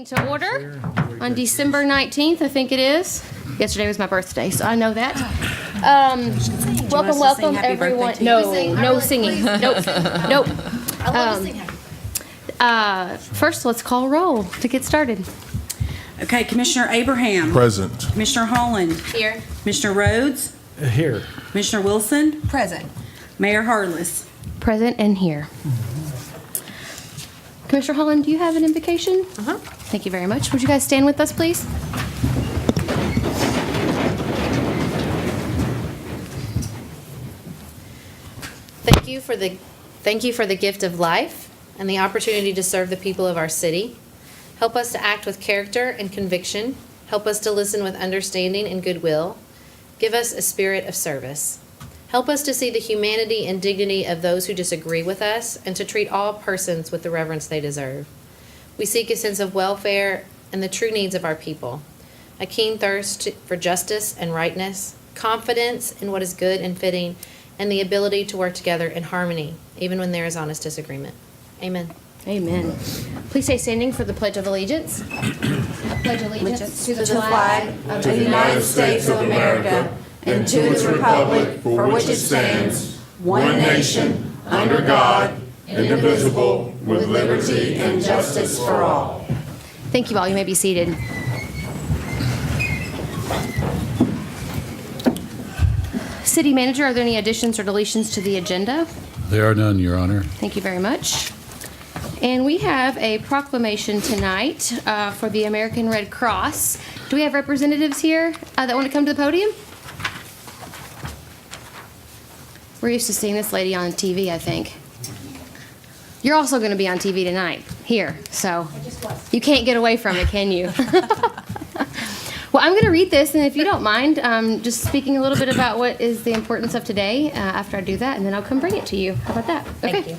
To order on December 19th, I think it is. Yesterday was my birthday, so I know that. Welcome, everyone. No singing. Nope. First, let's call roll to get started. Okay, Commissioner Abraham. Present. Commissioner Holland. Here. Commissioner Rhodes. Here. Commissioner Wilson. Present. Mayor Harless. Present and here. Commissioner Holland, do you have an invocation? Thank you very much. Would you guys stand with us, please? Thank you for the gift of life and the opportunity to serve the people of our city. Help us to act with character and conviction. Help us to listen with understanding and goodwill. Give us a spirit of service. Help us to see the humanity and dignity of those who disagree with us and to treat all persons with the reverence they deserve. We seek a sense of welfare and the true needs of our people, a keen thirst for justice and rightness, confidence in what is good and fitting, and the ability to work together in harmony, even when there is honest disagreement. Amen. Amen. Please stay standing for the Pledge of Allegiance. I pledge allegiance to the flag of the United States of America and to the republic for which it stands, one nation, under God, indivisible, with liberty and justice for all. Thank you all. You may be seated. City Manager, are there any additions or deletions to the agenda? There are none, Your Honor. Thank you very much. And we have a proclamation tonight for the American Red Cross. Do we have representatives here that want to come to the podium? We're used to seeing this lady on TV, I think. You're also going to be on TV tonight, here, so you can't get away from it, can you? Well, I'm going to read this, and if you don't mind, just speaking a little bit about what is the importance of today after I do that, and then I'll come bring it to you. How about that? Okay. Thank you.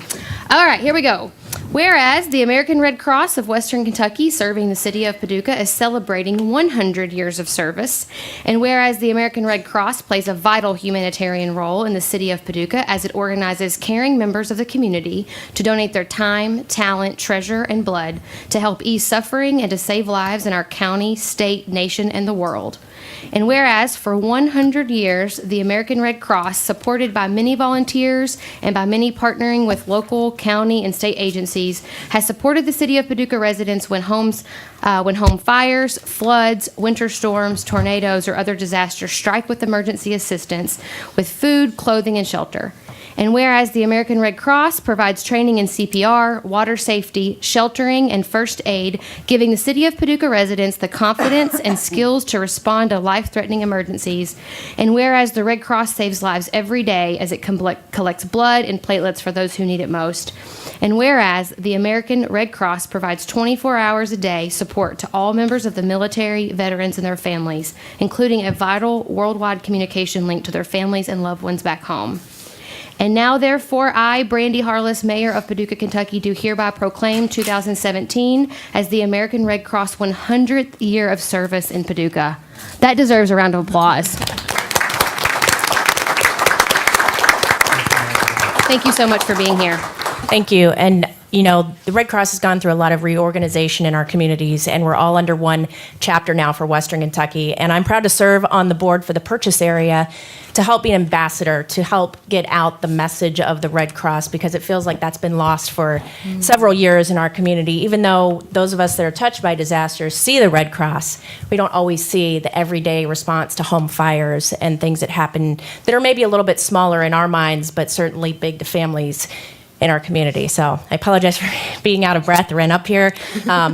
All right, here we go. Whereas the American Red Cross of Western Kentucky, serving the City of Paducah, is celebrating 100 years of service, and whereas the American Red Cross plays a vital humanitarian role in the City of Paducah as it organizes caring members of the community to donate their time, talent, treasure, and blood to help ease suffering and to save lives in our county, state, nation, and the world. And whereas for 100 years, the American Red Cross, supported by many volunteers and by many partnering with local, county, and state agencies, has supported the City of Paducah residents when home fires, floods, winter storms, tornadoes, or other disasters strike with emergency assistance with food, clothing, and shelter. And whereas the American Red Cross provides training in CPR, water safety, sheltering, and first aid, giving the City of Paducah residents the confidence and skills to respond to life-threatening emergencies. And whereas the Red Cross saves lives every day as it collects blood and platelets for those who need it most. And whereas the American Red Cross provides 24 hours a day support to all members of the military, veterans, and their families, including a vital worldwide communication link to their families and loved ones back home. And now, therefore, I, Brandy Harless, Mayor of Paducah, Kentucky, do hereby proclaim 2017 as the American Red Cross 100th year of service in Paducah. That deserves a round of applause. Thank you so much for being here. Thank you. And, you know, the Red Cross has gone through a lot of reorganization in our communities, and we're all under one chapter now for Western Kentucky. And I'm proud to serve on the board for the Purchase area to help be an ambassador, to help get out the message of the Red Cross, because it feels like that's been lost for several years in our community. Even though those of us that are touched by disasters see the Red Cross, we don't always see the everyday response to home fires and things that happen that are maybe a little bit smaller in our minds, but certainly big to families in our community. So I apologize for being out of breath or up here.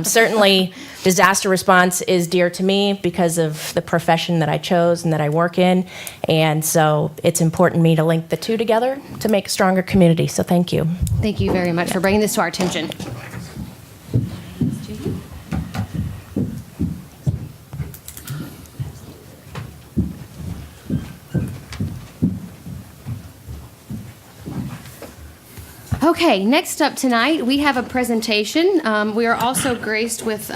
Certainly, disaster response is dear to me because of the profession that I chose and that I work in. And so it's important to me to link the two together to make a stronger community. So thank you. Thank you very much for bringing this to our attention. Okay, next up tonight, we have a presentation. We are also graced with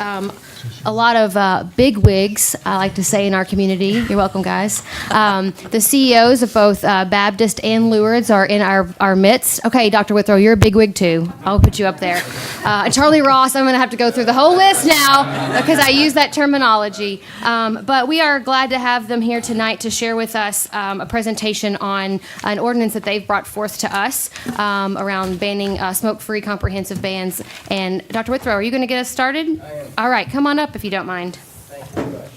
a lot of big wigs, I like to say, in our community. You're welcome, guys. The CEOs of both Baptist and Lourdes are in our midst. Okay, Dr. Withrow, you're a big wig too. I'll put you up there. And Charlie Ross, I'm going to have to go through the whole list now because I use that terminology. But we are glad to have them here tonight to share with us a presentation on an ordinance that they've brought forth to us around banning smoke-free comprehensive bans. And Dr. Withrow, are you going to get us started? I am. All right, come on up if you don't mind. Thank you very much.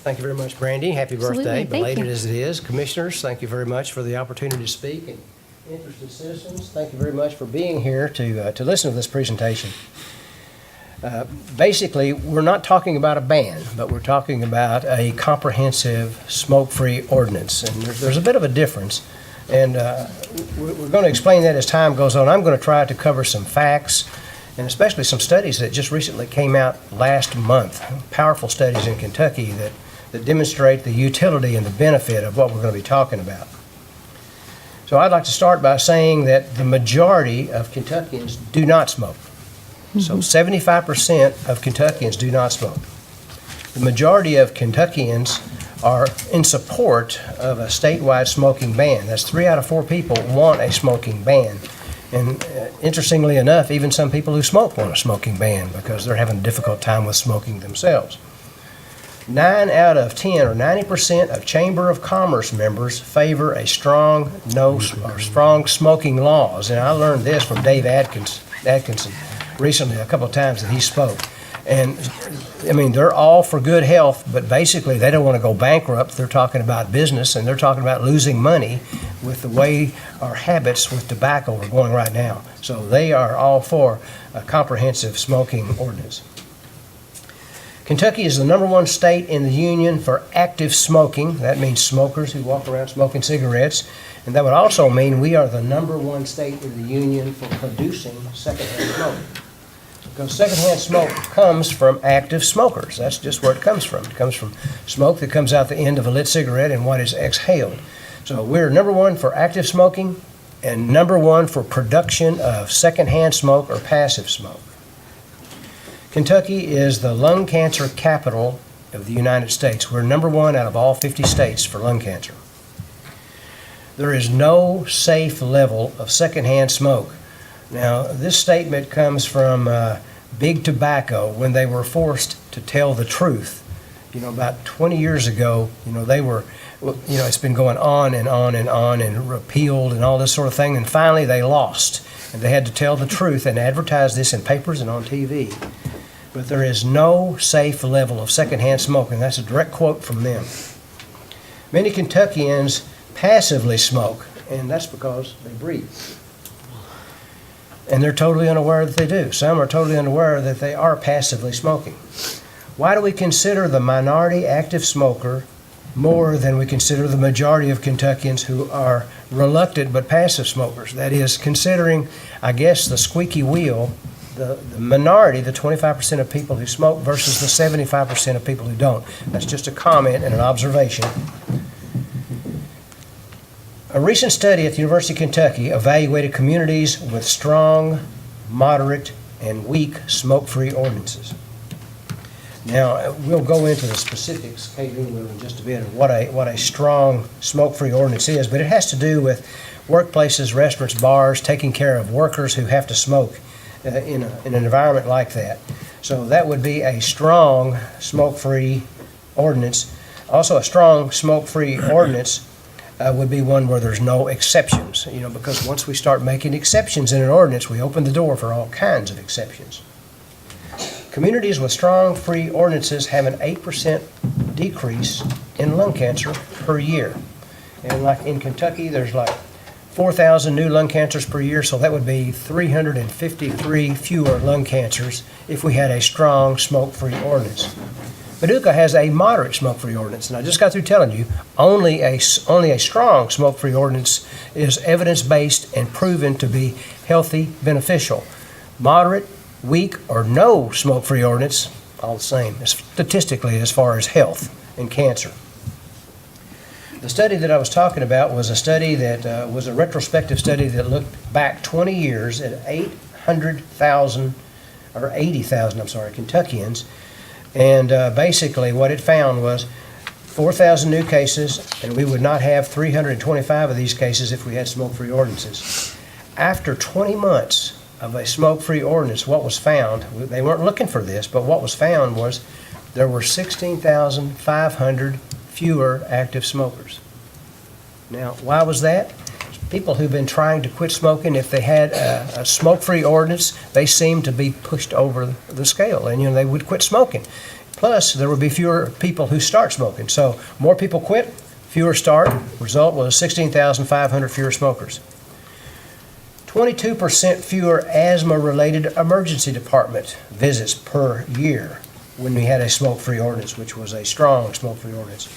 Thank you very much, Brandy. Happy Absolutely. birthday, Thank belated you. as it is. Commissioners, thank you very much for the opportunity to speak. And interested citizens, thank you very much for being here to listen to this presentation. Basically, we're not talking about a ban, but we're talking about a comprehensive smoke-free ordinance. And there's a bit of a difference. And we're going to explain that as time goes on. I'm going to try to cover some facts and especially some studies that just recently came out last month, powerful studies in Kentucky that demonstrate the utility and the benefit of what we're going to be talking about. So I'd like to start by saying that the majority of Kentuckians do not smoke. So 75% of Kentuckians do not smoke. The majority of Kentuckians are in support of a statewide smoking ban. That's 3 out of 4 people want a smoking ban. And interestingly enough, even some people who smoke want a smoking ban because they're having a difficult time with smoking themselves. 9 out of 10, or 90% of Chamber of Commerce members favor a strong smoking laws. And I learned this from Dave Atkinson recently a couple of times that he spoke. And I mean, they're all for good health, but basically they don't want to go bankrupt. They're talking about business, and they're talking about losing money with the way our habits with tobacco are going right now. So they are all for a comprehensive smoking ordinance. Kentucky is the #1 state in the union for active smoking. That means smokers who walk around smoking cigarettes. And that would also mean we are the #1 state in the union for producing secondhand smoke. Because secondhand smoke comes from active smokers. That's just where it comes from. It comes from smoke that comes out the end of a lit cigarette and what is exhaled. So we're #1 for active smoking and #1 for production of secondhand smoke or passive smoke. Kentucky is the lung cancer capital of the United States. We're #1 out of all 50 states for lung cancer. There is no safe level of secondhand smoke. Now, this statement comes from Big Tobacco when they were forced to tell the truth. You know, about 20 years ago, they were, it's been going on and on and on and repealed and all this sort of thing, and finally they lost. And they had to tell the truth and advertise this in papers and on TV. But there is no safe level of secondhand smoke, and that's a direct quote from them. Many Kentuckians passively smoke, and that's because they breathe. And they're totally unaware that they do. Some are totally unaware that they are passively smoking. Why do we consider the minority active smoker more than we consider the majority of Kentuckians who are reluctant but passive smokers? That is, considering, I guess, the squeaky wheel, the minority, the 25% of people who smoke versus the 75% of people who don't. That's just a comment and an observation. A recent study at the University of Kentucky evaluated communities with strong, moderate, and weak smoke-free ordinances. Now, we'll go into the specifics, Caitlin will, in just a bit, of what a strong smoke-free ordinance is, but it has to do with workplaces, restaurants, bars, taking care of workers who have to smoke in an environment like that. So that would be a strong smoke-free ordinance. Also, a strong smoke-free ordinance would be one where there's no exceptions, because once we start making exceptions in an ordinance, we open the door for all kinds of exceptions. Communities with strong free ordinances have an 8% decrease in lung cancer per year. And like in Kentucky, there's like 4,000 new lung cancers per year, so that would be 353 fewer lung cancers if we had a strong smoke-free ordinance. Paducah has a moderate smoke-free ordinance, and I just got through telling you, only a strong smoke-free ordinance is evidence-based and proven to be healthy, beneficial. Moderate, weak, or no smoke-free ordinance, all the same, statistically as far as health and cancer. The study that I was talking about was a study that was a retrospective study that looked back 20 years at 800,000 or 80,000, I'm sorry, Kentuckians. And basically what it found was 4,000 new cases, and we would not have 325 of these cases if we had smoke-free ordinances. After 20 months of a smoke-free ordinance, what was found, they weren't looking for this, but what was found was there were 16,500 fewer active smokers. Now, why was that? People who've been trying to quit smoking, if they had a smoke-free ordinance, they seemed to be pushed over the scale, and they would quit smoking. Plus, there would be fewer people who start smoking. So more people quit, fewer start. Result was 16,500 fewer smokers. 22% fewer asthma-related emergency department visits per year when we had a smoke-free ordinance, which was a strong smoke-free ordinance.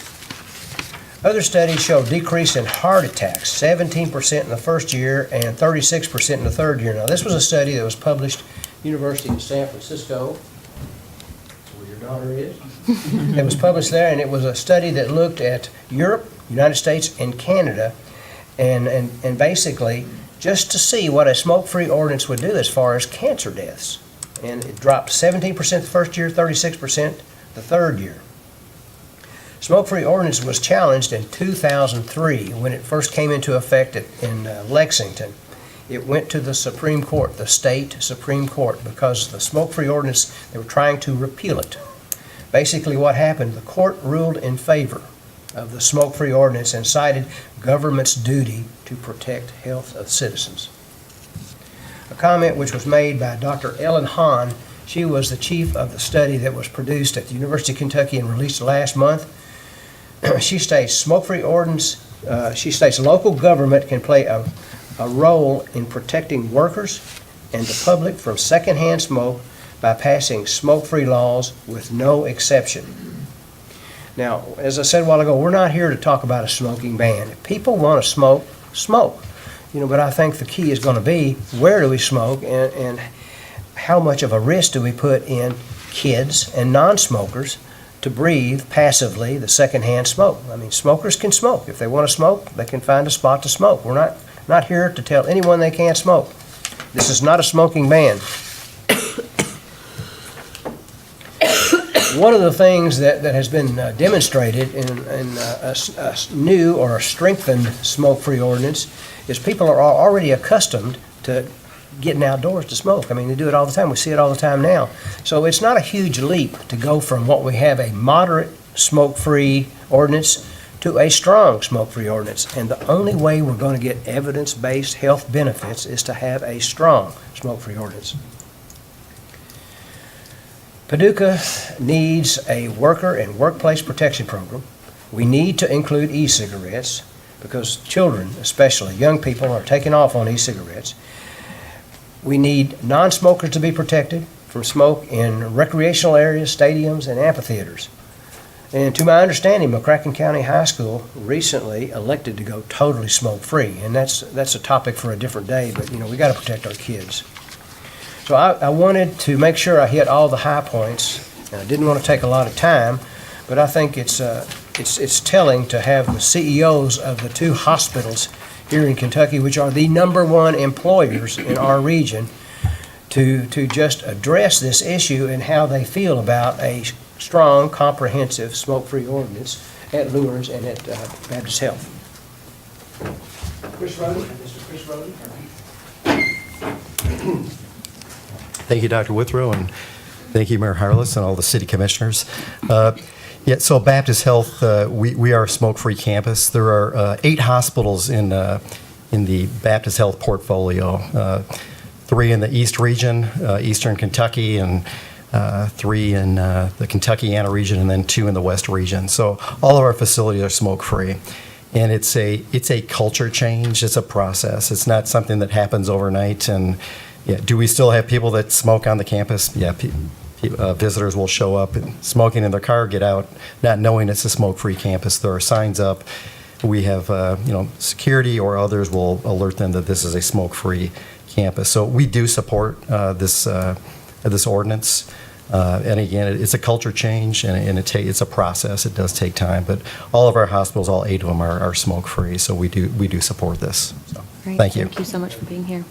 Other studies show decrease in heart attacks, 17% in the first year and 36% in the third year. Now, this was a study that was published at the University of San Francisco, where your daughter is. It was published there, and it was a study that looked at Europe, United States, and Canada, and basically just to see what a smoke-free ordinance would do as far as cancer deaths. And it dropped 17% the first year, 36% the third year. Smoke-free ordinance was challenged in 2003 when it first came into effect in Lexington. It went to the Supreme Court, the state Supreme Court, because the smoke-free ordinance, they were trying to repeal it. Basically what happened, the court ruled in favor of the smoke-free ordinance and cited government's duty to protect health of citizens. A comment which was made by Dr. Ellen Hahn, she was the chief of the study that was produced at the University of Kentucky and released last month. She states, smoke-free ordinance, she states local government can play a role in protecting workers and the public from secondhand smoke by passing smoke-free laws with no exception. Now, as I said a while ago, we're not here to talk about a smoking ban. If people want to smoke, smoke. But I think the key is going to be where do we smoke and how much of a risk do we put in kids and non-smokers to breathe passively the secondhand smoke. I mean, smokers can smoke. If they want to smoke, they can find a spot to smoke. We're not here to tell anyone they can't smoke. This is not a smoking ban. One of the things that has been demonstrated in a new or a strengthened smoke-free ordinance is people are already accustomed to getting outdoors to smoke. I mean, they do it all the time. We see it all the time now. So it's not a huge leap to go from what we have, a moderate smoke-free ordinance, to a strong smoke-free ordinance. And the only way we're going to get evidence-based health benefits is to have a strong smoke-free ordinance. Paducah needs a worker and workplace protection program. We need to include e-cigarettes because children, especially young people, are taking off on e-cigarettes. We need non-smokers to be protected from smoke in recreational areas, stadiums, and amphitheaters. And to my understanding, McCracken County High School recently elected to go totally smoke-free, and that's a topic for a different day, but we got to protect our kids. So I wanted to make sure I hit all the high points, and I didn't want to take a lot of time, but I think it's telling to have the CEOs of the two hospitals here in Kentucky, which are the #1 employers in our region, to just address this issue and how they feel about a strong, comprehensive smoke-free ordinance at Lewis and at Baptist Health. Chris Rody, Mr. Chris Rody. Thank you, Dr. Withrow, and thank you, Mayor Harless, and all the city commissioners. So Baptist Health, we are a smoke-free campus. There are 8 hospitals in the Baptist Health portfolio, 3 in the East region, Eastern Kentucky, and 3 in the Kentuckiana region, and then 2 in the West region. So all of our facilities are smoke-free. And it's a culture change. It's a process. It's not something that happens overnight. And do we still have people that smoke on the campus? Yeah, visitors will show up and smoking in their car, get out, not knowing it's a smoke-free campus. There are signs up. We have, security or others will alert them that this is a smoke-free campus. So we do support this ordinance. And again, it's a culture change, and it's a process. It does take time, but all of our hospitals, all 8 of them, are smoke-free. So we do support this. So, Great. thank you. Thank you so much for being here.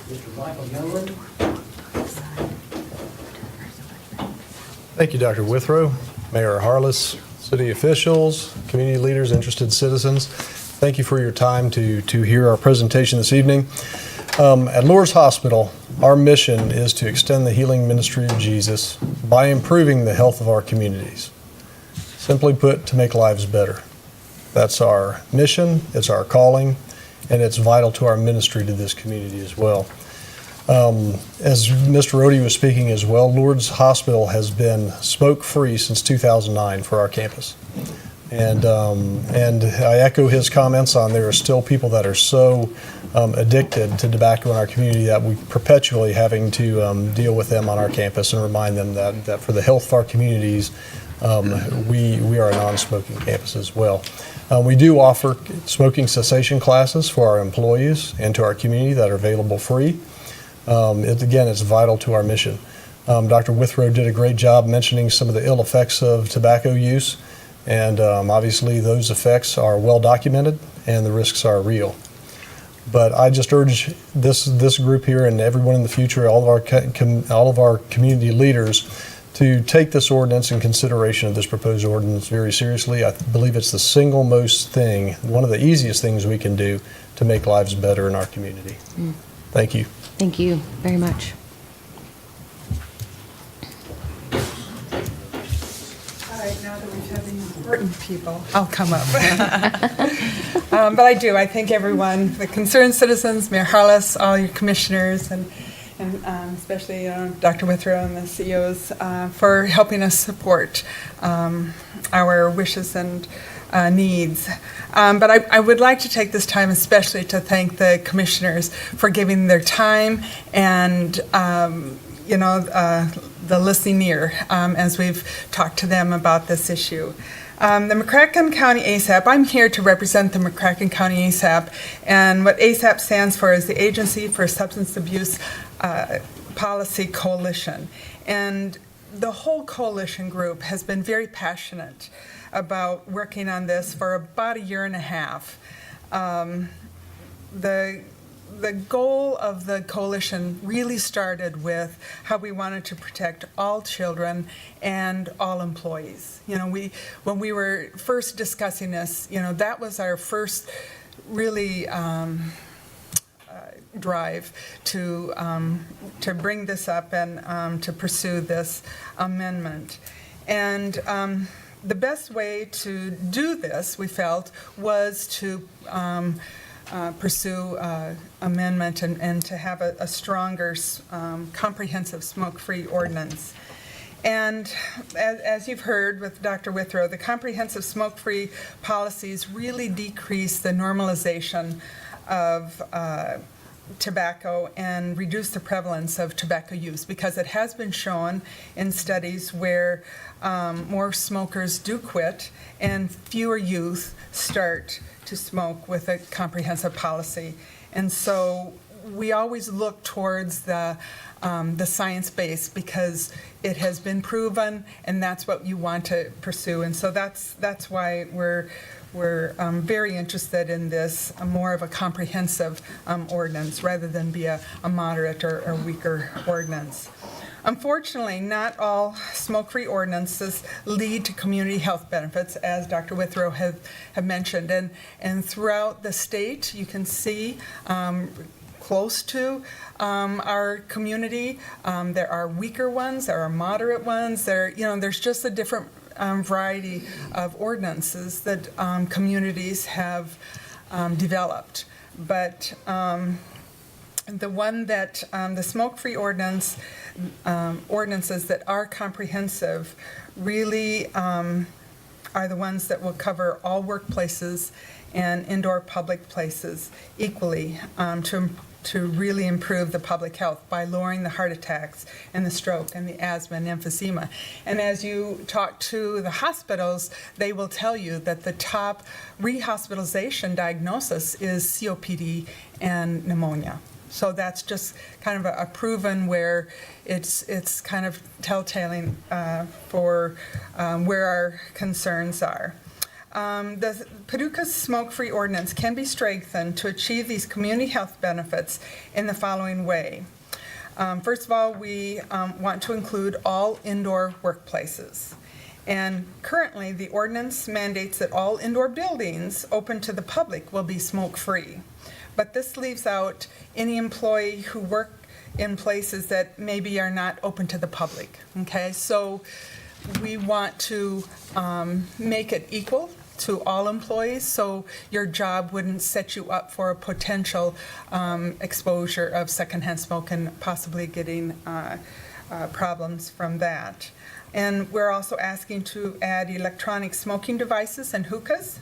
Mr. Michael Youngland. Thank you, Dr. Withrow, Mayor Harless, city officials, community leaders, interested citizens. Thank you for your time to hear our presentation this evening. At Lourdes Hospital, our mission is to extend the healing ministry of Jesus by improving the health of our communities. Simply put, to make lives better. That's our mission, it's our calling, and it's vital to our ministry to this community as well. As Mr. Rohde was speaking as well, Lourdes Hospital has been smoke-free since 2009 for our campus. And I echo his comments on there are still people that are so addicted to tobacco in our community that we perpetually having to deal with them on our campus and remind them that for the health of our communities, we are a non-smoking campus as well. We do offer smoking cessation classes for our employees and to our community that are available free. Again, it's vital to our mission. Dr. Withrow did a great job mentioning some of the ill effects of tobacco use, and obviously those effects are well documented and the risks are real. But I just urge this group here and everyone in the future, all of our community leaders, to take this ordinance in consideration of this proposed ordinance very seriously. I believe it's the single most thing, one of the easiest things we can do to make lives better in our community. Thank you. Thank you very much. All right, now that we've had the important people, I'll come up. But I do. I thank everyone, the concerned citizens, Mayor Harless, all your commissioners, and especially Dr. Withrow and the CEOs for helping us support our wishes and needs. But I would like to take this time especially to thank the commissioners for giving their time and, the listening ear as we've talked to them about this issue. The McCracken County ASAP, I'm here to represent the McCracken County ASAP, and what ASAP stands for is the Agency for Substance Abuse Policy Coalition. And the whole coalition group has been very passionate about working on this for about a year and a half. The goal of the coalition really started with how we wanted to protect all children and all employees. When we were first discussing this, that was our first really drive to bring this up and to pursue this amendment. And the best way to do this, we felt, was to pursue amendment and to have a stronger, comprehensive smoke-free ordinance. And as you've heard with Dr. Withrow, the comprehensive smoke-free policies really decrease the normalization of tobacco and reduce the prevalence of tobacco use, because it has been shown in studies where more smokers do quit and fewer youth start to smoke with a comprehensive policy. And so we always look towards the science base because it has been proven, and that's what you want to pursue. And so that's why we're very interested in this, more of a comprehensive ordinance rather than be a moderate or weaker ordinance. Unfortunately, not all smoke-free ordinances lead to community health benefits, as Dr. Withrow have mentioned. And throughout the state, you can see close to our community, there are weaker ones, there are moderate ones, there's just a different variety of ordinances that communities have developed. But the one that the smoke-free ordinances that are comprehensive really are the ones that will cover all workplaces and indoor public places equally to really improve the public health by lowering the heart attacks and the stroke and the asthma and emphysema. And as you talk to the hospitals, they will tell you that the top rehospitalization diagnosis is COPD and pneumonia. So that's just kind of a proven where it's kind of telltale for where our concerns are. The Paducah's smoke-free ordinance can be strengthened to achieve these community health benefits in the following way. First of all, we want to include all indoor workplaces. And currently, the ordinance mandates that all indoor buildings open to the public will be smoke-free. But this leaves out any employee who work in places that maybe are not open to the public, okay? So we want to make it equal to all employees, so your job wouldn't set you up for a potential exposure of secondhand smoke and possibly getting problems from that. And we're also asking to add electronic smoking devices and hookahs.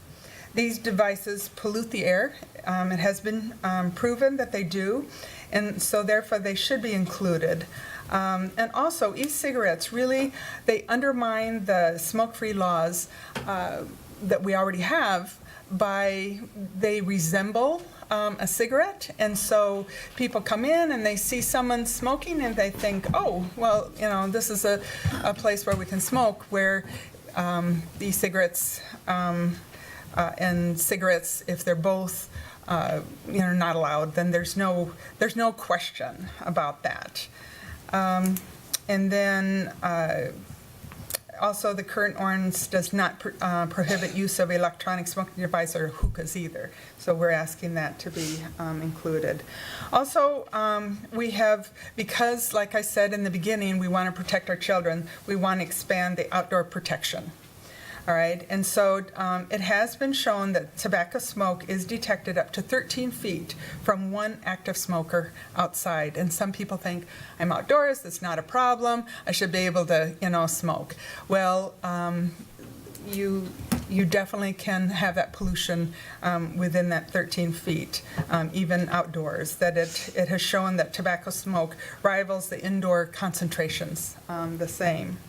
These devices pollute the air. It has been proven that they do, and so therefore they should be included. And also, e-cigarettes, really, they undermine the smoke-free laws that we already have they resemble a cigarette, and so people come in and they see someone smoking and they think, oh, well, this is a place where we can smoke, where e-cigarettes and cigarettes, if they're both not allowed, then there's no question about that. And then also, the current ordinance does not prohibit use of electronic smoking device or hookahs either. So we're asking that to be included. Also, we have, because like I said in the beginning, we want to protect our children, we want to expand the outdoor protection. All right, and so it has been shown that tobacco smoke is detected up to 13 feet from one active smoker outside. And some people think, I'm outdoors, that's not a problem, I should be able to, smoke. Well, you definitely can have that pollution within that 13 feet, even outdoors. That it has shown that tobacco smoke rivals the indoor concentrations the same.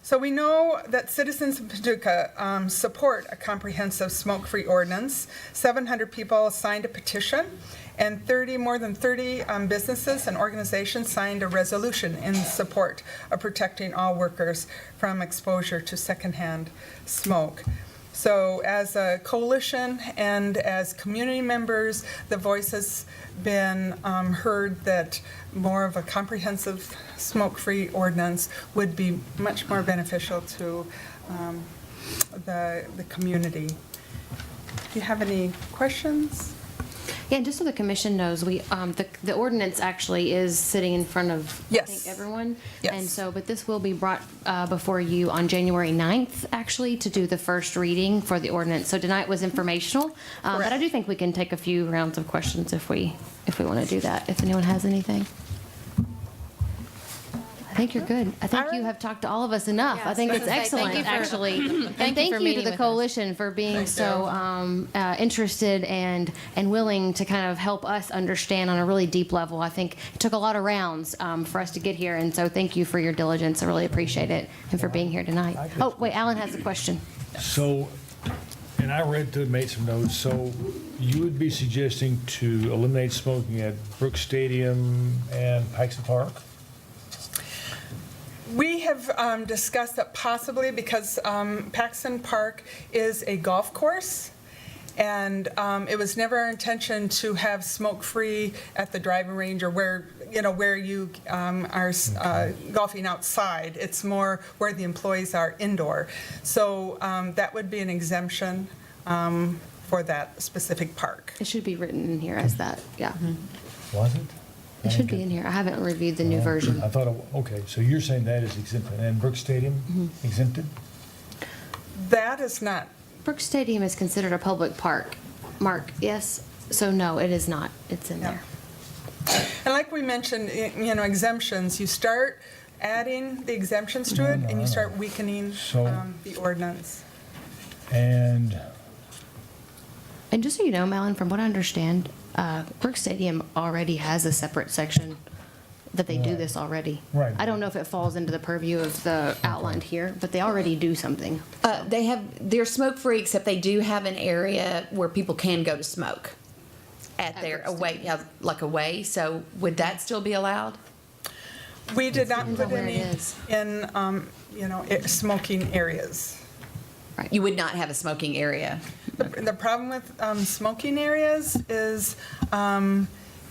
So we know that citizens of Paducah support a comprehensive smoke-free ordinance. 700 people signed a petition, and more than 30 businesses and organizations signed a resolution in support of protecting all workers from exposure to secondhand smoke. So as a coalition and as community members, the voice has been heard that more of a comprehensive smoke-free ordinance would be much more beneficial to the community. Do you have any questions? Yeah, and just so the commission knows, we, the ordinance actually is sitting in front of, I Yes. think, everyone. Yes. And so, but this will be brought before you on January 9th, actually, to do the first reading for the ordinance. So tonight was informational, but I do think we can take a few rounds of questions if we want to do that, if anyone has anything. I think you're good. I think you have talked to all of us enough. I think it's excellent, actually. And thank you to the coalition for being so interested and willing to kind of help us understand on a really deep level. I think it took a lot of rounds for us to get here, and so thank you for your diligence. I really appreciate it, and for being here tonight. Oh, wait, Alan has a question. So, and I made some notes, so you would be suggesting to eliminate smoking at Brooks Stadium and Paxton Park? We have discussed that possibly because Paxton Park is a golf course, and it was never our intention to have smoke-free at the driving range or where you are golfing outside. It's more where the employees are indoor. So that would be an exemption for that specific park. It should be written in here as that, yeah. Was it? It should be in here. I haven't reviewed the new version. I thought, okay, so you're saying that is exempted, and Brooks Stadium exempted? That is not. Brooks Stadium is considered a public park. Mark, yes? So no, it is not. It's in there. And like we mentioned, exemptions, you start adding the exemptions to it, and you start weakening the ordinance. And just so you know, Malin, from what I understand, Brooks Stadium already has a separate section that they do this already. Right. I don't know if it falls into the purview of the outlined here, but they already do something. They're smoke-free, except they do have an area where people can go to smoke at their away. So would that still be allowed? We did not put where it any is. in, smoking areas. You would not have a smoking area. The problem with smoking areas is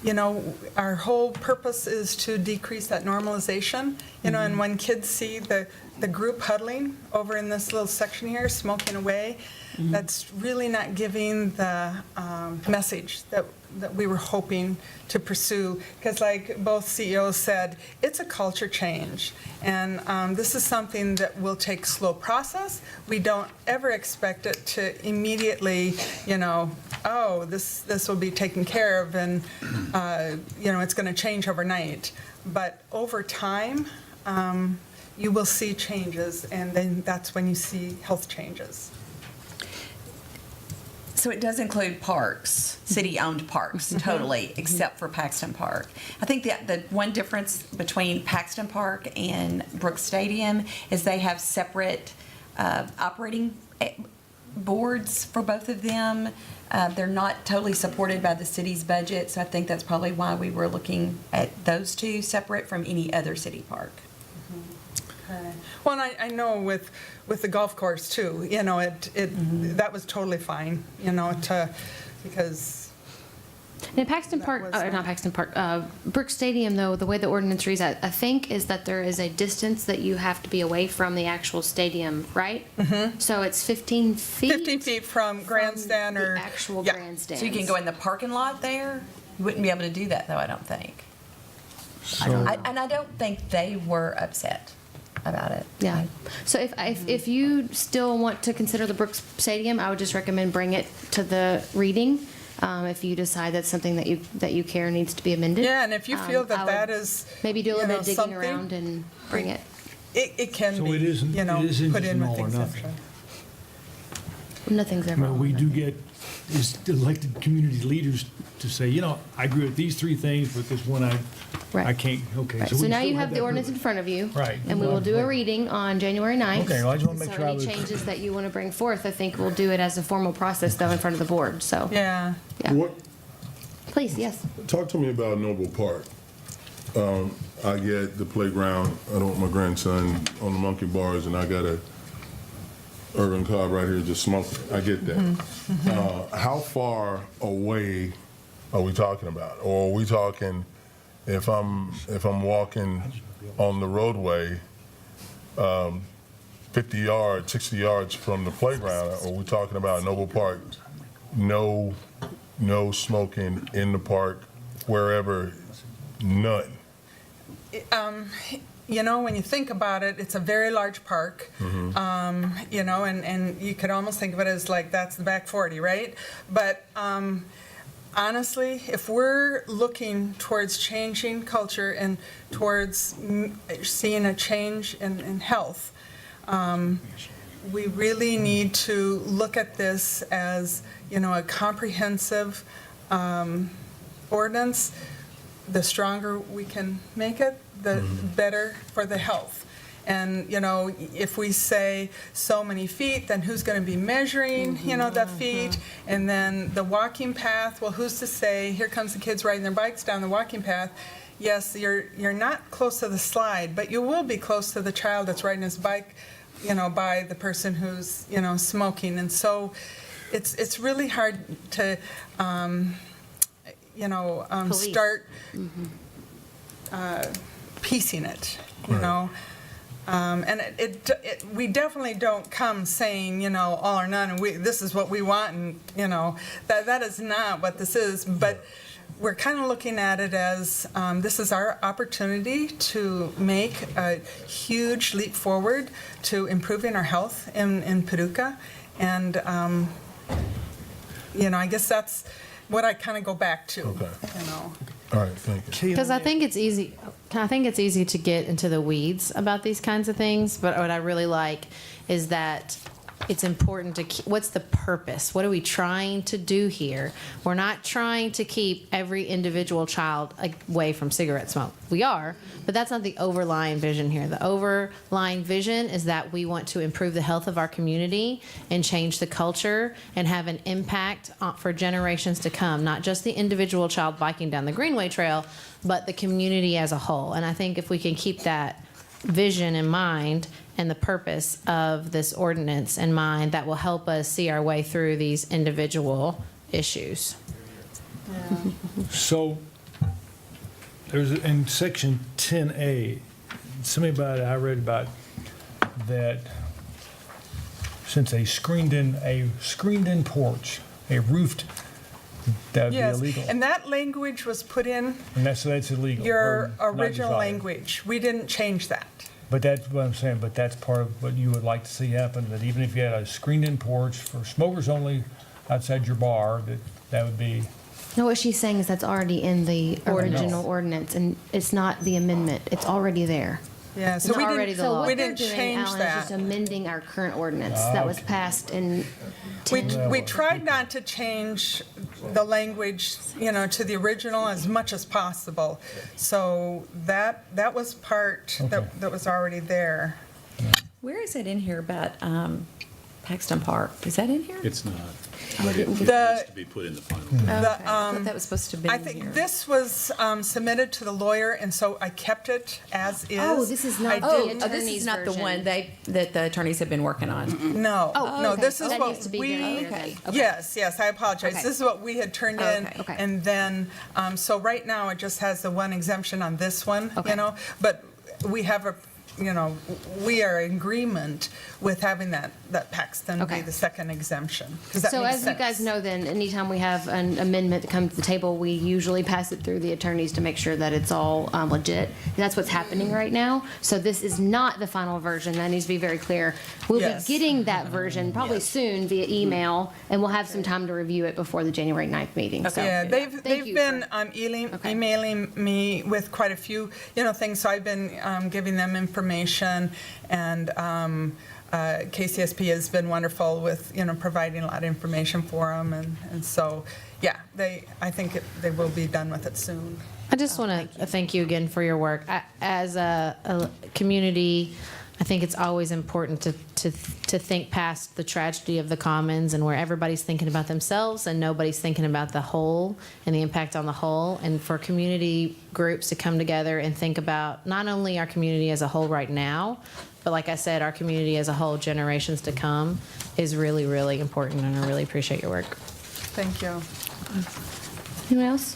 you know, our whole purpose is to decrease that normalization, you know, and when kids see the group huddling over in this little section here, smoking away, that's really not giving the message that we were hoping to pursue. Because like both CEOs said, it's a culture change. And this is something that will take slow process. We don't ever expect it to immediately, you know, oh, this will be taken care of and, you know, it's going to change overnight. But over time, you will see changes, and then that's when you see health changes. So it does include parks, city-owned parks, totally, except for Paxton Park. I think the one difference between Paxton Park and Brooks Stadium is they have separate operating boards for both of them. They're not totally supported by the city's budget, so I think that's probably why we were looking at those two separate from any other city park. Well, and I know with the golf course too, you know, that was totally fine, you know, because. In Paxton That Park, was not not- Paxton Park, Brooks Stadium, though, the way the ordinance reads, I think, is that there is a distance that you have to be away from the actual stadium, right? Mm-hmm. So it's 15 feet? 15 feet from grandstand from or. the actual yeah. grandstand. So you can go in the parking lot there? You wouldn't be able to do that, though, I don't think. So, And I don't think they were upset about it. Yeah. So if you still want to consider the Brooks Stadium, I would just recommend bring it to the reading. If you decide that's something that you care needs to be amended. Yeah, and if you feel I that would that is. maybe do a you little know, bit of digging something, around and bring it. It can So be, it isn't- you know, it isn't put just in an with all or the nothing. exemption. Nothing's ever. well, all we or do nothing. get is elected community leaders to say, you know, I agree with these three things, but this one I Right. can't. Okay. Right. we So now still you have the that ordinance in privilege. front of you. Right. And we will do a reading on January 9th. Okay, well, I just wanna make So sure I any was- changes that you want to bring forth, I think we'll do it as a formal process though in front of the board, so. Yeah. Yeah. What, Please, yes. talk to me about Noble Park. I get the playground, I don't want my grandson on the monkey bars, and I got a urban car right here just smoking. I get that. How far away are we talking about? Or are we talking, if I'm walking on the roadway, 50 yards, 60 yards from the playground, are we talking about Noble Park, no smoking in the park, wherever, none? You know, when you think about it, it's a very large park. You know, and you could almost think of it as like that's the back 40, right? But honestly, if we're looking towards changing culture and towards seeing a change in health, we really need to look at this as, you know, a comprehensive ordinance. The stronger we can make it, the better for the health. And, you know, if we say so many feet, then who's going to be measuring, you know, the feet? And then the walking path, well, who's to say, here comes the kids riding their bikes down the walking path. Yes, you're not close to the slide, but you will be close to the child that's riding his bike, you know, by the person who's, you know, smoking. And so it's really hard to, you know, Police. start piecing it, you know. And we definitely don't come saying, you know, all or none, and this is what we want, and, you know, that is not what this is. But we're kind of looking at it as this is our opportunity to make a huge leap forward to improving our health in Paducah. And, you know, I guess that's what I kind of go back to, Okay. you know. All right, thank you. Because I think it's easy. I think it's easy to get into the weeds about these kinds of things. But what I really like is that it's important to keep, what's the purpose? What are we trying to do here? We're not trying to keep every individual child away from cigarette smoke. We are, but that's not the overlying vision here. The overlying vision is that we want to improve the health of our community and change the culture and have an impact for generations to come, not just the individual child biking down the Greenway Trail, but the community as a whole. And I think if we can keep that vision in mind and the purpose of this ordinance in mind, that will help us see our way through these individual issues. So there's, in section 10A, something about it I read about that since a screened-in porch, a roofed, that would be Yes, illegal. and that language was put in And that's illegal. your or not original desired. language. We didn't change that. But that's what I'm saying, but that's part of what you would like to see happen, that even if you had a screened-in porch for smokers only outside your bar, that would be, No, what she's saying is that's already in the original ordinance, and it's not the amendment. It's already there. Yeah, so It's we already didn't, the So law. what we they're didn't doing, change Alan, is just that. amending our current ordinance that was passed in We, 10. we tried not to change the language, to the original as much as possible. So that was part that was already there. Where is it in here about Paxton Park? Is that in here? It's not. Oh, It needs The- to be put in the final. The, I thought that was supposed to be I in think here. this was submitted to the lawyer, and so I kept it as is. Oh, this is not I the didn't- Oh, this attorney's is not the version. one that the attorneys have been working on. No, no, okay. this is That what needs to be we. very clear then. Okay. Yes, I apologize. Okay. This is what we had turned in, Okay. and then, so right now it just has the one exemption on this one, Okay. but we have we are in agreement with having that Paxton be Okay. the second exemption. 'Cause that So makes as you guys sense. know then, anytime we have an amendment that comes to the table, we usually pass it through the attorneys to make sure that it's all legit. And that's what's happening right now. So this is not the final version. That needs to be very clear. We'll Yes. be getting that version probably soon via email, and we'll have some time to review it before the January 9th meeting. So Yeah, thank they've you been for- emailing me with quite a few, things, so I've been giving them information, and KCSP has been wonderful with, providing a lot of information for them, and so, yeah, I think they will be done with it soon. I just want to thank you again for your work. As a community, I think it's always important to think past the tragedy of the commons and where everybody's thinking about themselves and nobody's thinking about the whole and the impact on the whole. And for community groups to come together and think about not only our community as a whole right now, but like I said, our community as a whole, generations to come, is really, really important. And I really appreciate your work. Thank you. Anyone else?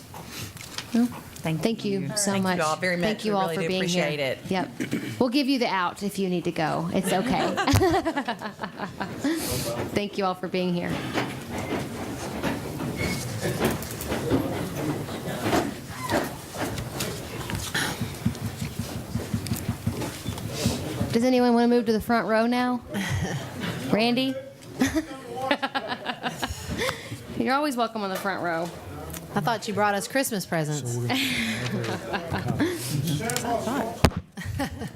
No? Thank you so Thank much. you all very much. Thank you We all really for do being here. appreciate it. Yep. We'll give you the out if you need to go. It's okay. Thank you all for being here. Does anyone want to move to the front row now? Randy? You're always welcome on the front row. I thought you brought us Christmas presents.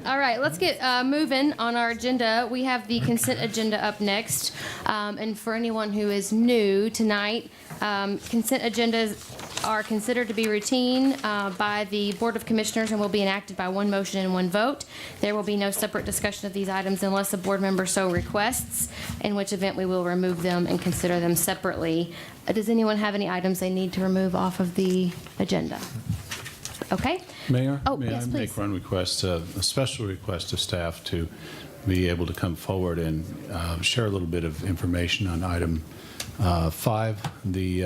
All right, let's get moving on our agenda. We have the consent agenda up next. And for anyone who is new tonight, consent agendas are considered to be routine by the Board of Commissioners and will be enacted by one motion and one vote. There will be no separate discussion of these items unless a board member so requests, in which event we will remove them and consider them separately. Does anyone have any items they need to remove off of the agenda? Okay. Mayor, Oh, may yes, I make please. one request, a special request to staff to be able to come forward and share a little bit of information on item 5, the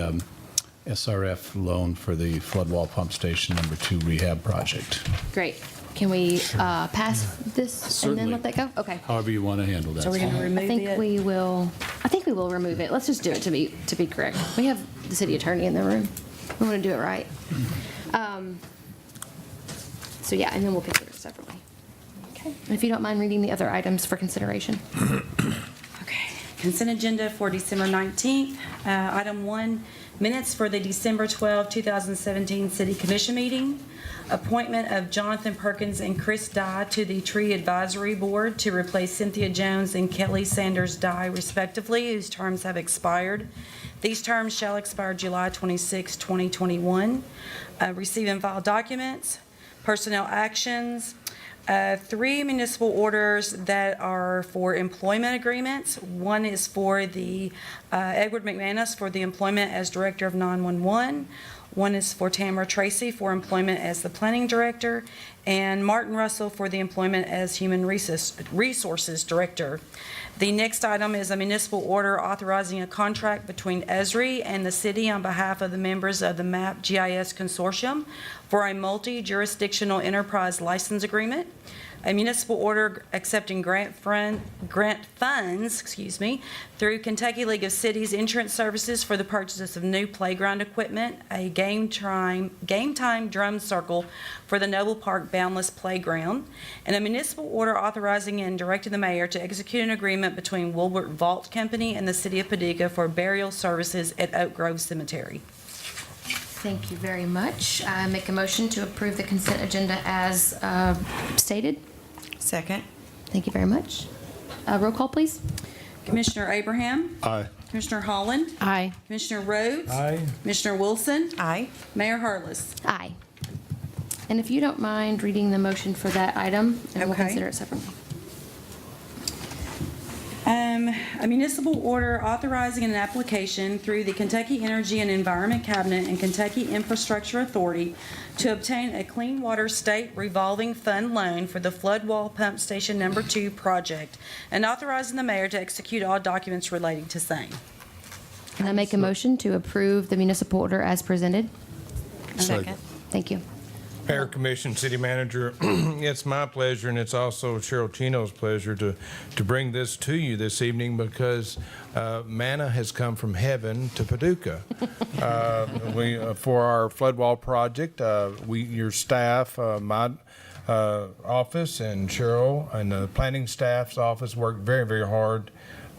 SRF loan for the Floodwall Pump Station number 2 rehab project. Great. Can we pass this and then Certainly. let that go? Okay. However you want to handle that. So we're going to remove I think it? we will remove it. Let's just do it to be correct. We have the city attorney in the room. We want to do it right. So yeah, and then we'll consider it separately. Okay. And if you don't mind reading the other items for consideration. Okay. Consent agenda for December 19th. Item 1, minutes for the December 12, 2017 City Commission meeting. Appointment of Jonathan Perkins and Chris Dye to the Tree Advisory Board to replace Cynthia Jones and Kelly Sanders Dye respectively, whose terms have expired. These terms shall expire July 26, 2021. Receive and file documents, personnel actions, 3 municipal orders that are for employment agreements. One is for the Edward McManus for the employment as Director of 911. One is for Tamara Tracy for employment as the Planning Director, and Martin Russell for the employment as Human Resources Director. The next item is a municipal order authorizing a contract between Esri and the city on behalf of the members of the MAP GIS Consortium for a multi-jurisdictional enterprise license agreement. A municipal order accepting grant funds, through Kentucky League of Cities Insurance Services for the purchase of new playground equipment, a game time drum circle for the Noble Park Boundless Playground, and a municipal order authorizing and directing the mayor to execute an agreement between Woolworth Vault Company and the City of Paducah for burial services at Oak Grove Cemetery. Thank you very much. I make a motion to approve the consent agenda as stated. Second. Thank you very much. Roll call, please. Commissioner Abraham? Aye. Commissioner Holland? Aye. Commissioner Rhodes? Aye. Commissioner Wilson? Aye. Mayor Harless? Aye. And if you don't mind reading the motion for that item, and we'll Okay. consider it separately. A municipal order authorizing an application through the Kentucky Energy and Environment Cabinet and Kentucky Infrastructure Authority to obtain a Clean Water State Revolving Fund loan for the Floodwall Pump Station No. 2 project, and authorizing the mayor to execute all documents relating to same. And I make a motion to approve the municipal order as presented. Second. Thank you. Mayor, Commission, City Manager, it's my pleasure, and it's also Cheryl Chino's pleasure to bring this to you this evening because manna has come from heaven to Paducah. For our floodwall project, your staff, my office, and Cheryl, and the planning staff's office worked very, very hard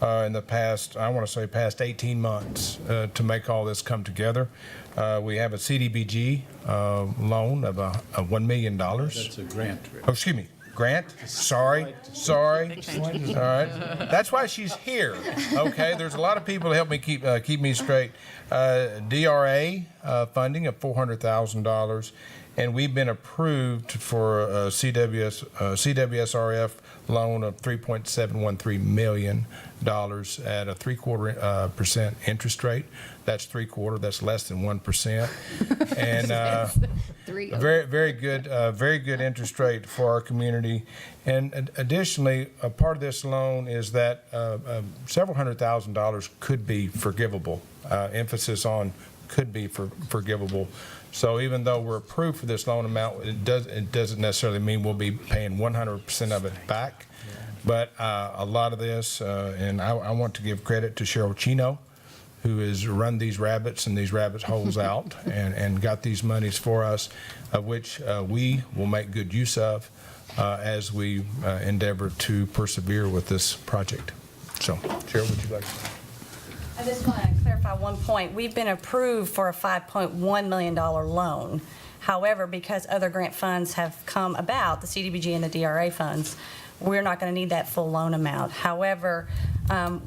in the past, I want to say past 18 months to make all this come together. We have a CDBG loan of $1 million. That's a grant. Oh, excuse me, grant? Sorry. All right. That's why she's here. Okay, there's a lot of people to help me keep me straight. DRA funding of $400,000. And we've been approved for a CWSRF loan of $3.713 million at a 3/4% interest rate. That's 3/4. That's less than 1%. And very good interest rate for our community. And additionally, a part of this loan is that several $100,000 could be forgivable. Emphasis on could be forgivable. So even though we're approved for this loan amount, it doesn't necessarily mean we'll be paying 100% of it back. But a lot of this, and I want to give credit to Cheryl Chino, who has run these rabbits and these rabbit holes out and got these monies for us, of which we will make good use of as we endeavor to persevere with this project. So, Cheryl, would you like to? I just want to clarify one point. We've been approved for a $5.1 million loan. However, because other grant funds have come about, the CDBG and the DRA funds, we're not going to need that full loan amount. However,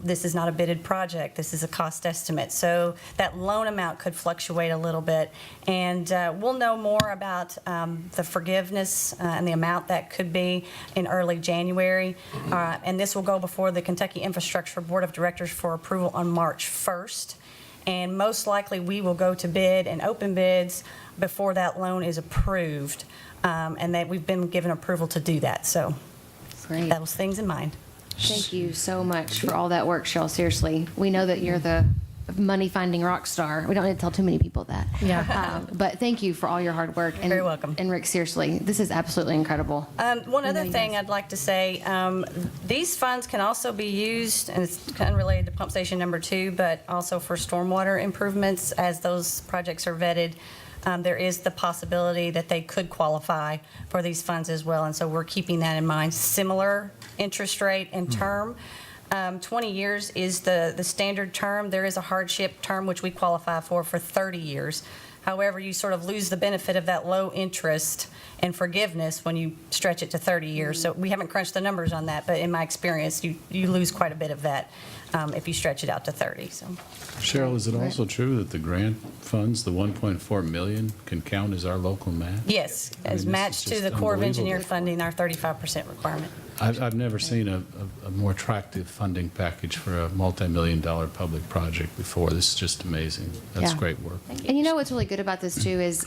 this is not a bidded project. This is a cost estimate. So that loan amount could fluctuate a little bit. And we'll know more about the forgiveness and the amount that could be in early January. And this will go before the Kentucky Infrastructure Board of Directors for approval on March 1st. And most likely, we will go to bid and open bids before that loan is approved. And that we've been given approval to do that. So Great. those things in mind. Thank you so much for all that work, Cheryl. Seriously, we know that you're the money-finding rock star. We don't need to tell too many people that. Yeah. But thank you for all your hard work. You're very welcome. And Rick, seriously, this is absolutely incredible. One I know other you thing guys- I'd like to say, these funds can also be used, and it's kind of related to pump station number 2, but also for stormwater improvements as those projects are vetted. There is the possibility that they could qualify for these funds as well, and so we're keeping that in mind. Similar interest rate and term. 20 years is the standard term. There is a hardship term which we qualify for 30 years. However, you sort of lose the benefit of that low interest and forgiveness when you stretch it to 30 years. So we haven't crunched the numbers on that, but in my experience, you lose quite a bit of that if you stretch it out to 30. So. Cheryl, is it also true that the grant funds, the $1.4 million, can count as our local match? Yes, I mean, as this matched is to the just Corps of Engineer unbelievable. funding, our 35% requirement. I've never seen a more attractive funding package for a multi-million-dollar public project before. This is just amazing. That's Yeah. great work. And you know what's really good about this too is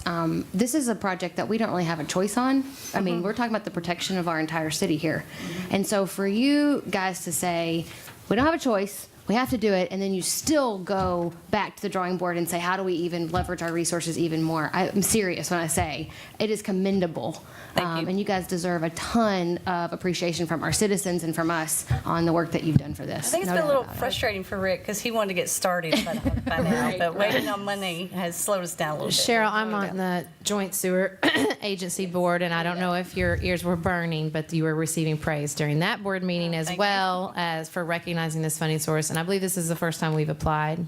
this is a project that we don't really have a choice on. I mean, we're talking about the protection of our entire city here. And so for you guys to say, we don't have a choice. We have to do it, and then you still go back to the drawing board and say, how do we even leverage our resources even more? I'm serious when I say it is commendable. Thank you. And you guys deserve a ton of appreciation from our citizens and from us on the work that you've done for this. I think it's No been a doubt little about it. frustrating for Rick because he wanted to get started by now, but waiting on money has slowed us down a little bit. Cheryl, I'm on the Joint Sewer Agency Board, and I don't know if your ears were burning, but you were receiving praise during that board meeting as Thank you. well as for recognizing this funding source. And I believe this is the first time we've applied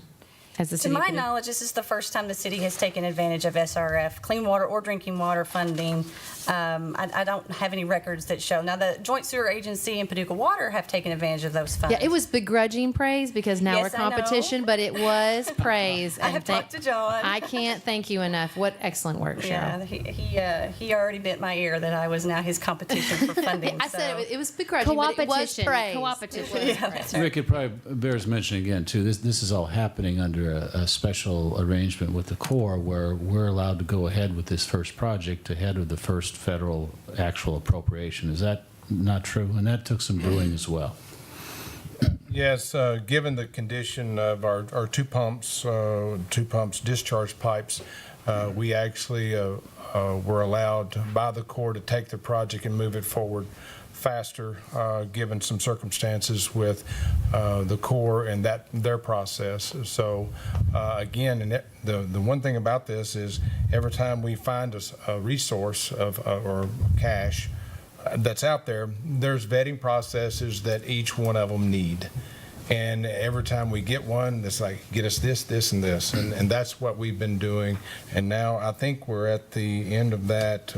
as the To city. my of knowledge, this is the first time the city has taken advantage of SRF, clean water or drinking water funding. I don't have any records that show. Now, the Joint Sewer Agency and Paducah Water have taken advantage of those funds. Yeah, it was begrudging praise because now Yes, we're I know. competition, but it was praise. I have talked to John. I can't thank you enough. What excellent work, Cheryl. Yeah, he already bit my ear that I was now his competition for funding. I said so- it was begrudging, but it was Co-opetition. praise. Co-opetition. It was Yeah, praise. that's right. Rick, it probably bears mentioning again, too, this is all happening under a special arrangement with the Corps where we're allowed to go ahead with this first project ahead of the first federal actual appropriation. Is that not true? And that took some doing as well. Yes, given the condition of our two pumps discharge pipes, we actually were allowed by the Corps to take the project and move it forward faster, given some circumstances with the Corps and their process. So again, and the one thing about this is every time we find a resource or cash that's out there, there's vetting processes that each one of them need. And every time we get one, it's like, get us this, this, and this. And that's what we've been doing. And now I think we're at the end of that.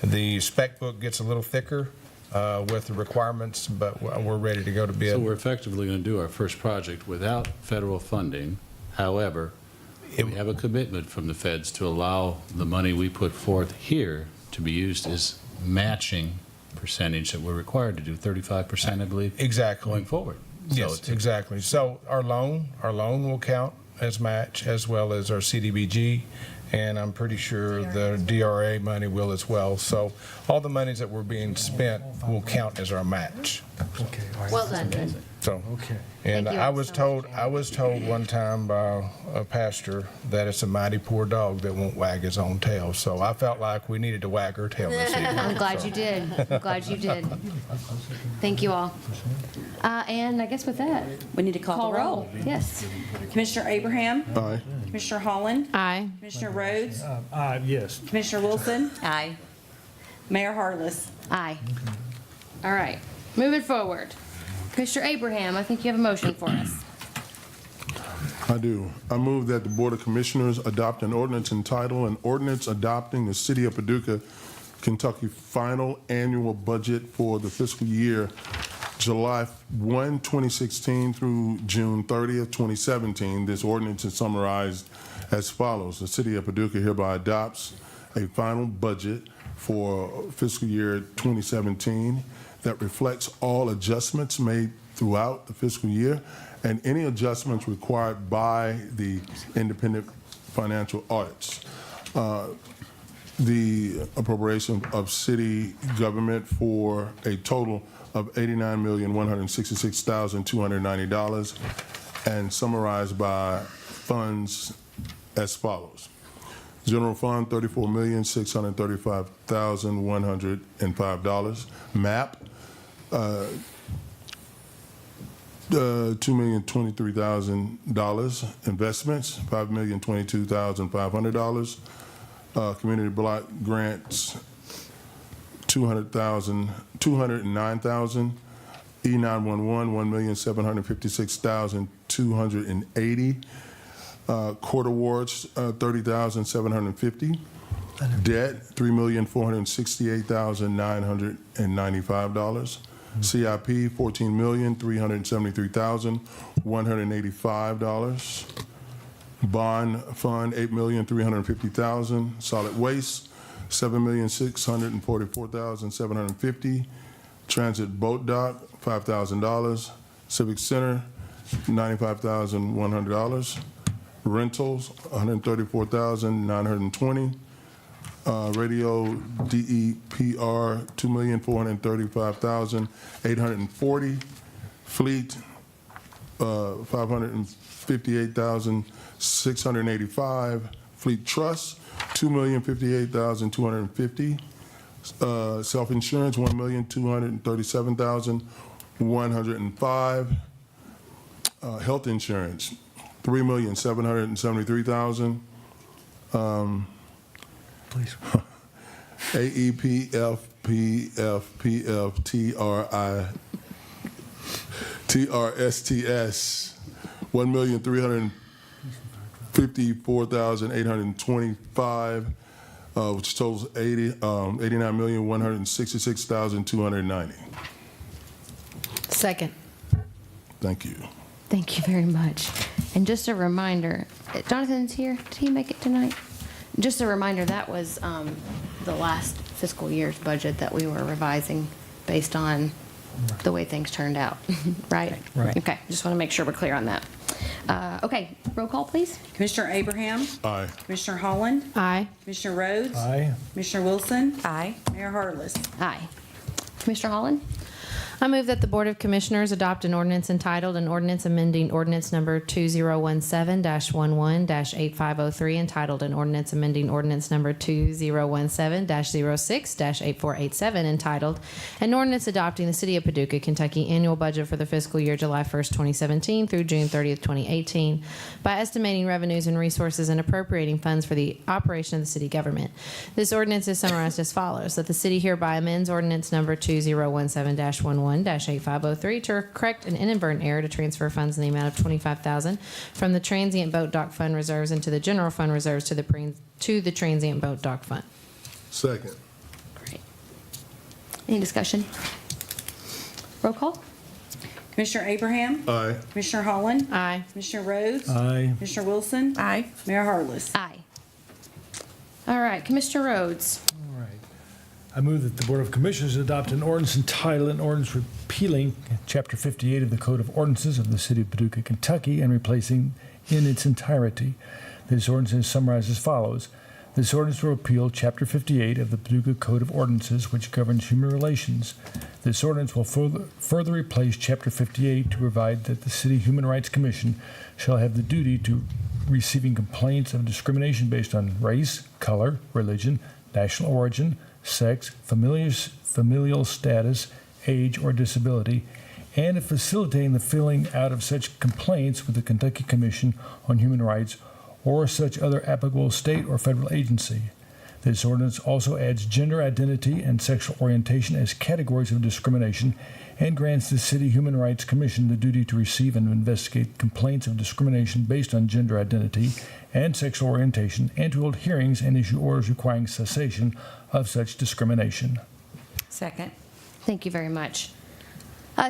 The spec book gets a little thicker with the requirements, but we're ready to go to bid. So we're effectively going to do our first project without federal funding. However, we have a commitment from the feds to allow the money we put forth here to be used as matching percentage that we're required to do, 35%, I believe. Exactly. Going forward. Yes, exactly. So our loan will count as match, as well as our CDBG, and I'm pretty sure the DRA money will as well. So all the monies that were being spent will count as our match. Well done. So, Okay. and Thank you I was told one time by a pastor that it's a mighty poor dog that won't wag his own tail. So I felt like we needed to wag our tail this evening. I'm glad you did. I'm glad you did. Thank you all. And I guess with that, We need to call the roll. Yes. Commissioner Abraham. Aye. Commissioner Holland. Aye. Commissioner Rhodes. Yes. Commissioner Wilson. Aye. Mayor Harless. Aye. All right. Moving forward. Commissioner Abraham, I think you have a motion for us. I do. I move that the Board of Commissioners adopt an ordinance entitled, an ordinance adopting the City of Paducah, Kentucky final annual budget for the fiscal year July 1, 2016 through June 30th, 2017. This ordinance is summarized as follows. The City of Paducah hereby adopts a final budget for fiscal year 2017 that reflects all adjustments made throughout the fiscal year and any adjustments required by the independent financial audits. The appropriation of city government for a total of $89,166,290 and summarized by funds as follows. General Fund, $34,635,105. MAP, $2,023,000. Investments, $5,022,500. Community block grants, $209,000. E911, $1,756,280. Court awards, $30,750. Debt, $3,468,995. CIP, $14,373,185. Bond fund, $8,350,000. Solid waste, $7,644,750. Transit boat dock, $5,000. Civic Center, $95,100. Rentals, $134,920. Radio DEPR, $2,435,840. Fleet, $558,685. Fleet Trust, $2,058,250. Self-insurance, $1,237,105. Health insurance, $3,773,000. Please. AEPF, PF, TRSTS, $1,354,825, which totals $89,166,290. Second. Thank you. Thank you very much. And just a reminder, Jonathan's here. Did he make it tonight? Just a reminder, that was the last fiscal year's budget that we were revising based on the way things turned out, right? Right. Okay, just want to make sure we're clear on that. Okay, roll call, please. Commissioner Abraham, Aye. Commissioner Holland, Aye. Commissioner Rhodes, Aye. Commissioner Wilson, Aye. Mayor Harless. Aye. Commissioner Holland? I move that the Board of Commissioners adopt an ordinance entitled, an ordinance amending ordinance number 2017-11-8503, entitled, an ordinance amending ordinance number 2017-06-8487, entitled, an ordinance adopting the City of Paducah, Kentucky annual budget for the fiscal year July 1st, 2017 through June 30th, 2018, by estimating revenues and resources and appropriating funds for the operation of the city government. This ordinance is summarized as follows: that the city hereby amends ordinance number 2017-11-8503 to correct an inadvertent error to transfer funds in the amount of $25,000 from the transient boat dock fund reserves into the general fund reserves to the transient boat dock fund. Second. Great. Any discussion? Roll call? Commissioner Abraham, Aye. Commissioner Holland, Aye. Commissioner Rhodes, Aye. Commissioner Wilson, Aye. Mayor Harless. Aye. All right, Commissioner Rhodes. All right. I move that the Board of Commissioners adopt an ordinance entitled, an ordinance repealing Chapter 58 of the Code of Ordinances of the City of Paducah, Kentucky, and replacing in its entirety. This ordinance is summarized as follows. This ordinance will repeal Chapter 58 of the Paducah Code of Ordinances, which governs human relations. This ordinance will further replace Chapter 58 to provide that the City Human Rights Commission shall have the duty to receiving complaints of discrimination based on race, color, religion, national origin, sex, familial status, age, or disability, and of facilitating the filling out of such complaints with the Kentucky Commission on Human Rights or such other applicable state or federal agency. This ordinance also adds gender identity and sexual orientation as categories of discrimination and grants the City Human Rights Commission the duty to receive and investigate complaints of discrimination based on gender identity and sexual orientation, and to hold hearings and issue orders requiring cessation of such discrimination. Second. Thank you very much.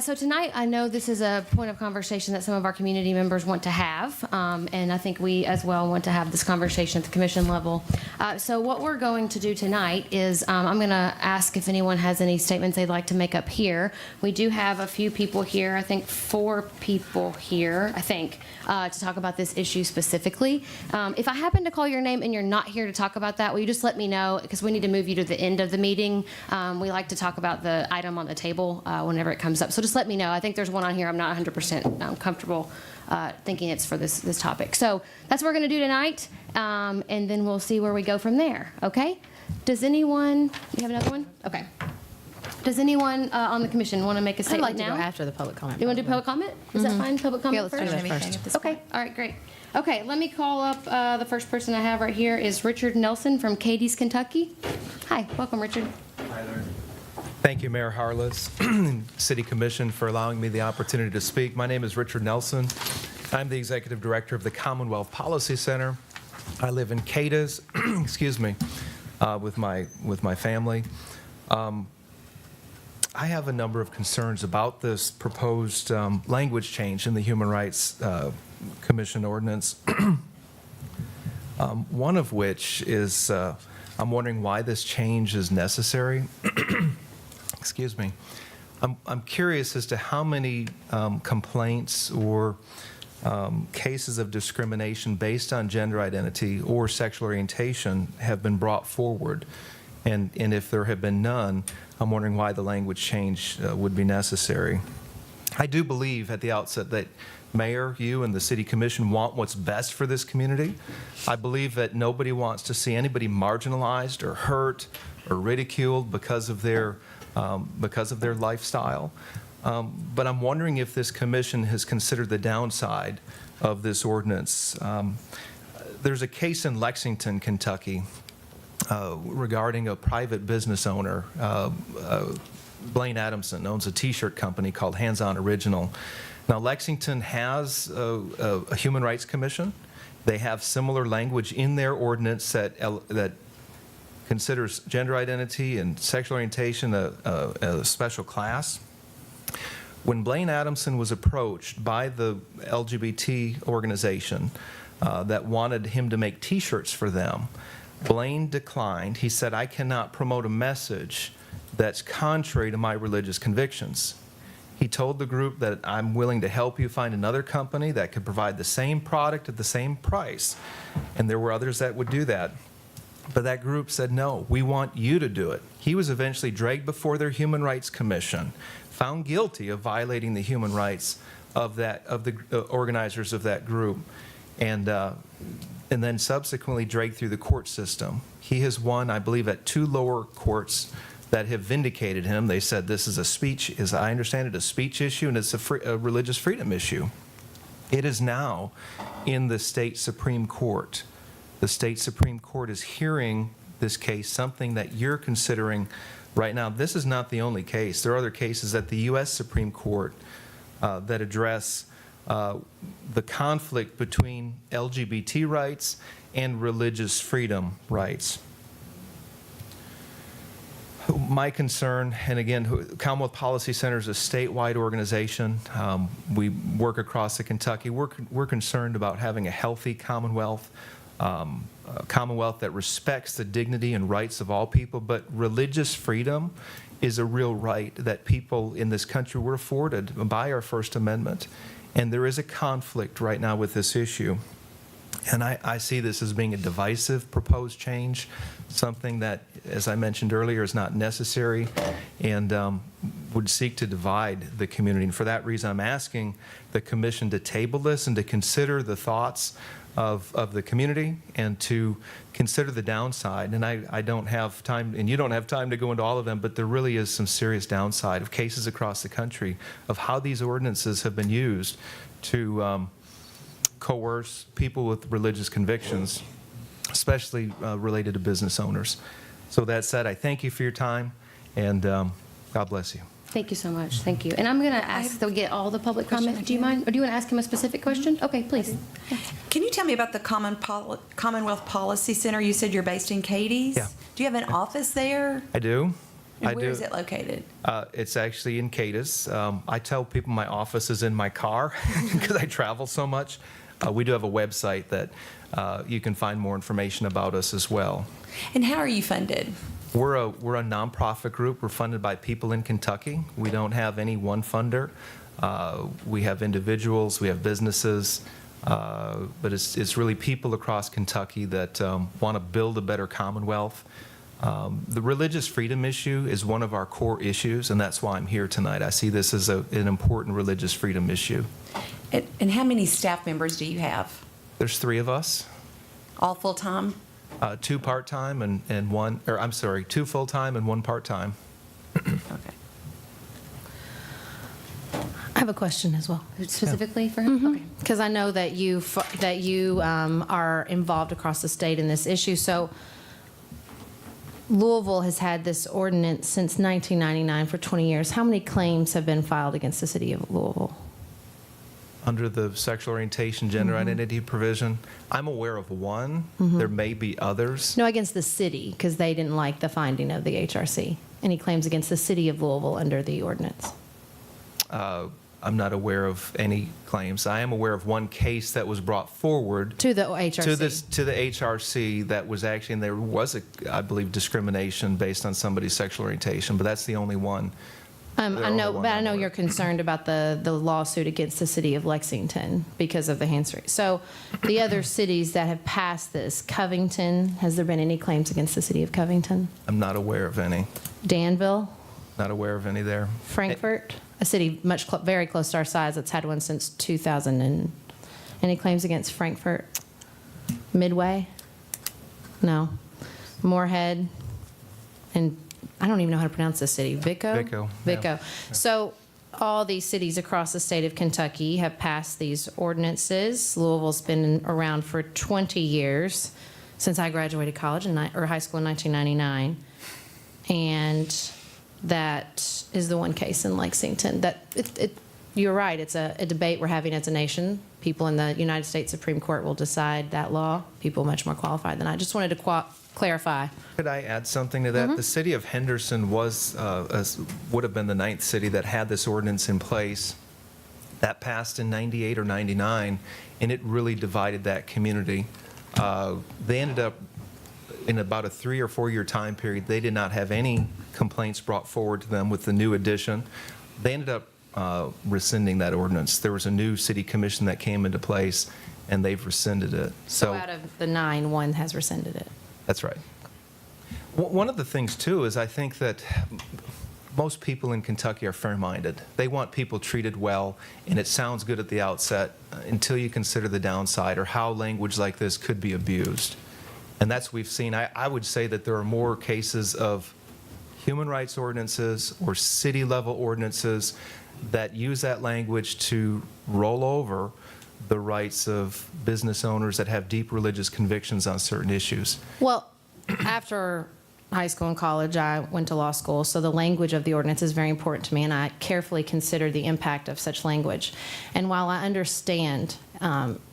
So tonight, I know this is a point of conversation that some of our community members want to have, and I think we as well want to have this conversation at the commission level. So what we're going to do tonight is I'm going to ask if anyone has any statements they'd like to make up here. We do have a few people here, I think 4 people here, to talk about this issue specifically. If I happen to call your name and you're not here to talk about that, will you just let me know, because we need to move you to the end of the meeting. We like to talk about the item on the table whenever it comes up. So just let me know. I think there's one on here I'm not 100% comfortable thinking it's for this topic. So that's what we're going to do tonight, and then we'll see where we go from there, okay? Does anyone, you have another one? Okay. Does anyone on the commission want to make a I'd statement like to now? go after the public comment. You want to do public comment? Is that fine, public comment Yeah, let's do first? that first. Okay, all right, great. Okay, let me call up the first person I have right here is Richard Nelson from Cadiz, Kentucky. Hi, welcome, Richard. Hi there. Thank you, Mayor Harless, City Commission, for allowing me the opportunity to speak. My name is Richard Nelson. I'm the Executive Director of the Commonwealth Policy Center. I live in Cadiz, excuse me, with my family. I have a number of concerns about this proposed language change in the Human Rights Commission ordinance. One of which is I'm wondering why this change is necessary. Excuse me. I'm curious as to how many complaints or cases of discrimination based on gender identity or sexual orientation have been brought forward. And if there have been none, I'm wondering why the language change would be necessary. I do believe at the outset that Mayor, you and the City Commission want what's best for this community. I believe that nobody wants to see anybody marginalized or hurt or ridiculed because of their lifestyle. But I'm wondering if this commission has considered the downside of this ordinance. There's a case in Lexington, Kentucky, regarding a private business owner. Blaine Adamson owns a T-shirt company called Hands On Original. Now, Lexington has a Human Rights Commission. They have similar language in their ordinance that considers gender identity and sexual orientation a special class. When Blaine Adamson was approached by the LGBT organization that wanted him to make T-shirts for them, Blaine declined. He said, "I cannot promote a message that's contrary to my religious convictions." He told the group that I'm willing to help you find another company that could provide the same product at the same price. And there were others that would do that. But that group said, "No, we want you to do it." He was eventually dragged before their Human Rights Commission, found guilty of violating the human rights of the organizers of that group, and then subsequently dragged through the court system. He has won, I believe, at 2 lower courts that have vindicated him. They said this is a speech, as I understand it, a speech issue, and it's a religious freedom issue. It is now in the state Supreme Court. The state Supreme Court is hearing this case, something that you're considering right now. This is not the only case. There are other cases at the U.S. Supreme Court that address the conflict between LGBT rights and religious freedom rights. My concern, and again, Commonwealth Policy Center is a statewide organization. We work across the Kentucky. We're concerned about having a healthy Commonwealth, a Commonwealth that respects the dignity and rights of all people, but religious freedom is a real right that people in this country were afforded by our First Amendment. And there is a conflict right now with this issue. And I see this as being a divisive proposed change, something that, as I mentioned earlier, is not necessary and would seek to divide the community. And for that reason, I'm asking the commission to table this and to consider the thoughts of the community and to consider the downside. And I don't have time, and you don't have time to go into all of them, but there really is some serious downside of cases across the country of how these ordinances have been used to coerce people with religious convictions, especially related to business owners. So that said, I thank you for your time, and God bless you. Thank you so much. Thank you. And I'm going to ask to get all the public comment. Do you mind? Or do you want to ask him a specific question? Okay, please. Can you tell me about the Commonwealth Policy Center? You said you're based in Cadiz. Yeah. Do you have an office there? I do. And where is it located? It's actually in Cadiz. I tell people my office is in my car because I travel so much. We do have a website that you can find more information about us as well. And how are you funded? We're a nonprofit group. We're funded by people in Kentucky. We don't have any one funder. We have individuals, we have businesses, but it's really people across Kentucky that want to build a better Commonwealth. The religious freedom issue is one of our core issues, and that's why I'm here tonight. I see this as an important religious freedom issue. And how many staff members do you have? There's 3 of us. All full-time? 2 part-time and 1, or I'm sorry, 2 full-time and 1 part-time. Okay. I have a question as well. Specifically for him? Okay. Because I know that you are involved across the state in this issue. So Louisville has had this ordinance since 1999 for 20 years. How many claims have been filed against the city of Louisville? Under the sexual orientation, gender identity provision, I'm aware of 1. There may be others. No, against the city, because they didn't like the finding of the HRC. Any claims against the city of Louisville under the ordinance? I'm not aware of any claims. I am aware of 1 case that was brought forward To the HRC. to the HRC that was actually, and there was, I believe, discrimination based on somebody's sexual orientation, but that's the only one. I know you're concerned about the lawsuit against the city of Lexington because of the hands-free. So the other cities that have passed this, Covington, has there been any claims against the city of Covington? I'm not aware of any. Danville? Not aware of any there. Frankfurt? a city very close to our size that's had one since 2000. And any claims against Frankfurt? Midway? No. Moorhead? And I don't even know how to pronounce this city. Vico? Vico, Vico. yeah. So all these cities across the state of Kentucky have passed these ordinances. Louisville's been around for 20 years, since I graduated college or high school in 1999. And that is the one case in Lexington that you're right, it's a debate we're having as a nation. People in the United States Supreme Court will decide that law, people much more qualified than I. Just wanted to clarify. Could I add something to that? The city of Henderson would have been the 9th city that had this ordinance in place. That passed in 98 or 99, and it really divided that community. They ended up, in about a 3 or 4 year time period, they did not have any complaints brought forward to them with the new addition. They ended up rescinding that ordinance. There was a new city commission that came into place, and they've rescinded it. So out of the 9, one has rescinded it. That's right. One of the things, too, is I think that most people in Kentucky are fair-minded. They want people treated well, and it sounds good at the outset until you consider the downside or how language like this could be abused. And that's what we've seen. I would say that there are more cases of human rights ordinances or city-level ordinances that use that language to roll over the rights of business owners that have deep religious convictions on certain issues. Well, after high school and college, I went to law school, so the language of the ordinance is very important to me, and I carefully consider the impact of such language. And while I understand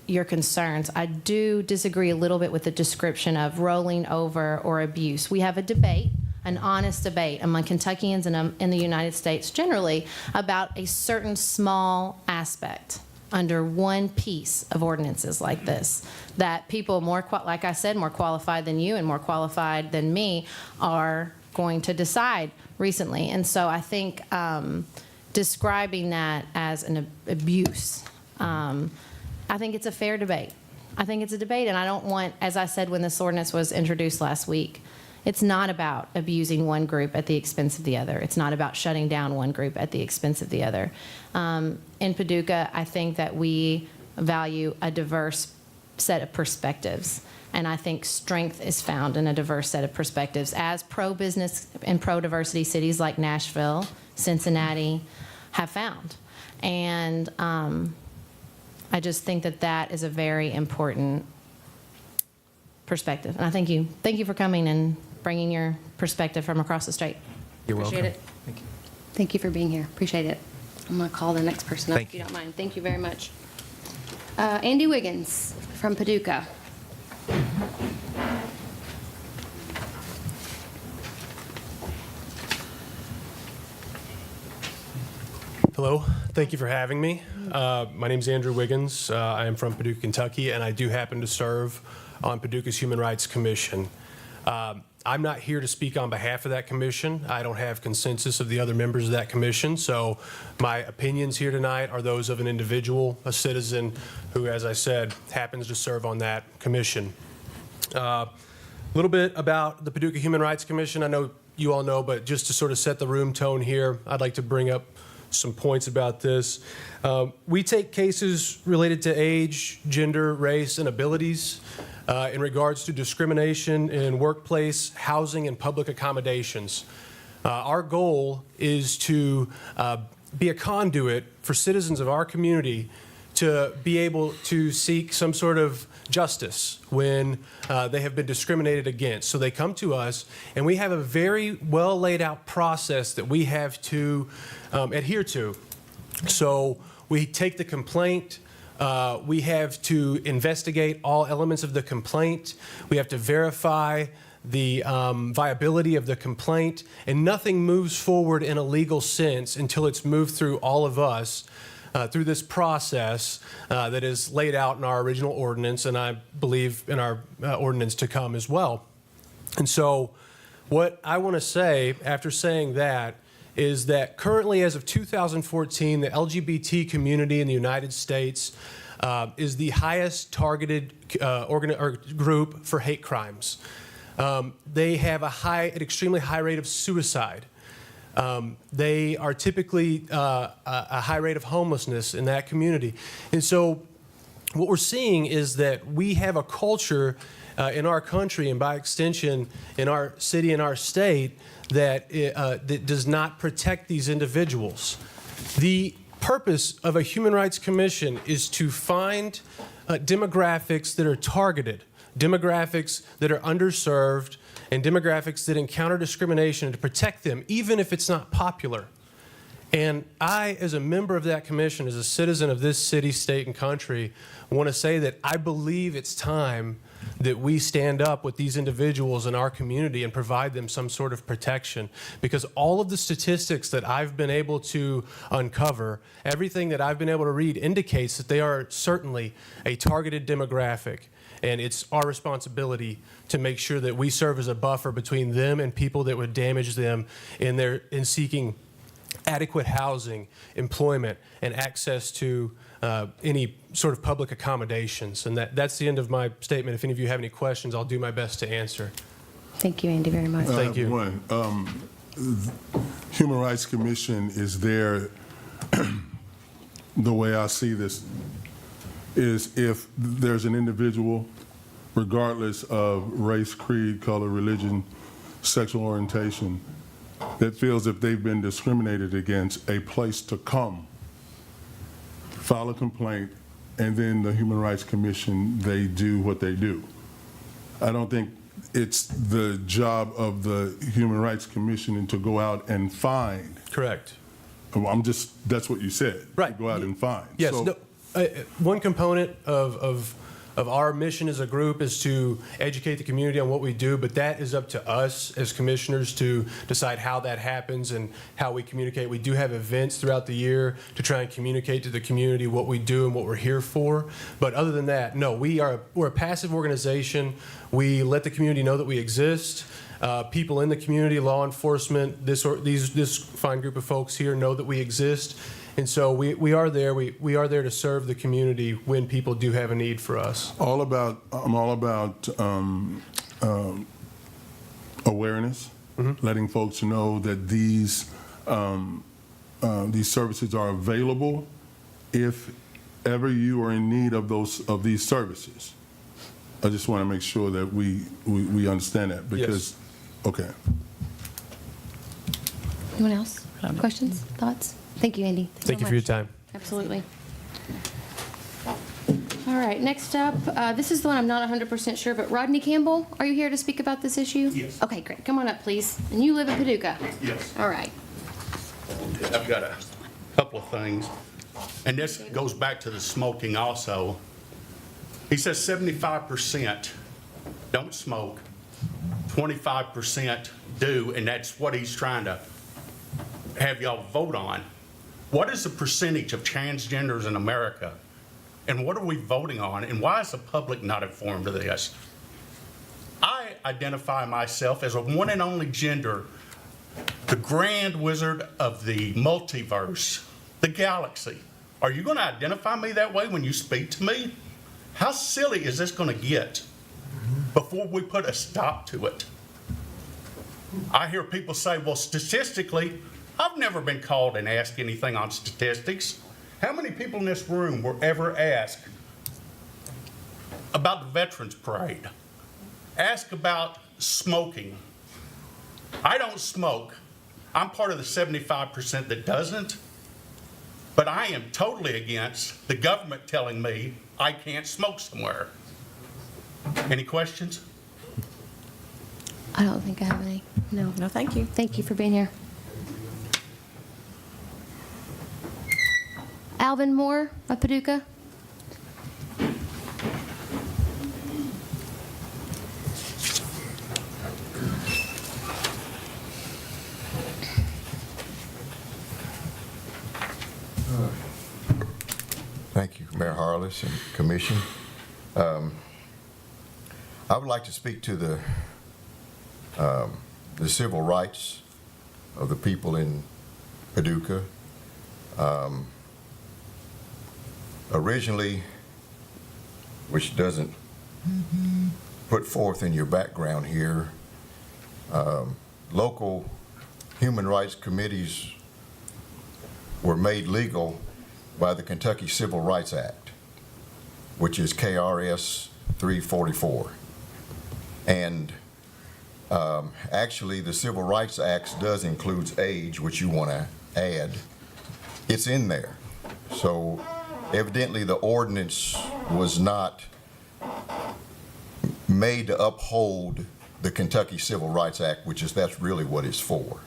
your concerns, I do disagree a little bit with the description of rolling over or abuse. We have a debate, an honest debate among Kentuckians and in the United States generally about a certain small aspect under one piece of ordinances like this that people like I said, more qualified than you and more qualified than me are going to decide recently. And so I think describing that as an abuse, I think it's a fair debate. I think it's a debate, and I don't want, as I said when this ordinance was introduced last week, it's not about abusing one group at the expense of the other. It's not about shutting down one group at the expense of the other. In Paducah, I think that we value a diverse set of perspectives, and I think strength is found in a diverse set of perspectives, as pro-business and pro-diversity cities like Nashville, Cincinnati have found. And I just think that that is a very important perspective. And I thank you. Thank you for coming and bringing your perspective from across the state. You're welcome. Appreciate it. Thank you. Thank you for being here. Appreciate it. I'm going to call the next person up Thank if you you. don't mind. Thank you very much. Andy Wiggins from Paducah. Hello, thank you for having me. My name is Andrew Wiggins. I am from Paducah, Kentucky, and I do happen to serve on Paducah's Human Rights Commission. I'm not here to speak on behalf of that commission. I don't have consensus of the other members of that commission, so my opinions here tonight are those of an individual, a citizen who, as I said, happens to serve on that commission. A little bit about the Paducah Human Rights Commission. I know you all know, but just to sort of set the room tone here, I'd like to bring up some points about this. We take cases related to age, gender, race, and abilities in regards to discrimination in workplace, housing, and public accommodations. Our goal is to be a conduit for citizens of our community to be able to seek some sort of justice when they have been discriminated against. So they come to us, and we have a very well laid out process that we have to adhere to. So we take the complaint, we have to investigate all elements of the complaint, we have to verify the viability of the complaint, and nothing moves forward in a legal sense until it's moved through all of us through this process that is laid out in our original ordinance, and I believe in our ordinance to come as well. And so what I want to say after saying that is that currently, as of 2014, the LGBT community in the United States is the highest targeted group for hate crimes. They have an extremely high rate of suicide. They are typically a high rate of homelessness in that community. And so what we're seeing is that we have a culture in our country, and by extension in our city and our state, that does not protect these individuals. The purpose of a Human Rights Commission is to find demographics that are targeted, demographics that are underserved, and demographics that encounter discrimination, and to protect them, even if it's not popular. And I, as a member of that commission, as a citizen of this city, state, and country, want to say that I believe it's time that we stand up with these individuals in our community and provide them some sort of protection. Because all of the statistics that I've been able to uncover, everything that I've been able to read indicates that they are certainly a targeted demographic. And it's our responsibility to make sure that we serve as a buffer between them and people that would damage them in seeking adequate housing, employment, and access to any sort of public accommodations. And that's the end of my statement. If any of you have any questions, I'll do my best to answer. Thank you, Andy, very much. Thank you. Human Rights Commission is there, the way I see this, is if there's an individual, regardless of race, creed, color, religion, sexual orientation, that feels if they've been discriminated against, a place to come, file a complaint, and then the Human Rights Commission, they do what they do. I don't think it's the job of the Human Rights Commission to go out and find. Correct. That's what you said. Right. Go out and find. Yes. So, No, one component of our mission as a group is to educate the community on what we do, but that is up to us as commissioners to decide how that happens and how we communicate. We do have events throughout the year to try and communicate to the community what we do and what we're here for. But other than that, no, we're a passive organization. We let the community know that we exist. People in the community, law enforcement, this fine group of folks here know that we exist. And so we are there. We are there to serve the community when people do have a need for us. I'm all about awareness, letting folks know that these services are available if ever you are in need of these services. I just want to make sure that we understand that because, Yes. Okay. Anyone else? Questions, thoughts? Thank you, Andy. Thank you for your time. Absolutely. All right, next up, this is the one I'm not 100% sure, but Rodney Campbell, are you here to speak about this issue? Yes. Okay, great. Come on up, please. And you live in Paducah? Yes. All right. I've got a couple of things, and this goes back to the smoking also. He says 75% don't smoke, 25% do, and that's what he's trying to have y'all vote on. What is the percentage of transgenders in America, and what are we voting on, and why is the public not informed of this? I identify myself as a one and only gender, the grand wizard of the multiverse, the galaxy. Are you going to identify me that way when you speak to me? How silly is this going to get before we put a stop to it? I hear people say, well, statistically, I've never been called and asked anything on statistics. How many people in this room were ever asked about the Veterans Parade? Ask about smoking. I don't smoke. I'm part of the 75% that doesn't. But I am totally against the government telling me I can't smoke somewhere. Any questions? I don't think I have any. No. No, thank you. Thank you for being here. Alvin Moore of Paducah. Thank you, Mayor Harless and Commission. I would like to speak to the civil rights of the people in Paducah. Originally, which doesn't put forth in your background here, local human rights committees were made legal by the Kentucky Civil Rights Act, which is KRS 344. And actually, the Civil Rights Act does include age, which you want to add. It's in there. So evidently, the ordinance was not made to uphold the Kentucky Civil Rights Act, that's really what it's for.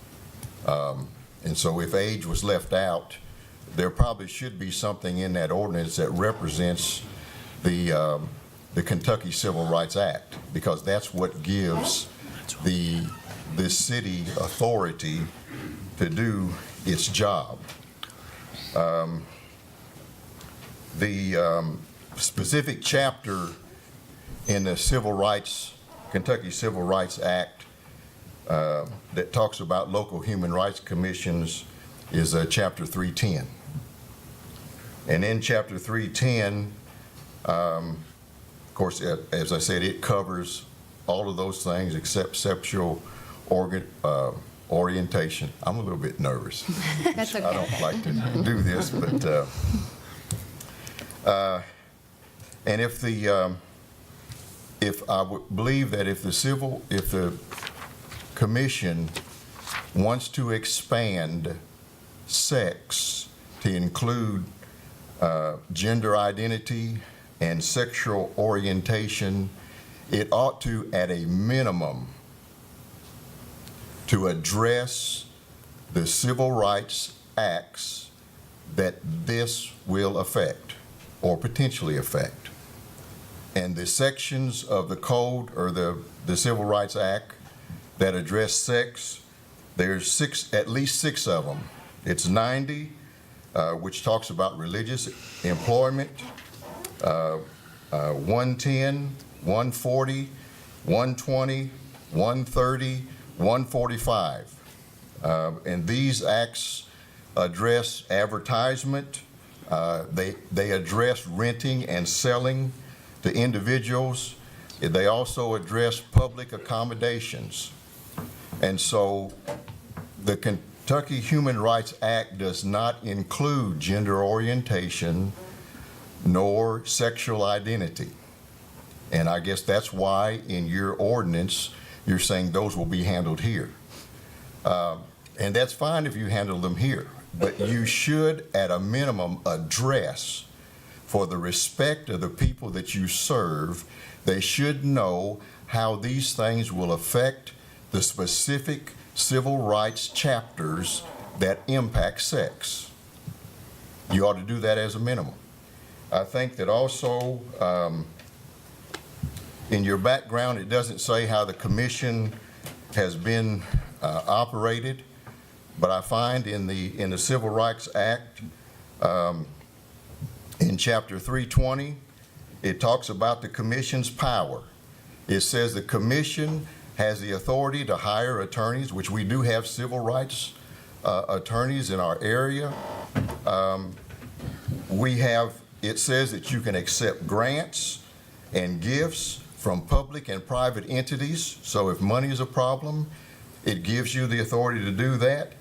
And so if age was left out, there probably should be something in that ordinance that represents the Kentucky Civil Rights Act, because that's what gives the city authority to do its job. The specific chapter in the Kentucky Civil Rights Act that talks about local human rights commissions is Chapter 310. And in Chapter 310, of course, as I said, it covers all of those things except sexual orientation. I'm a little bit nervous. That's okay. I don't like to do this, but and if I would believe that if the commission wants to expand sex to include gender identity and sexual orientation, it ought to, at a minimum, to address the civil rights acts that this will affect or potentially affect. And the sections of the code or the Civil Rights Act that address sex, there's at least six of them. It's 90, which talks about religious employment, 110, 140, 120, 130, 145. And these acts address advertisement. They address renting and selling to individuals. They also address public accommodations. And so the Kentucky Human Rights Act does not include gender orientation nor sexual identity. And I guess that's why in your ordinance, you're saying those will be handled here. And that's fine if you handle them here, but you should at a minimum address, for the respect of the people that you serve, they should know how these things will affect the specific civil rights chapters that impact sex. You ought to do that as a minimum. I think that also in your background, it doesn't say how the commission has been operated, but I find in the Civil Rights Act, in Chapter 320, it talks about the commission's power. It says the commission has the authority to hire attorneys, which we do have civil rights attorneys in our area. It says that you can accept grants and gifts from public and private entities. So if money is a problem, it gives you the authority to do that.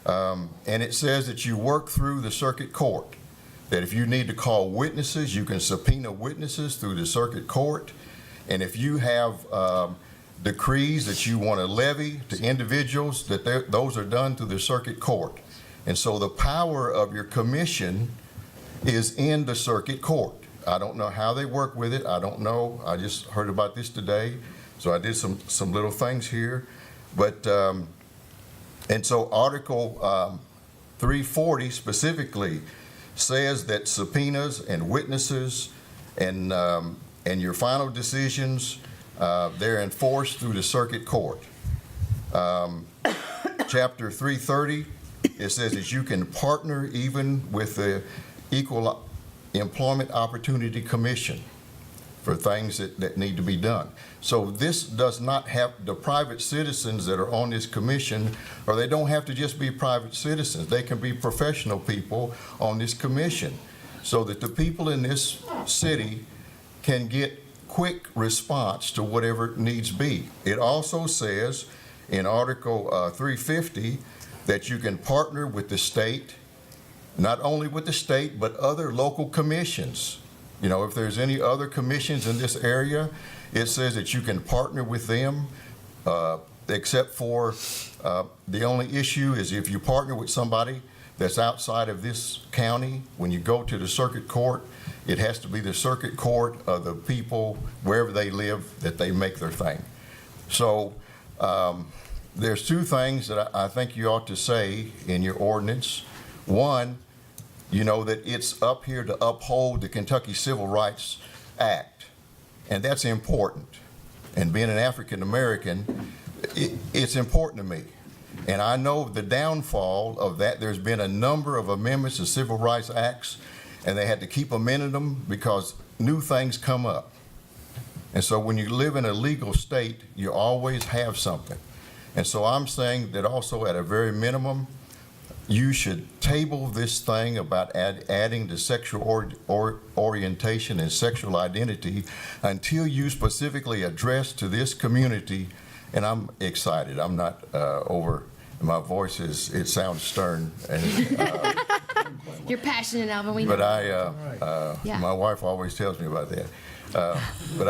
And it says that you work through the circuit court, that if you need to call witnesses, you can subpoena witnesses through the circuit court. And if you have decrees that you want to levy to individuals, that those are done through the circuit court. And so the power of your commission is in the circuit court. I don't know how they work with it. I don't know. I just heard about this today. So I did some little things here. But, and so Article 340 specifically says that subpoenas and witnesses and your final decisions, they're enforced through the circuit court. Chapter 330, it says that you can partner even with the Equal Employment Opportunity Commission for things that need to be done. So this does not have the private citizens that are on this commission, or they don't have to just be private citizens. They can be professional people on this commission, so that the people in this city can get quick response to whatever needs be. It also says in Article 350 that you can partner with the state, not only with the state, but other local commissions. You know, if there's any other commissions in this area, it says that you can partner with them, except for the only issue is if you partner with somebody that's outside of this county, when you go to the circuit court, it has to be the circuit court of the people, wherever they live, that they make their thing. So there's two things that I think you ought to say in your ordinance. One, you know that it's up here to uphold the Kentucky Civil Rights Act, and that's important. And being an African American, it's important to me. And I know the downfall of that, there's been a number of amendments to civil rights acts, and they had to keep amending them because new things come up. And so when you live in a legal state, you always have something. And so I'm saying that also at a very minimum, you should table this thing about adding the sexual orientation and sexual identity until you specifically address to this community. And I'm excited. I'm not over. My voice it sounds stern. And, You're passionate, Alvin. We know. but Yeah. my wife always tells me about that. But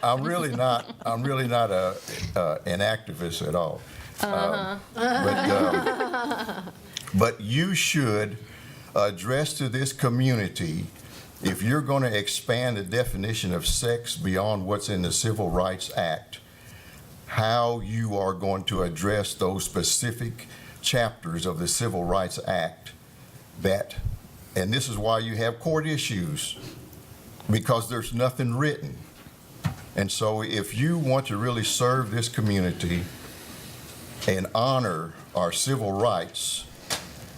I'm really not an activist at all. But you should address to this community, if you're going to expand the definition of sex beyond what's in the Civil Rights Act, how you are going to address those specific chapters of the Civil Rights Act and this is why you have court issues, because there's nothing written. And so if you want to really serve this community and honor our civil rights,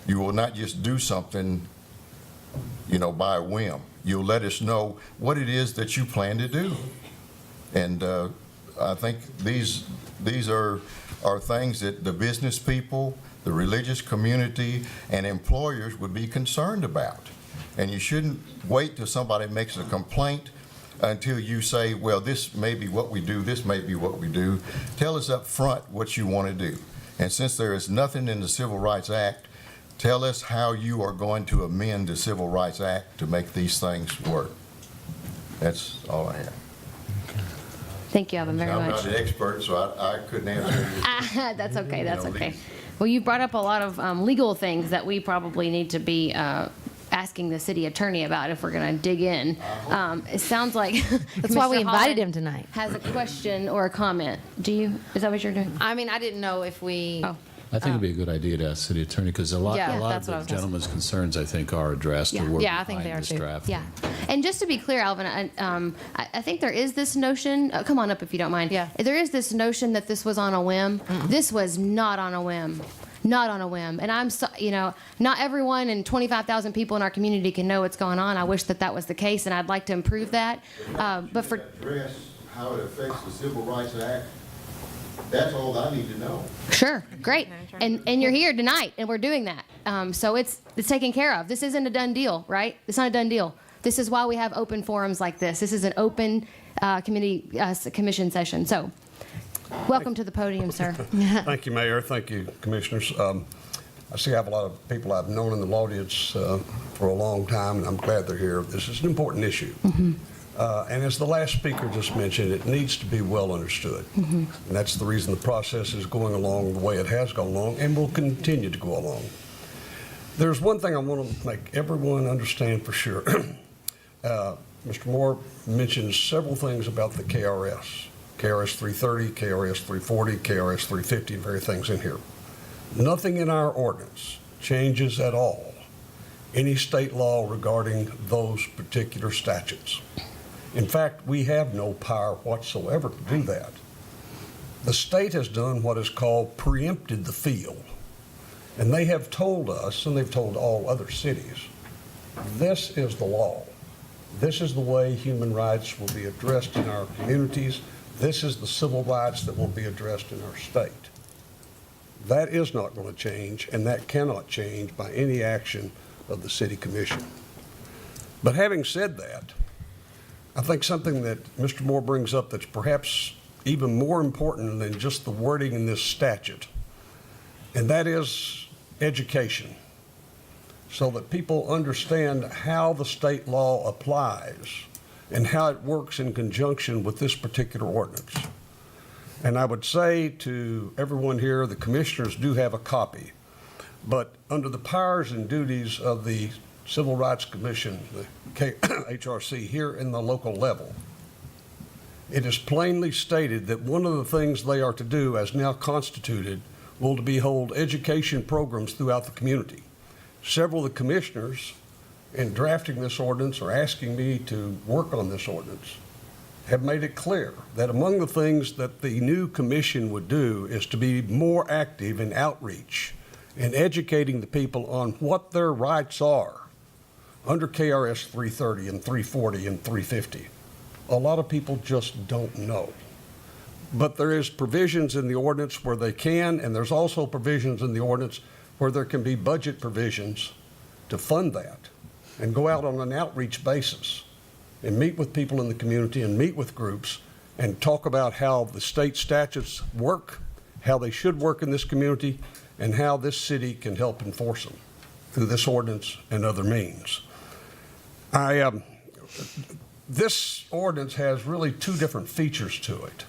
you will not just do something, you know, by a whim. You'll let us know what it is that you plan to do. And I think these are things that the business people, the religious community, and employers would be concerned about. And you shouldn't wait till somebody makes a complaint until you say, well, this may be what we do, this may be what we do. Tell us up front what you want to do. And since there is nothing in the Civil Rights Act, tell us how you are going to amend the Civil Rights Act to make these things work. That's all I have. Thank you, Alvin, very I'm much. not an expert, so I couldn't answer you. That's okay. That's You know, okay. these- Well, you brought up a lot of legal things that we probably need to be asking the city attorney about if we're going to dig in. It sounds like That's why we invited him tonight. Has a question or a comment. Is that what you're doing? I mean, I didn't know if we. Oh. I think it'd be a good idea to ask city attorney, because a lot Yeah, of that's what I the was gonna gentleman's concerns, I think, are addressed or Yeah. were Yeah, I think they behind are this too. draft. Yeah. And just to be clear, Alvin, I think there is this notion, come on up if you don't mind. Yeah. There is this notion that this was on a whim. This was not on a whim. Not on a whim. And I'm so, not everyone and 25,000 people in our community can know what's going on. I wish that was the case, and I'd like to improve that. But for Address how it affects the Civil Rights Act, that's all I need to know. Sure, great. And you're here tonight, and we're doing that. So it's taken care of. This isn't a done deal, right? It's not a done deal. This is why we have open forums like this. This is an open commission session. So welcome to the podium, sir. Thank you, Mayor. Thank you, Commissioners. I see I have a lot of people I've known in the audience for a long time, and I'm glad they're here. This is an important issue. And as the last speaker just mentioned, it needs to be well understood. And that's the reason the process is going along the way it has gone along and will continue to go along. There's one thing I want to make everyone understand for sure. Mr. Moore mentioned several things about the KRS. KRS 330, KRS 340, KRS 350, and various things in here. Nothing in our ordinance changes at all any state law regarding those particular statutes. In fact, we have no power whatsoever to do that. The state has done what is called preempted the field. And they have told us, and they've told all other cities, this is the law. This is the way human rights will be addressed in our communities. This is the civil rights that will be addressed in our state. That is not going to change, and that cannot change by any action of the City Commission. But having said that, I think something that Mr. Moore brings up that's perhaps even more important than just the wording in this statute, and that is education, so that people understand how the state law applies and how it works in conjunction with this particular ordinance. And I would say to everyone here, the commissioners do have a copy, but under the powers and duties of the Civil Rights Commission, the HRC, here in the local level, it is plainly stated that one of the things they are to do, as now constituted, will be hold education programs throughout the community. Several of the commissioners, in drafting this ordinance or asking me to work on this ordinance, have made it clear that among the things that the new commission would do is to be more active in outreach and educating the people on what their rights are under KRS 330 and 340 and 350. A lot of people just don't know. But there is provisions in the ordinance where they can, and there's also provisions in the ordinance where there can be budget provisions to fund that and go out on an outreach basis and meet with people in the community and meet with groups and talk about how the state statutes work, how they should work in this community, and how this city can help enforce them through this ordinance and other means. This ordinance has really two different features to it.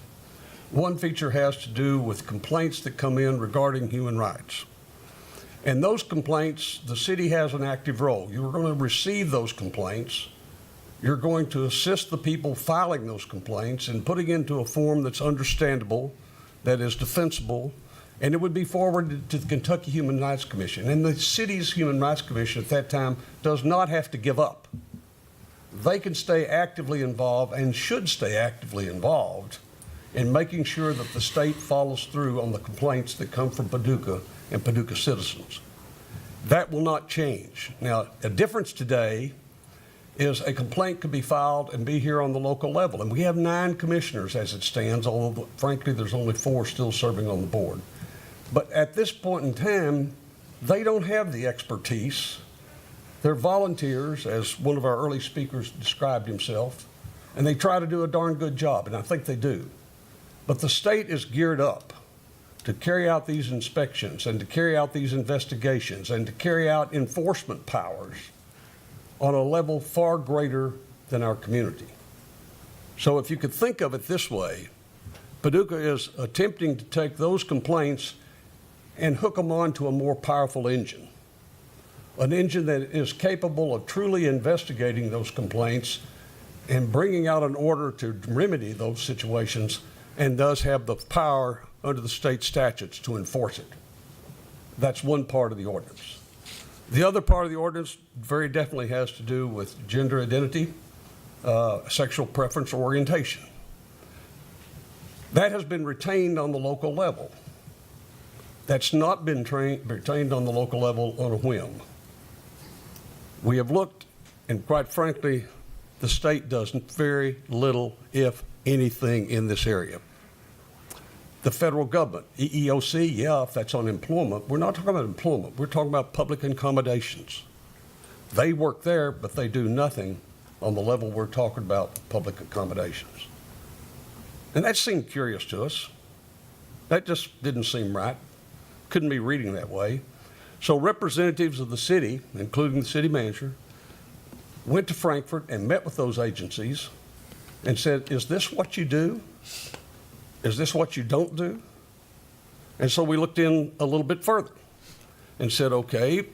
One feature has to do with complaints that come in regarding human rights. And those complaints, the city has an active role. You're going to receive those complaints. You're going to assist the people filing those complaints and putting into a form that's understandable, that is defensible, and it would be forwarded to the Kentucky Human Rights Commission. And the city's Human Rights Commission at that time does not have to give up. They can stay actively involved and should stay actively involved in making sure that the state follows through on the complaints that come from Paducah and Paducah citizens. That will not change. Now, a difference today is a complaint could be filed and be here on the local level. And we have 9 commissioners as it stands, although frankly, there's only 4 still serving on the board. But at this point in time, they don't have the expertise. They're volunteers, as one of our early speakers described himself, and they try to do a darn good job, and I think they do. But the state is geared up to carry out these inspections and to carry out these investigations and to carry out enforcement powers on a level far greater than our community. So if you could think of it this way, Paducah is attempting to take those complaints and hook them onto a more powerful engine, an engine that is capable of truly investigating those complaints and bringing out an order to remedy those situations, and does have the power under the state statutes to enforce it. That's one part of the ordinance. The other part of the ordinance very definitely has to do with gender identity, sexual preference, orientation. That has been retained on the local level. That's not been retained on the local level on a whim. We have looked, and quite frankly, the state does very little, if anything, in this area. The federal government, EEOC, yeah, if that's on employment, we're not talking about employment, we're talking about public accommodations. They work there, but they do nothing on the level we're talking about public accommodations. And that seemed curious to us. That just didn't seem right. Couldn't be reading that way. So representatives of the city, including the city manager, went to Frankfurt and met with those agencies and said, is this what you do? Is this what you don't do? And so we looked in a little bit further and said, okay,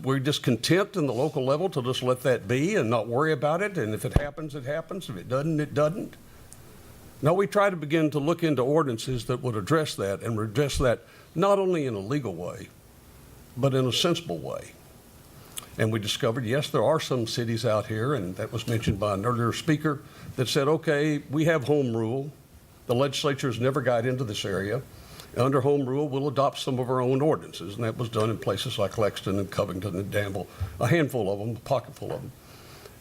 we're just content in the local level to just let that be and not worry about it, and if it happens, it happens. If it doesn't, it doesn't. No, we try to begin to look into ordinances that would address that, and address that not only in a legal way, but in a sensible way. And we discovered, yes, there are some cities out here, and that was mentioned by an earlier speaker, that said, okay, we have home rule. The legislature has never got into this area. Under home rule, we'll adopt some of our own ordinances, and that was done in places like Lexington and Covington and Danville, a handful of them, a pocketful of them.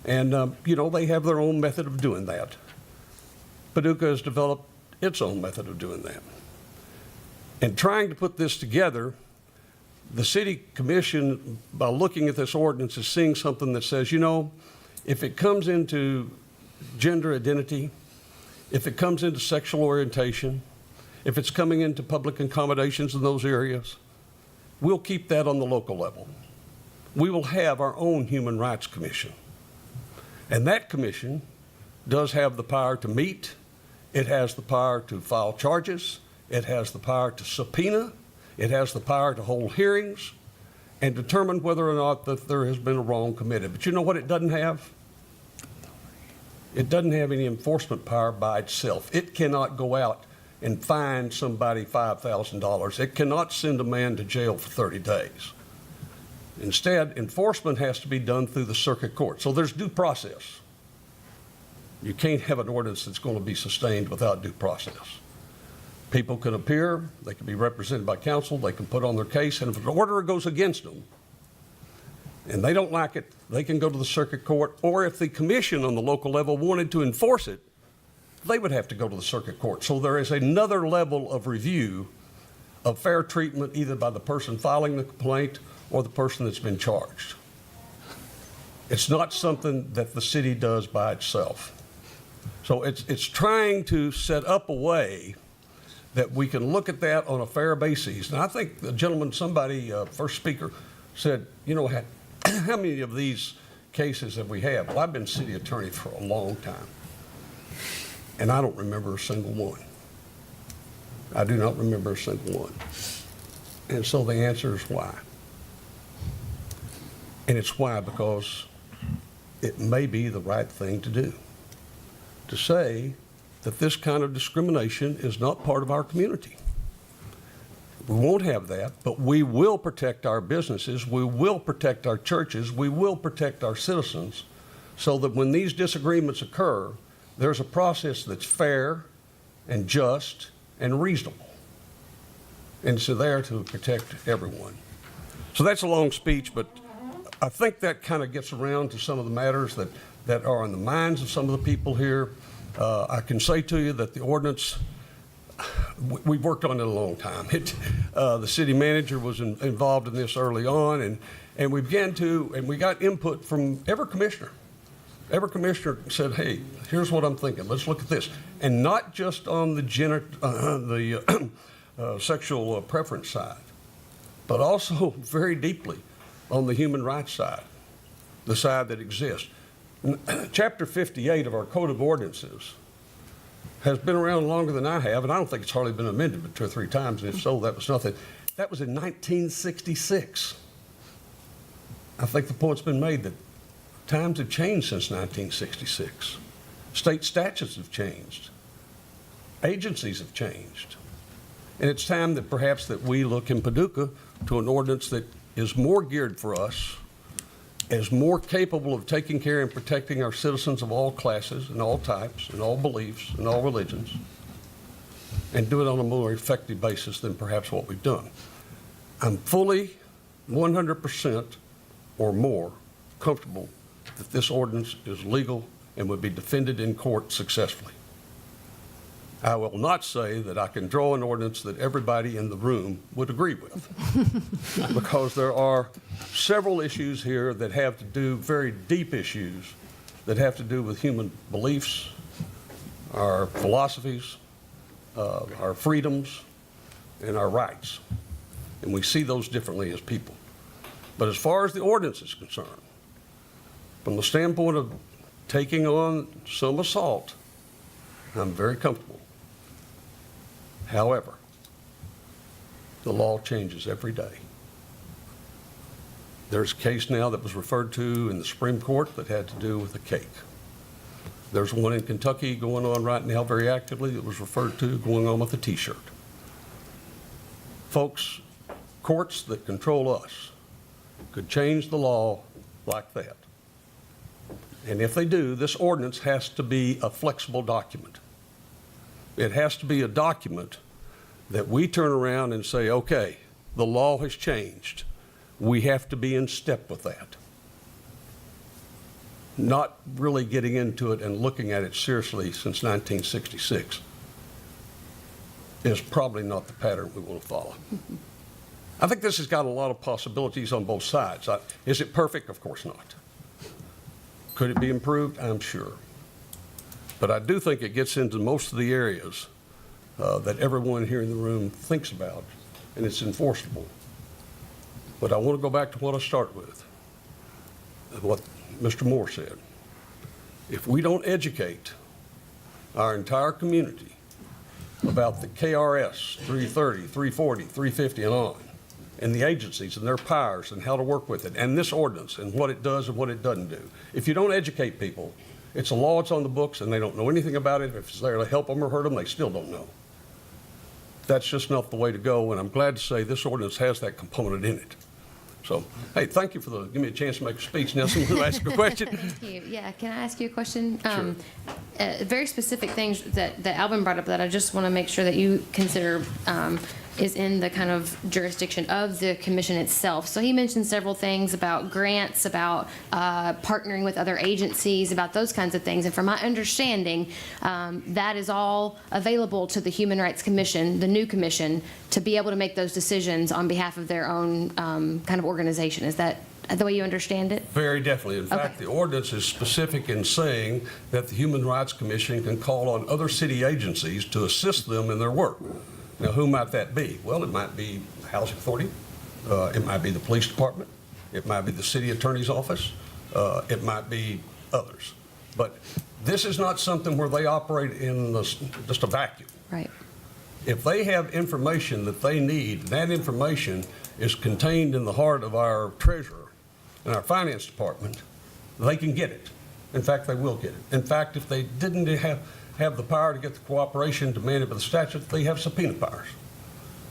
And, they have their own method of doing that. Paducah has developed its own method of doing that. And trying to put this together, the city commission, by looking at this ordinance, is seeing something that says, if it comes into gender identity, if it comes into sexual orientation, if it's coming into public accommodations in those areas, we'll keep that on the local level. We will have our own Human Rights Commission. And that commission does have the power to meet. It has the power to file charges. It has the power to subpoena. It has the power to hold hearings and determine whether or not that there has been a wrong committed. But you know what it doesn't have? It doesn't have any enforcement power by itself. It cannot go out and fine somebody $5,000. It cannot send a man to jail for 30 days. Instead, enforcement has to be done through the circuit court. So there's due process. You can't have an ordinance that's going to be sustained without due process. People can appear, they can be represented by counsel, they can put on their case, and if an order goes against them and they don't like it, they can go to the circuit court, or if the commission on the local level wanted to enforce it, they would have to go to the circuit court. So there is another level of review of fair treatment either by the person filing the complaint or the person that's been charged. It's not something that the city does by itself. So it's trying to set up a way that we can look at that on a fair basis. And I think the gentleman, somebody, first speaker, said, you know, how many of these cases have we had? Well, I've been city attorney for a long time, and I don't remember a single one. I do not remember a single one. And so the answer is why. And it's why because it may be the right thing to do, to say that this kind of discrimination is not part of our community. We won't have that, but we will protect our businesses, we will protect our churches, we will protect our citizens, so that when these disagreements occur, there's a process that's fair and just and reasonable. And so there to protect everyone. So that's a long speech, but I think that kind of gets around to some of the matters that are on the minds of some of the people here. I can say to you that the ordinance, we've worked on it a long time. The city manager was involved in this early on, and we got input from every commissioner. Every commissioner said, hey, here's what I'm thinking. Let's look at this. And not just on the sexual preference side, but also very deeply on the human rights side, the side that exists. Chapter 58 of our Code of Ordinances has been around longer than I have, and I don't think it's hardly been amended but 2 or 3 times, and if so, that was nothing. That was in 1966. I think the point's been made that times have changed since 1966. State statutes have changed. Agencies have changed. And it's time that perhaps that we look in Paducah to an ordinance that is more geared for us, is more capable of taking care and protecting our citizens of all classes and all types and all beliefs and all religions, and do it on a more effective basis than perhaps what we've done. I'm fully 100% or more comfortable that this ordinance is legal and would be defended in court successfully. I will not say that I can draw an ordinance that everybody in the room would agree with, because there are several issues here that have to do, very deep issues, that have to do with human beliefs, our philosophies, our freedoms, and our rights. And we see those differently as people. But as far as the ordinance is concerned, from the standpoint of taking on some assault, I'm very comfortable. However, the law changes every day. There's a case now that was referred to in the Supreme Court that had to do with a cake. There's one in Kentucky going on right now very actively that was referred to going on with a T-shirt. Folks, courts that control us could change the law like that. And if they do, this ordinance has to be a flexible document. It has to be a document that we turn around and say, okay, the law has changed. We have to be in step with that. Not really getting into it and looking at it seriously since 1966 is probably not the pattern we want to follow. I think this has got a lot of possibilities on both sides. Is it perfect? Of course not. Could it be improved? I'm sure. but I do think it gets into most of the areas that everyone here in the room thinks about, and it's enforceable. But I want to go back to what I started with, what Mr. Moore said. If we don't educate our entire community about the KRS 330, 340, 350 and on, and the agencies and their powers and how to work with it, and this ordinance and what it does and what it doesn't do. If you don't educate people, it's a law, it's on the books, and they don't know anything about it. If it's there to help them or hurt them, they still don't know. That's just not the way to go, and I'm glad to say this ordinance has that component in it. So, hey, thank you for giving me a chance to make a speech. Now someone will ask a question. Thank you. Yeah, can I ask you a question? Sure. Very specific things that Alvin brought up that I just want to make sure that you consider is in the kind of jurisdiction of the commission itself. So he mentioned several things about grants, about partnering with other agencies, about those kinds of things. And from my understanding, that is all available to the Human Rights Commission, the new commission, to be able to make those decisions on behalf of their own kind of organization. Is that the way you understand it? Very definitely. In fact, the ordinance is specific in saying that the Human Rights Commission can call on other city agencies to assist them in their work. Now, who might that be? Well, it might be the Housing Authority. It might be the Police Department. It might be the City Attorney's Office. It might be others. But this is not something where they operate in just a vacuum. Right. If they have information that they need, that information is contained in the heart of our treasurer and our finance department, they can get it. In fact, they will get it. In fact, if they didn't have the power to get the cooperation demanded by the statute, they have subpoena powers.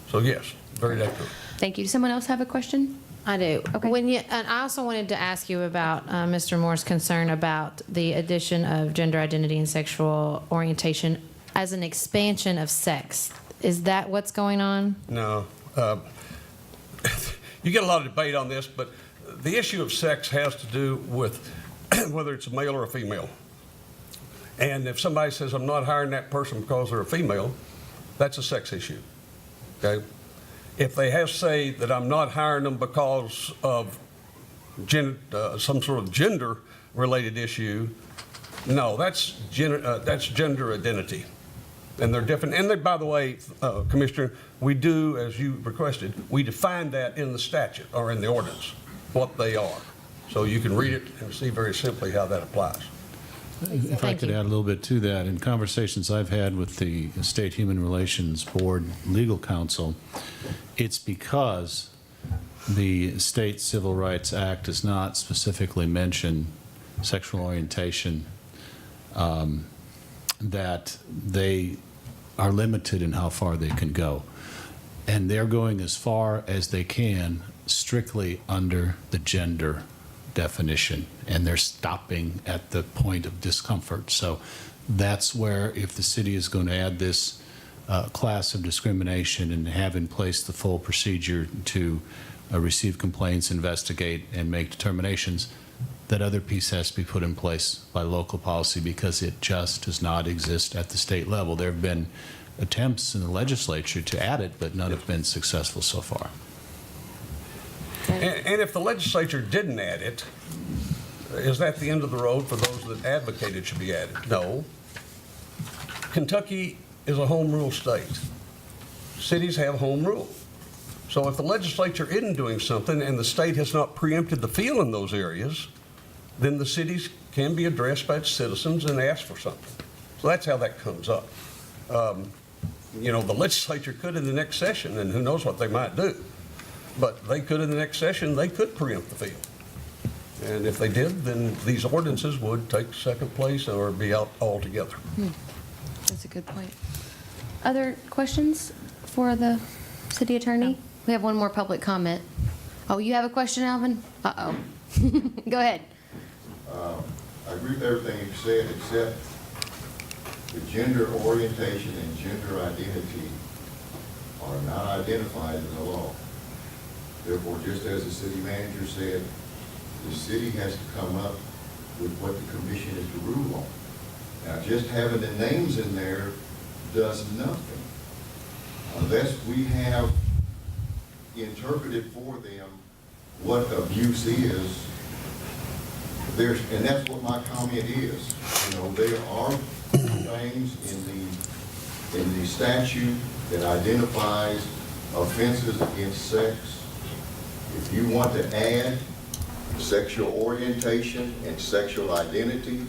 So yes, very accurate. Thank you. Does someone else have a question? I do. Okay. And I also wanted to ask you about Mr. Moore's concern about the addition of gender identity and sexual orientation as an expansion of sex. Is that what's going on? No. You get a lot of debate on this, but the issue of sex has to do with whether it's a male or a female. And if somebody says, I'm not hiring that person because they're a female, that's a sex issue, okay? If they have say that I'm not hiring them because of some sort of gender-related issue, no, that's gender identity. And they're different. And they, by the way, Commissioner, we do, as you requested, we define that in the statute or in the ordinance, what they are. So you can read it and see very simply how that applies. If I could add a little bit to that, in conversations I've had with the State Human Relations Board legal counsel, it's because the State Civil Rights Act does not specifically mention sexual orientation, that they are limited in how far they can go. And they're going as far as they can strictly under the gender definition, and they're stopping at the point of discomfort. So that's where, if the city is going to add this class of discrimination and have in place the full procedure to receive complaints, investigate, and make determinations, that other piece has to be put in place by local policy, because it just does not exist at the state level. There have been attempts in the legislature to add it, but none have been successful so far. And if the legislature didn't add it, is that the end of the road for those that advocate it should be added? No. Kentucky is a home rule state. Cities have home rule. So if the legislature isn't doing something and the state has not preempted the field in those areas, then the cities can be addressed by its citizens and ask for something. So that's how that comes up. You know, the legislature could in the next session, and who knows what they might do. But they could in the next session, they could preempt the field. And if they did, then these ordinances would take second place or be out altogether. That's a good point. Other questions for the city attorney? We have one more public comment. Oh, you have a question, Alvin? Uh-oh. Go ahead. I agree with everything you said, except the gender orientation and gender identity are not identified in the law. Therefore, just as the city manager said, the city has to come up with what the commission is to rule on. Now, just having the names in there does nothing unless we have interpreted for them what abuse is. And that's what my comment is. You know, there are things in the statute that identifies offenses against sex. If you want to add sexual orientation and sexual identity,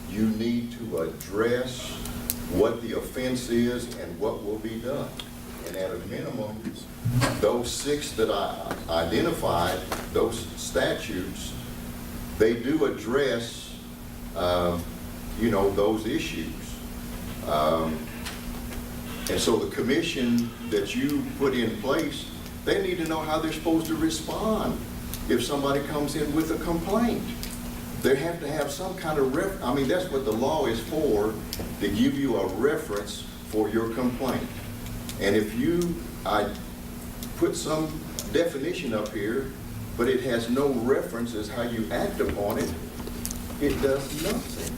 you need to address what the offense is and what will be done. And at a minimum, those 6 that I identified, those statutes, they do address, those issues. And so the commission that you put in place, they need to know how they're supposed to respond if somebody comes in with a complaint. They have to have some kind of that's what the law is for, to give you a reference for your complaint. And if I put some definition up here, but it has no reference as how you act upon it, it does nothing.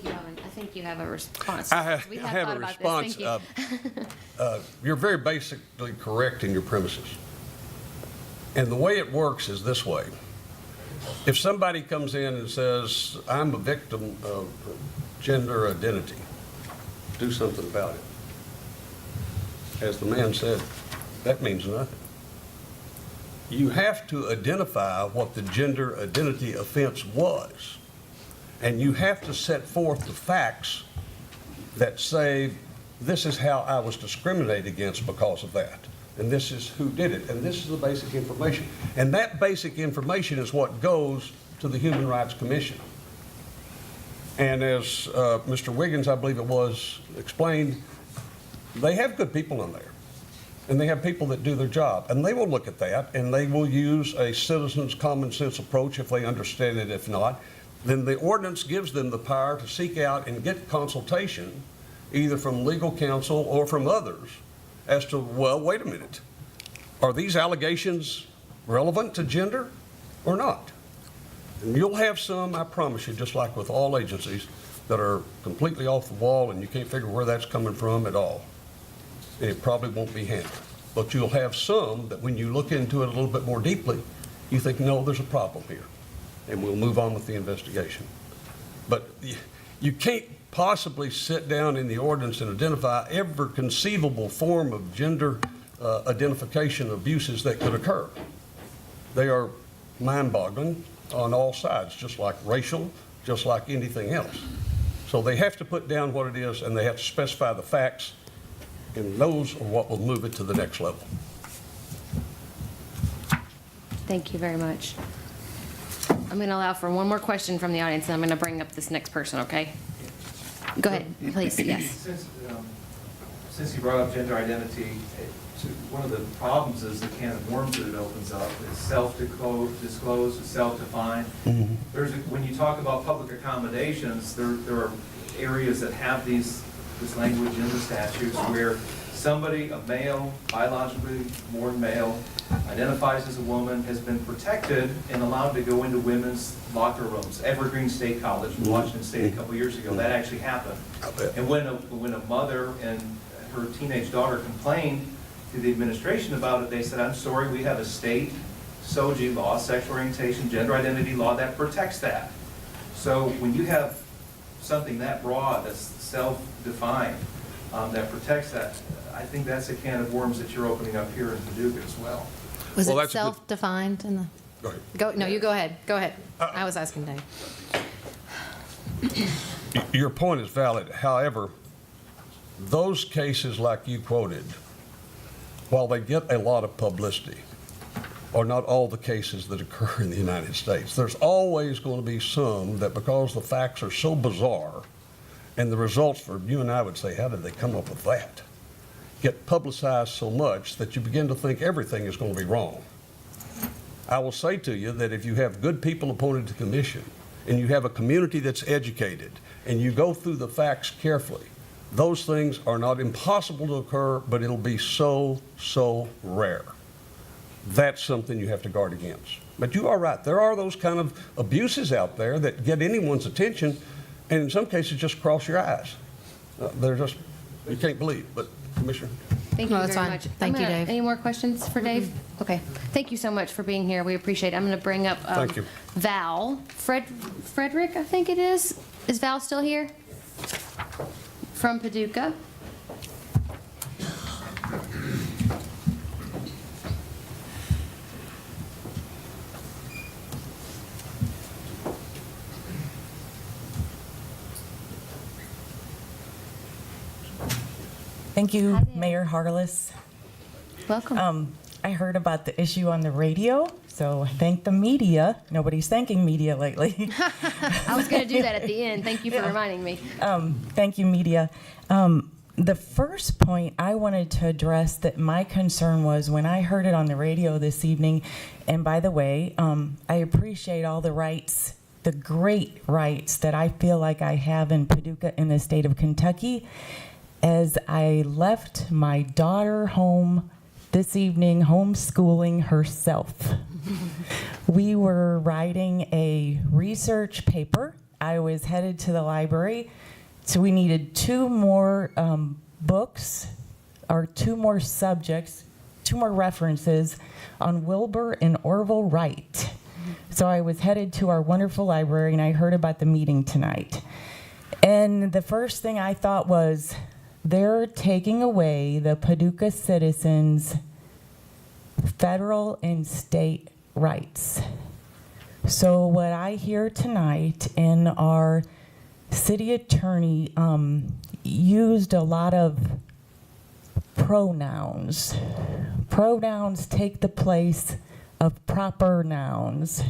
I think you have a response. I We have thought a about response. this. Thank you. You're very basically correct in your premises. And the way it works is this way. If somebody comes in and says, I'm a victim of gender identity, do something about it. As the man said, that means nothing. You have to identify what the gender identity offense was. And you have to set forth the facts that say, this is how I was discriminated against because of that. And this is who did it. And this is the basic information. And that basic information is what goes to the Human Rights Commission. And as Mr. Wiggins, I believe it was, explained, they have good people in there. And they have people that do their job. And they will look at that, and they will use a citizen's common sense approach if they understand it. If not, then the ordinance gives them the power to seek out and get consultation, either from legal counsel or from others, as to, well, wait a minute, are these allegations relevant to gender or not? And you'll have some, I promise you, just like with all agencies, that are completely off the wall and you can't figure where that's coming from at all. And it probably won't be handled. But you'll have some that when you look into it a little bit more deeply, you think, no, there's a problem here. And we'll move on with the investigation. But you can't possibly sit down in the ordinance and identify every conceivable form of gender identification abuses that could occur. They are mind-boggling on all sides, just like racial, just like anything else. So they have to put down what it is, and they have to specify the facts, and those are what will move it to the next level. Thank you very much. I'm going to allow for one more question from the audience, and I'm going to bring up this next person, okay? Go ahead, please, yes. Since you brought up gender identity, one of the problems is the can of worms that it opens up. It's self-disclosed, it's self-defined. When you talk about public accommodations, there are areas that have this language in the statutes where somebody, a male, biologically born male, identifies as a woman, has been protected and allowed to go into women's locker rooms. Evergreen State College in Washington State a couple years ago, that actually happened. And when a mother and her teenage daughter complained to the administration about it, they said, I'm sorry, we have a state SOGI law, sexual orientation, gender identity law, that protects that. So when you have something that broad, that's self-defined, that protects that, I think that's a can of worms that you're opening up here in Paducah as well. Was Well, it that's a good- self-defined in the? Go ahead. No, you go ahead. Go ahead. I was asking Dave. Your point is valid. However, those cases like you quoted, while they get a lot of publicity, are not all the cases that occur in the United States. There's always going to be some that, because the facts are so bizarre, and the results for you and I would say, how did they come up with that? Get publicized so much that you begin to think everything is going to be wrong. I will say to you that if you have good people appointed to commission, and you have a community that's educated, and you go through the facts carefully, those things are not impossible to occur, but it'll be so rare. That's something you have to guard against. But you are right. There are those kind of abuses out there that get anyone's attention, and in some cases just cross your eyes. They're just, you can't believe. But, Commissioner? Thank you No, very that's fine. much. Thank you, Dave. Any more questions for Dave? Okay. Thank you so much for being here. We appreciate it. I'm going to bring up Thank you. Val. Frederick, I think it is. Is Val still here? from Paducah. Thank you, Hi there. Mayor Harless. Welcome. I heard about the issue on the radio, so thank the media. Nobody's thanking media lately. I was going to do that at the end. Thank you for reminding me. Thank you, media. The first point I wanted to address that my concern was when I heard it on the radio this evening, and by the way, I appreciate all the rights, the great rights that I feel like I have in Paducah in the state of Kentucky. As I left my daughter home this evening, homeschooling herself. We were writing a research paper. I was headed to the library, so we needed 2 more books, or 2 more subjects, 2 more references on Wilbur and Orville Wright. So I was headed to our wonderful library, and I heard about the meeting tonight. And the first thing I thought was, they're taking away the Paducah citizens' federal and state rights. So what I hear tonight, and our city attorney used a lot of pronouns. Pronouns take the place of proper nouns.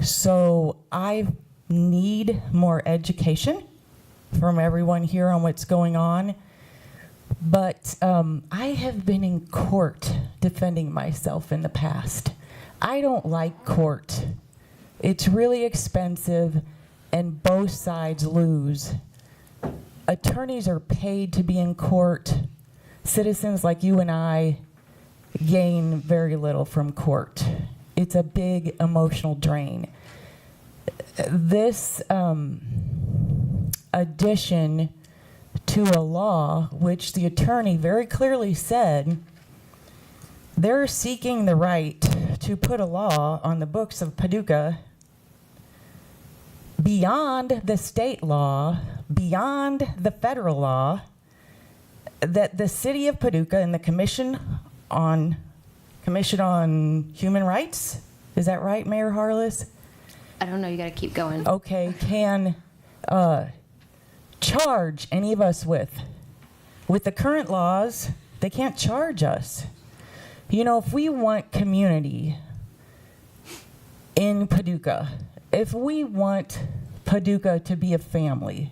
So I need more education from everyone here on what's going on. But I have been in court defending myself in the past. I don't like court. It's really expensive and both sides lose. Attorneys are paid to be in court. Citizens like you and I gain very little from court. It's a big emotional drain. This addition to a law, which the attorney very clearly said, they're seeking the right to put a law on the books of Paducah beyond the state law, beyond the federal law, that the City of Paducah and the Commission on Human Rights, is that right, Mayor Harless? I don't know. You got to keep going. Okay, can charge any of us with. With the current laws, they can't charge us. You know, if we want community in Paducah, if we want Paducah to be a family,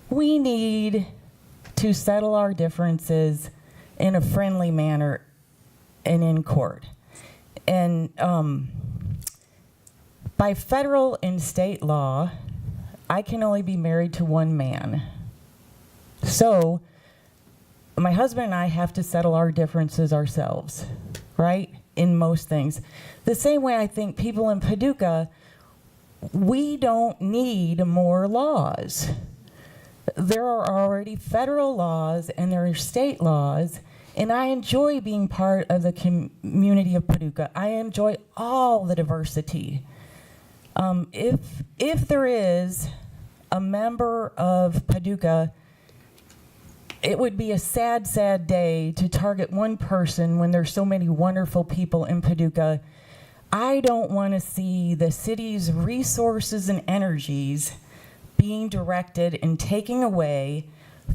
we need to settle our differences in a friendly manner and in court. And by federal and state law, I can only be married to one man. So my husband and I have to settle our differences ourselves, right? In most things. The same way I think people in Paducah, we don't need more laws. There are already federal laws and there are state laws, and I enjoy being part of the community of Paducah. I enjoy all the diversity. If there is a member of Paducah, it would be a sad, sad day to target one person when there's so many wonderful people in Paducah. I don't want to see the city's resources and energies being directed and taking away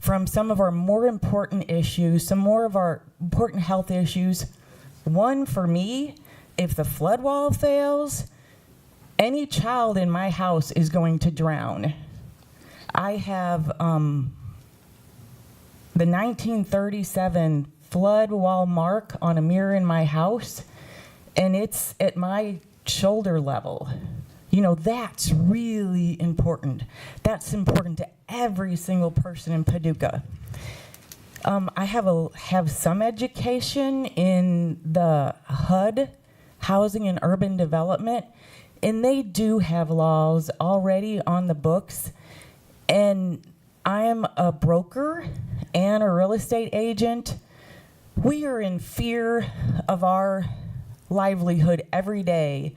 from some of our more important issues, some more of our important health issues. One, for me, if the flood wall fails, any child in my house is going to drown. I have the 1937 flood wall mark on a mirror in my house, and it's at my shoulder level. You know, that's really important. That's important to every single person in Paducah. I have some education in the HUD, Housing and Urban Development, and they do have laws already on the books. And I am a broker and a real estate agent. We are in fear of our livelihood every day.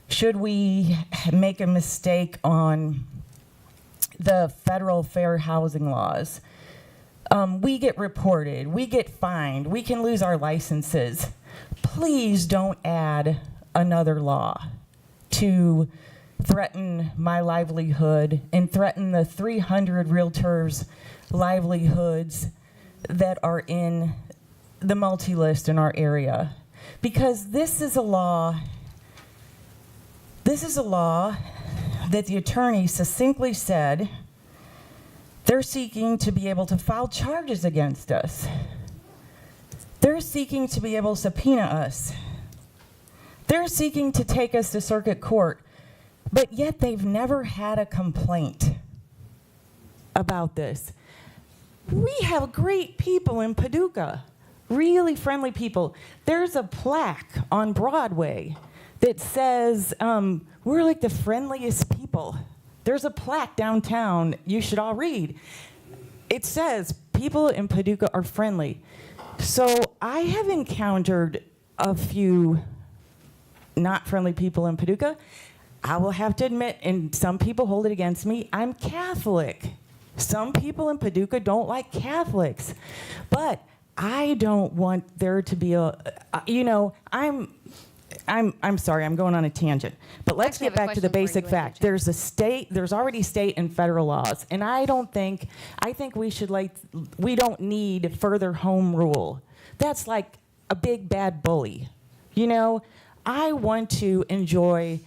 Should we make a mistake on the federal fair housing laws. We get reported, we get fined, we can lose our licenses. Please don't add another law to threaten my livelihood and threaten the 300 realtors' livelihoods that are in the multi-list in our area. Because this is a law that the attorney succinctly said they're seeking to be able to file charges against us. They're seeking to be able to subpoena us. They're seeking to take us to circuit court, but yet they've never had a complaint about this. We have great people in Paducah, really friendly people. There's a plaque on Broadway that says, we're like the friendliest people. There's a plaque downtown you should all read. It says, people in Paducah are friendly. So I have encountered a few not friendly people in Paducah. I will have to admit, and some people hold it against me, I'm Catholic. Some people in Paducah don't like Catholics. But I don't want there to be I'm sorry, I'm going on a tangent. But let's Actually, I get have a back to the question for you. basic fact. There's already state and federal laws. And I think we don't need further home rule. That's like a big bad bully. I want to enjoy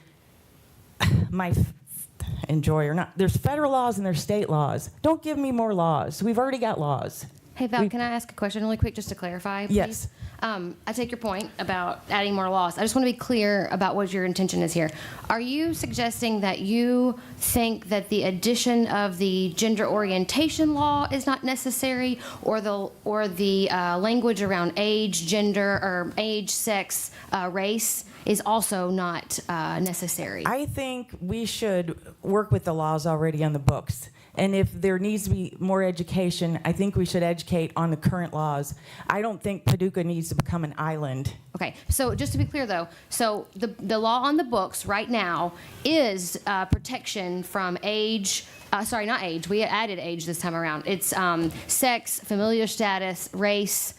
there's federal laws and there's state laws. Don't give me more laws. We've already got laws. Hey, Val, can I ask a question really quick just to clarify, please? Yes. I take your point about adding more laws. I just want to be clear about what your intention is here. Are you suggesting that you think that the addition of the gender orientation law is not necessary, or the language around age, gender, or age, sex, race is also not necessary? I think we should work with the laws already on the books. And if there needs to be more education, I think we should educate on the current laws. I don't think Paducah needs to become an island. Okay, so just to be clear, though, so the law on the books right now is protection from age, sorry, not age, we added age this time around. It's sex, familial status, race.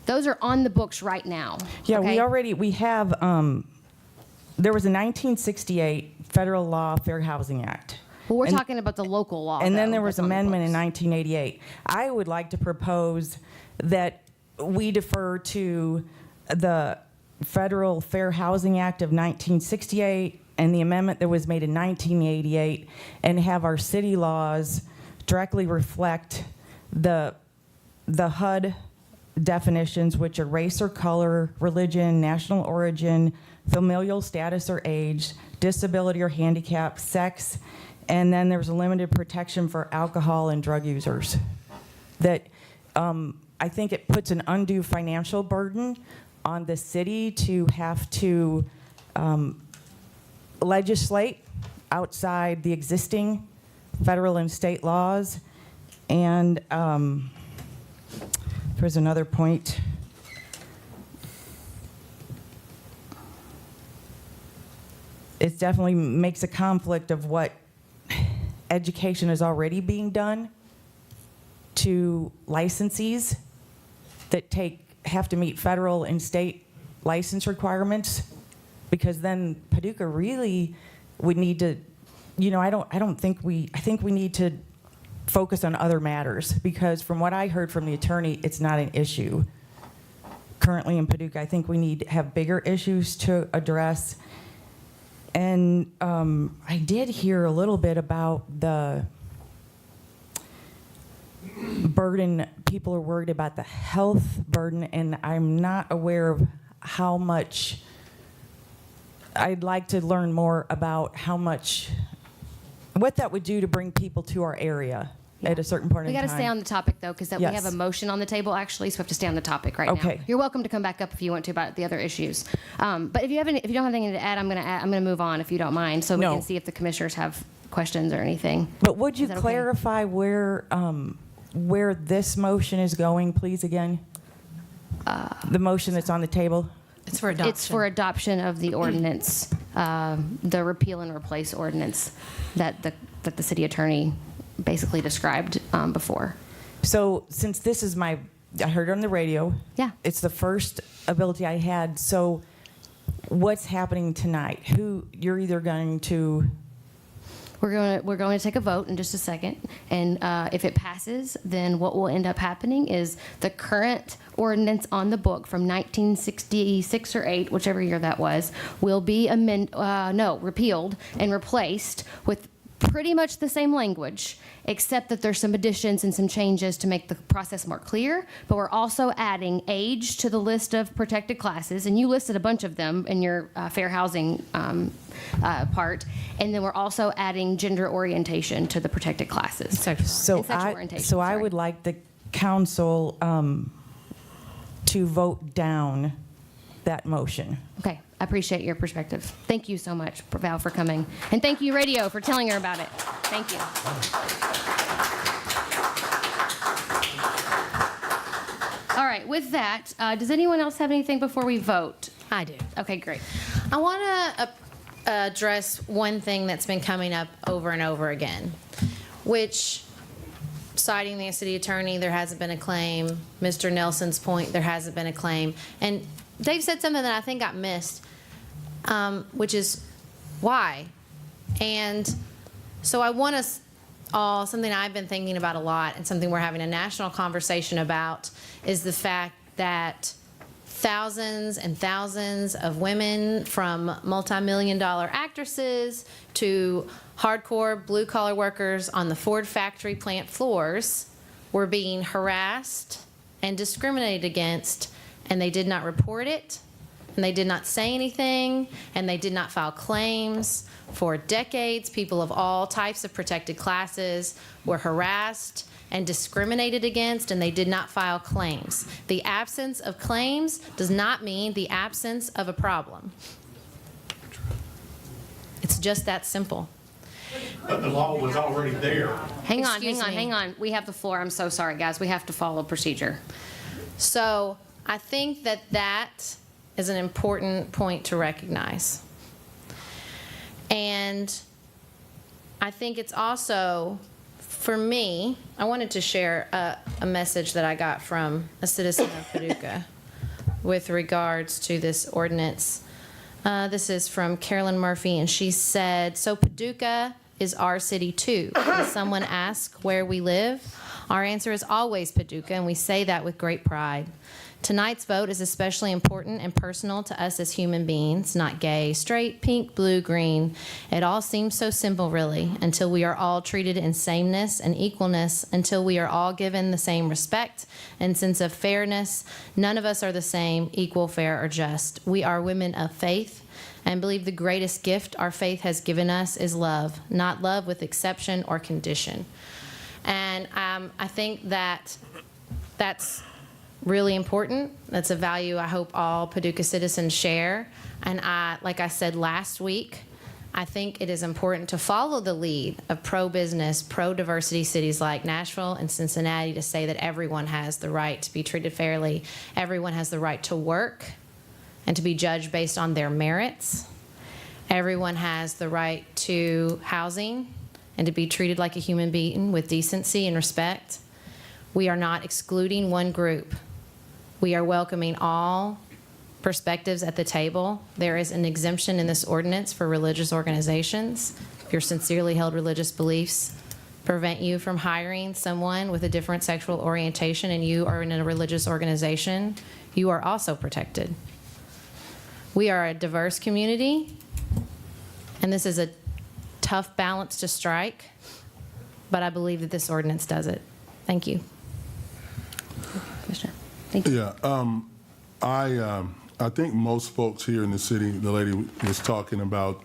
Those are on the books right now. Yeah, okay? we have, there was a 1968 federal law Fair Housing Act. Well, we're talking about the local law. And then though, there was that's on the amendment in books. 1988. I would like to propose that we defer to the Federal Fair Housing Act of 1968 and the amendment that was made in 1988, and have our city laws directly reflect the HUD definitions, which are race or color, religion, national origin, familial status or age, disability or handicap, sex, and then there's a limited protection for alcohol and drug users. That I think it puts an undue financial burden on the city to have to legislate outside the existing federal and state laws. And there's another point. It definitely makes a conflict of what education is already being done to licensees that have to meet federal and state license requirements, because then Paducah really would need to, I think we need to focus on other matters, because from what I heard from the attorney, it's not an issue currently in Paducah. I think we need to have bigger issues to address. And I did hear a little bit about the burden. People are worried about the health burden, and I'm not aware of how much. I'd like to learn more about what that would do to bring people to our area at a certain point in time. We got to stay on the topic, though, because we Yes. have a motion on the table, actually, so we have to stay on the topic right now. Okay. You're welcome to come back up if you want to about the other issues. But if you don't have anything to add, I'm going to move on, if you don't mind, so we No. can see if the commissioners have questions or anything. But would you Is that okay? clarify where this motion is going, please, again? The motion that's on the table? It's for adoption. It's for adoption of the ordinance, the repeal and replace ordinance that the city attorney basically described before. So since this is I heard it on the radio. Yeah. It's the first ability I had. So what's happening tonight? You're either going to... We're going to take a vote in just a second, and if it passes, then what will end up happening is the current ordinance on the book from 1966 or 8, whichever year that was, will be repealed and replaced with pretty much the same language, except that there's some additions and some changes to make the process more clear. But we're also adding age to the list of protected classes, and you listed a bunch of them in your fair housing part. And then we're also adding gender orientation to the protected classes. So I would like the council to vote down that motion. Okay, I appreciate your perspective. Thank you so much, Val, for coming. And thank you, radio, for telling her about it. Thank you. All right, with that, does anyone else have anything before we vote? I do. Okay, great. I want to address one thing that's been coming up over and over again, which, citing the city attorney, there hasn't been a claim. Mr. Nelson's point, there hasn't been a claim. And Dave said something that I think got missed, which is why. And so I want us all, something I've been thinking about a lot and something we're having a national conversation about is the fact that thousands and thousands of women, from multi-million-dollar actresses to hardcore blue-collar workers on the Ford factory plant floors, were being harassed and discriminated against, and they did not report it, and they did not say anything, and they did not file claims. For decades, people of all types of protected classes were harassed and discriminated against, and they did not file claims. The absence of claims does not mean the absence of a problem. It's just that simple. But the law was already there. Hang on. We have the floor. I'm so sorry, guys. We have to follow procedure. So I think that that is an important point to recognize. And I think it's also, for me, I wanted to share a message that I got from a citizen of Paducah with regards to this ordinance. This is from Carolyn Murphy, and she said, "So Paducah is our city too. When someone asks where we live, our answer is always Paducah, and we say that with great pride. Tonight's vote is especially important and personal to us as human beings, not gay, straight, pink, blue, green. It all seems so simple, really, until we are all treated in sameness and equalness, until we are all given the same respect and sense of fairness. None of us are the same, equal, fair, or just. We are women of faith and believe the greatest gift our faith has given us is love, not love with exception or condition." And I think that that's really important. That's a value I hope all Paducah citizens share. And like I said last week, I think it is important to follow the lead of pro-business, pro-diversity cities like Nashville and Cincinnati to say that everyone has the right to be treated fairly. Everyone has the right to work and to be judged based on their merits. Everyone has the right to housing and to be treated like a human being with decency and respect. We are not excluding one group. We are welcoming all perspectives at the table. There is an exemption in this ordinance for religious organizations. If your sincerely held religious beliefs prevent you from hiring someone with a different sexual orientation and you are in a religious organization, you are also protected. We are a diverse community, and this is a tough balance to strike, but I believe that this ordinance does it. Thank you. Commissioner, thank you. Yeah, I think most folks here in the city, the lady was talking about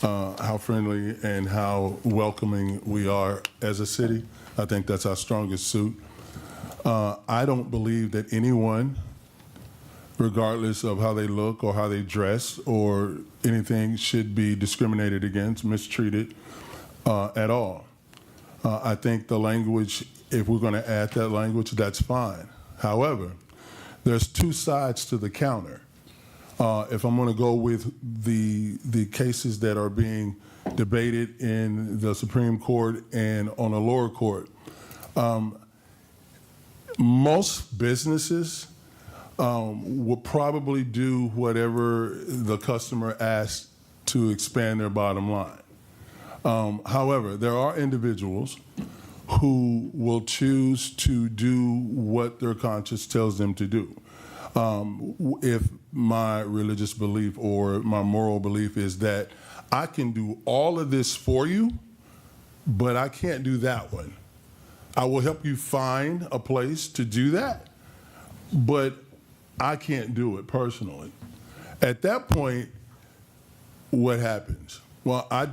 how friendly and how welcoming we are as a city. I think that's our strongest suit. I don't believe that anyone, regardless of how they look or how they dress or anything, should be discriminated against, mistreated at all. I think the language, if we're going to add that language, that's fine. However, there's two sides to the counter. If I'm going to go with the cases that are being debated in the Supreme Court and on a lower court. Most businesses will probably do whatever the customer asks to expand their bottom line. However, there are individuals who will choose to do what their conscience tells them to do. If my religious belief or my moral belief is that I can do all of this for you, but I can't do that one. I will help you find a place to do that, but I can't do it personally. At that point, what happens? Well, I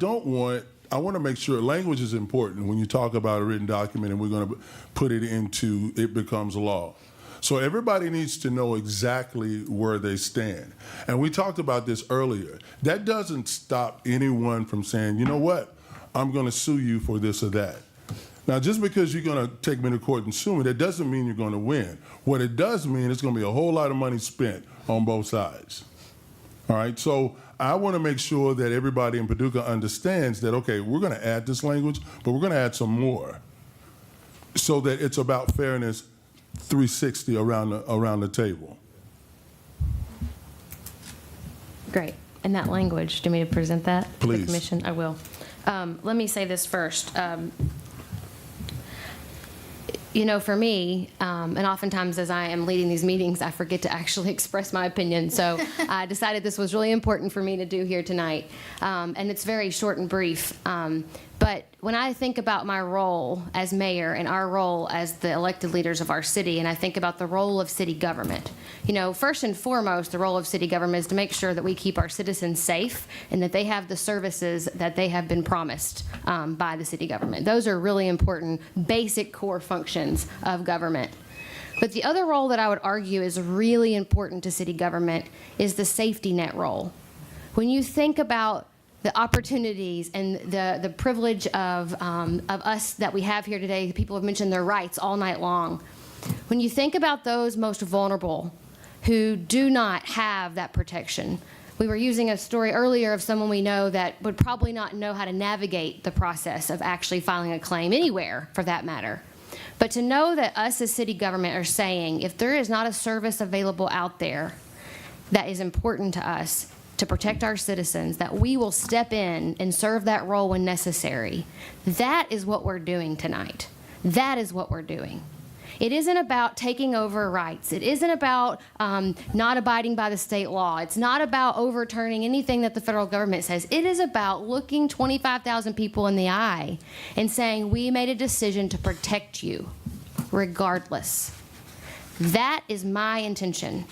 want to make sure language is important when you talk about a written document and we're going to put it into, it becomes law. So everybody needs to know exactly where they stand. And we talked about this earlier. That doesn't stop anyone from saying, you know what, I'm going to sue you for this or that. Now, just because you're going to take me to court and sue me, that doesn't mean you're going to win. What it does mean is going to be a whole lot of money spent on both sides. All right, so I want to make sure that everybody in Paducah understands that, okay, we're going to add this language, but we're going to add some more so that it's about fairness 360 around the table. Great. And that language, do you want me to present that to Please. the commission? I will. Let me say this first. You know, for me, and oftentimes as I am leading these meetings, I forget to actually express my opinion. So I decided this was really important for me to do here tonight. And it's very short and brief. But when I think about my role as mayor and our role as the elected leaders of our city, and I think about the role of city government, you know, first and foremost, the role of city government is to make sure that we keep our citizens safe and that they have the services that they have been promised by the city government. Those are really important, basic core functions of government. But the other role that I would argue is really important to city government is the safety net role. When you think about the opportunities and the privilege of us that we have here today, people have mentioned their rights all night long. When you think about those most vulnerable who do not have that protection, we were using a story earlier of someone we know that would probably not know how to navigate the process of actually filing a claim anywhere, for that matter. But to know that us as city government are saying, if there is not a service available out there that is important to us, to protect our citizens, that we will step in and serve that role when necessary. That is what we're doing tonight. That is what we're doing. It isn't about taking over rights. It isn't about not abiding by the state law. It's not about overturning anything that the federal government says. It is about looking 25,000 people in the eye and saying, we made a decision to protect you regardless. That is my intention.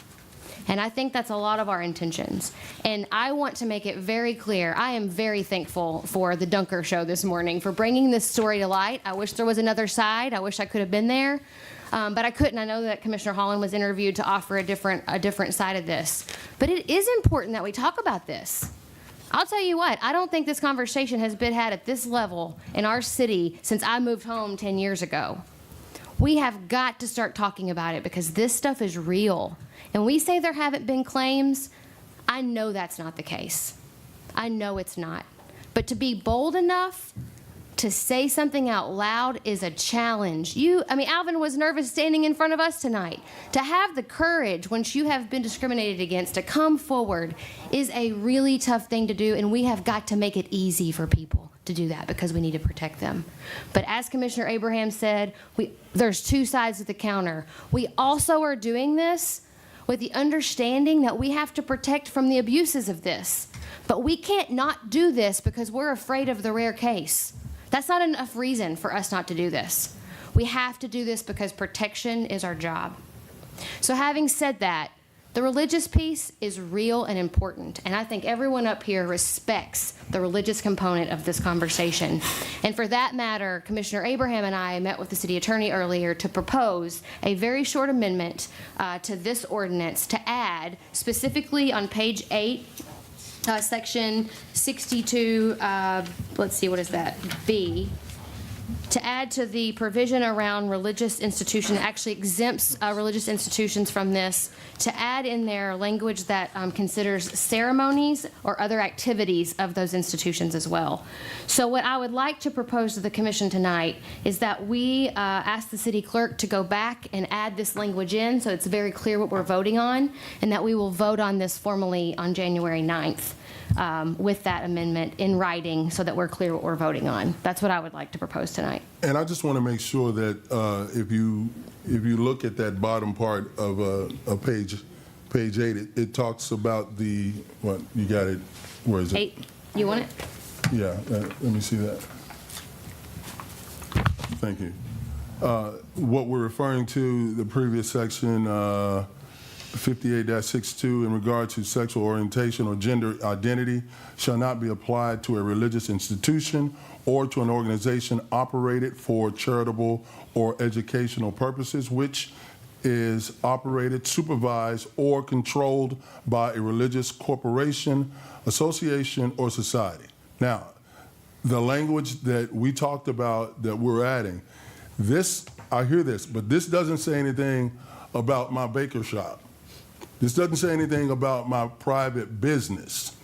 And I think that's a lot of our intentions. And I want to make it very clear, I am very thankful for the Dunker Show this morning, for bringing this story to light. I wish there was another side. I wish I could have been there. But I couldn't. I know that Commissioner Holland was interviewed to offer a different side of this. But it is important that we talk about this. I'll tell you what, I don't think this conversation has been had at this level in our city since I moved home 10 years ago. We have got to start talking about it because this stuff is real. And we say there haven't been claims. I know that's not the case. I know it's not. But to be bold enough to say something out loud is a challenge. Alvin was nervous standing in front of us tonight. To have the courage, once you have been discriminated against, to come forward is a really tough thing to do, and we have got to make it easy for people to do that because we need to protect them. But as Commissioner Abraham said, there's two sides of the counter. We also are doing this with the understanding that we have to protect from the abuses of this. But we can't not do this because we're afraid of the rare case. That's not enough reason for us not to do this. We have to do this because protection is our job. So having said that, the religious piece is real and important, and I think everyone up here respects the religious component of this conversation. And for that matter, Commissioner Abraham and I met with the city attorney earlier to propose a very short amendment to this ordinance to add, specifically on page 8, section 62, let's see, what is that? B. to add to the provision around religious institution, actually exempts religious institutions from this, to add in there language that considers ceremonies or other activities of those institutions as well. So what I would like to propose to the commission tonight is that we ask the city clerk to go back and add this language in so it's very clear what we're voting on, and that we will vote on this formally on January 9th. With that amendment in writing so that we're clear what we're voting on. That's what I would like to propose tonight. And I just want to make sure that if you look at that bottom part of page 8, it talks about the, what, you got it, where is it? 8, you want it? Yeah, let me see that. Thank you. What we're referring to, the previous section, 58-62, in regard to sexual orientation or gender identity, shall not be applied to a religious institution or to an organization operated for charitable or educational purposes, which is operated, supervised, or controlled by a religious corporation, association, or society. Now, the language that we talked about that we're adding, this, I hear this, but this doesn't say anything about my baker shop. This doesn't say anything about my private business.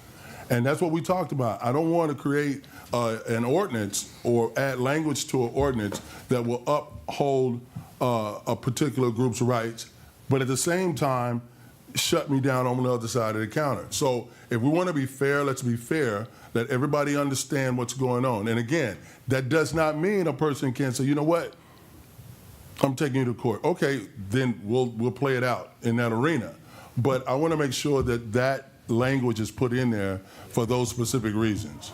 And that's what we talked about. I don't want to create an ordinance or add language to an ordinance that will uphold a particular group's rights, but at the same time, shut me down on the other side of the counter. So if we want to be fair, let's be fair, let everybody understand what's going on. And again, that does not mean a person can say, you know what, I'm taking you to court. Okay, then we'll play it out in that arena. But I want to make sure that that language is put in there for those specific reasons.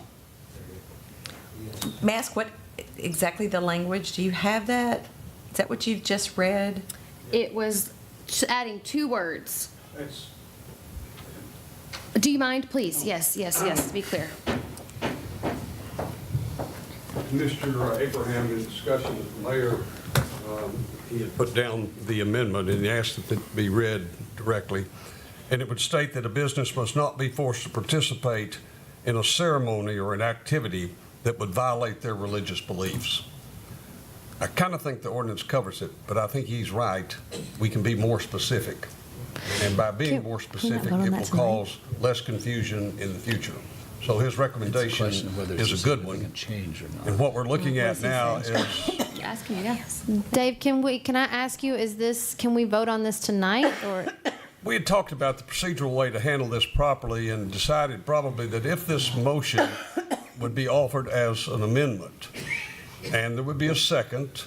May I ask what exactly the language? Do you have that? Is that what you've just read? It was adding 2 words. Do you mind, please? Yes, to be clear. Mr. Abraham, in discussion with the mayor, he had put down the amendment and he asked that it be read directly. And it would state that a business must not be forced to participate in a ceremony or an activity that would violate their religious beliefs. I kind of think the ordinance covers it, but I think he's right. We can be more specific. And by being more specific, it will cause less confusion in the future. So his recommendation is a good one. And what we're looking at now is... Dave, can I ask you, can we vote on this tonight, or? We had talked about the procedural way to handle this properly and decided probably that if this motion would be offered as an amendment and there would be a second,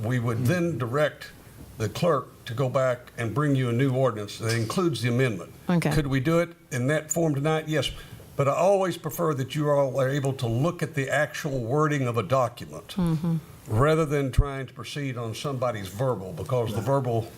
we would then direct the clerk to go back and bring you a new ordinance that includes the amendment. Okay. Could we do it in that form tonight? Yes. But I always prefer that you all are able to look at the actual wording of a document rather than trying to proceed on somebody's verbal, because the verbal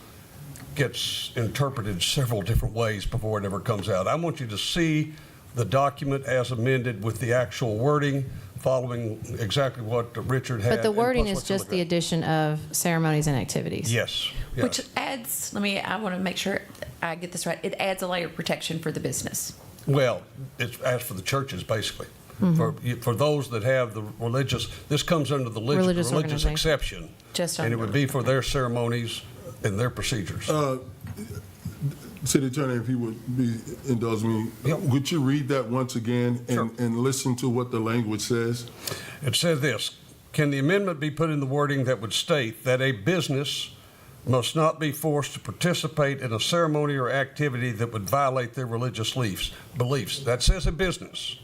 gets interpreted several different ways before it ever comes out. I want you to see the document as amended with the actual wording, following exactly what Richard had. But the and wording plus is what you just look the at. addition of ceremonies and activities. Yes. Which adds, I want to make sure I get this right. It adds a layer of protection for the business. Well, it's as for the churches, basically. For those that have the religious, this comes under the religious organization. exception. Just and it under- would be for their ceremonies and their procedures. City Attorney, if you would indulge me, would you read that once again and listen to what the language says? It says this: can the amendment be put in the wording that would state that a business must not be forced to participate in a ceremony or activity that would violate their religious beliefs? That says a business.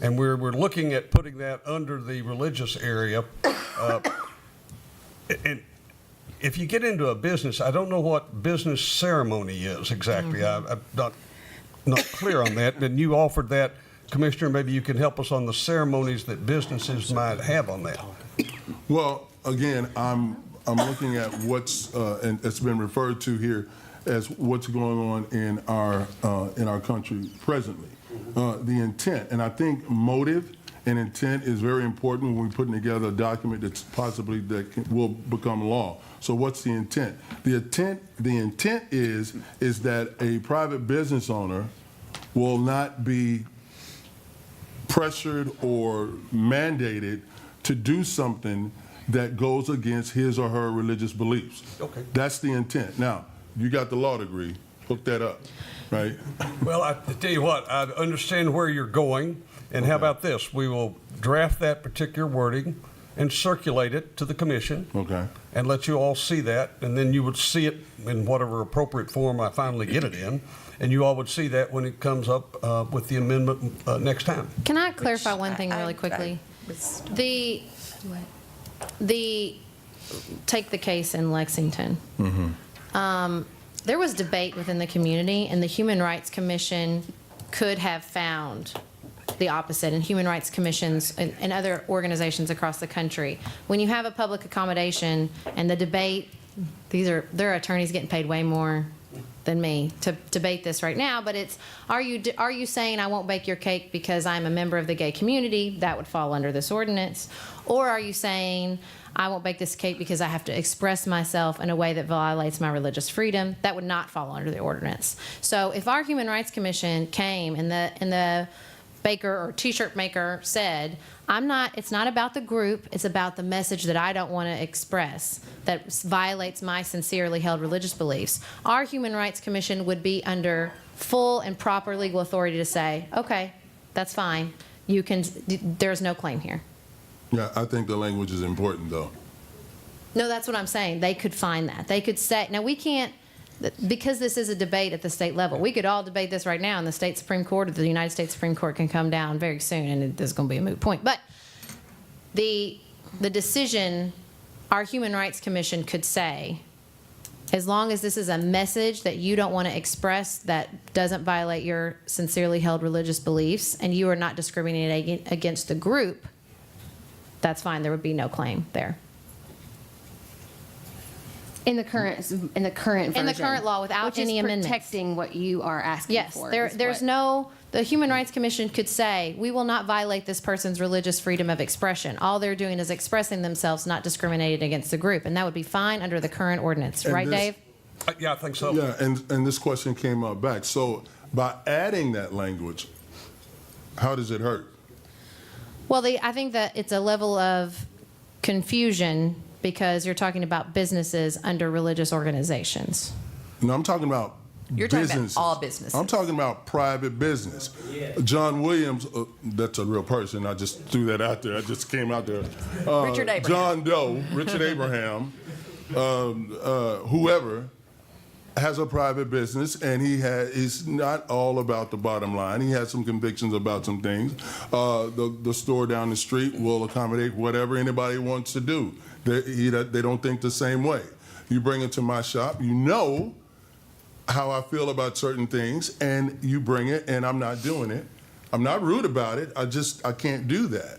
And we're looking at putting that under the religious area. And if you get into a business, I don't know what business ceremony is exactly. I'm not clear on that. And you offered that, Commissioner. Maybe you can help us on the ceremonies that businesses might have on that. Well, again, I'm looking at what's and it's been referred to here as what's going on in our country presently. The intent, and I think motive and intent is very important when we're putting together a document that's possibly will become law. So what's the intent? The intent is that a private business owner will not be pressured or mandated to do something that goes against his or her religious beliefs. Okay. That's the intent. Now, you got the law degree, hook that up, right? Well, I tell you what, I understand where you're going, and how about this? We will draft that particular wording and circulate it to the commission. Okay. And let you all see that, and then you would see it in whatever appropriate form I finally get it in, and you all would see that when it comes up with the amendment next time. Can I clarify one thing really quickly? The take the case in Lexington. There was debate within the community, and the Human Rights Commission could have found the opposite, and human rights commissions and other organizations across the country. When you have a public accommodation and the debate, there are attorneys getting paid way more than me to debate this right now, but it's, are you saying I won't bake your cake because I'm a member of the gay community? That would fall under this ordinance. Or are you saying I won't bake this cake because I have to express myself in a way that violates my religious freedom? That would not fall under the ordinance. So if our Human Rights Commission came and the baker or t-shirt maker said, it's not about the group, it's about the message that I don't want to express that violates my sincerely held religious beliefs, our Human Rights Commission would be under full and proper legal authority to say, okay, that's fine, there's no claim here. Yeah, I think the language is important, though. No, that's what I'm saying. They could find that. They could say, now we can't, because this is a debate at the state level, we could all debate this right now, and the state Supreme Court or the United States Supreme Court can come down very soon, and there's going to be a moot point. But the decision, our Human Rights Commission could say, as long as this is a message that you don't want to express that doesn't violate your sincerely held religious beliefs, and you are not discriminating against the group, that's fine. There would be no claim there. In the current version. In the current law, without any amendments. Protecting what you are asking for. Yes, the Human Rights Commission could say, we will not violate this person's religious freedom of expression. All they're doing is expressing themselves, not discriminating against the group. And that would be fine under the current ordinance. Right, Dave? Yeah, I think so. Yeah, and this question came up back. So by adding that language, how does it hurt? Well, I think that it's a level of confusion because you're talking about businesses under religious organizations. No, I'm talking about You're talking businesses. about all businesses. I'm talking about private business. John Williams, that's a real person. I just threw that out there. I just came out there. Richard Abraham. John Doe, Richard Abraham, whoever has a private business, and he's not all about the bottom line. He has some convictions about some things. The store down the street will accommodate whatever anybody wants to do. They don't think the same way. You bring it to my shop, you know how I feel about certain things, and you bring it, and I'm not doing it. I'm not rude about it. I can't do that.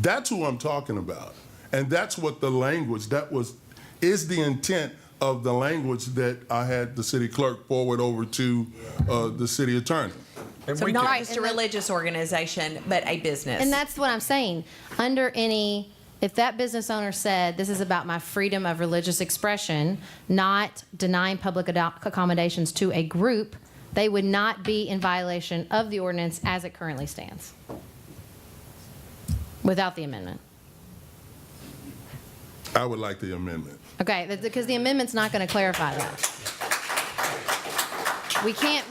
That's who I'm talking about. And that's what the language, is the intent of the language that I had the city clerk forward over to the city attorney. So not just a religious organization, but a business. And that's what I'm saying. If that business owner said, this is about my freedom of religious expression, not denying public accommodations to a group, they would not be in violation of the ordinance as it currently stands without the amendment. I would like the amendment. Okay, because the amendment's not going to clarify that. We can't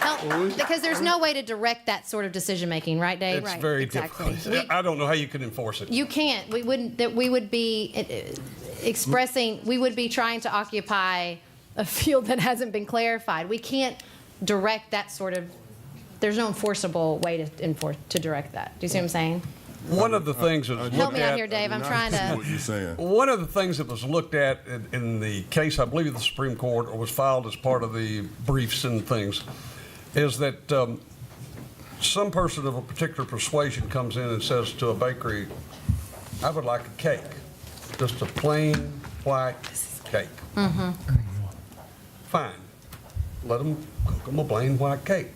help, because there's no way to direct that sort of decision-making, right, Dave? It's very difficult. I don't know how you can enforce it. You can't. We would be expressing, we would be trying to occupy a field that hasn't been clarified. We can't direct that sort of, there's no enforceable way to direct that. Do you see what I'm saying? One of the things that was Help looked me out at, here, Dave. I'm trying to. What you're saying. one of the things that was looked at in the case, I believe, of the Supreme Court, or was filed as part of the briefs and things, is that some person of a particular persuasion comes in and says to a bakery, I would like a cake, just a plain white cake. Mm-hmm. Fine. Let them cook them a plain white cake.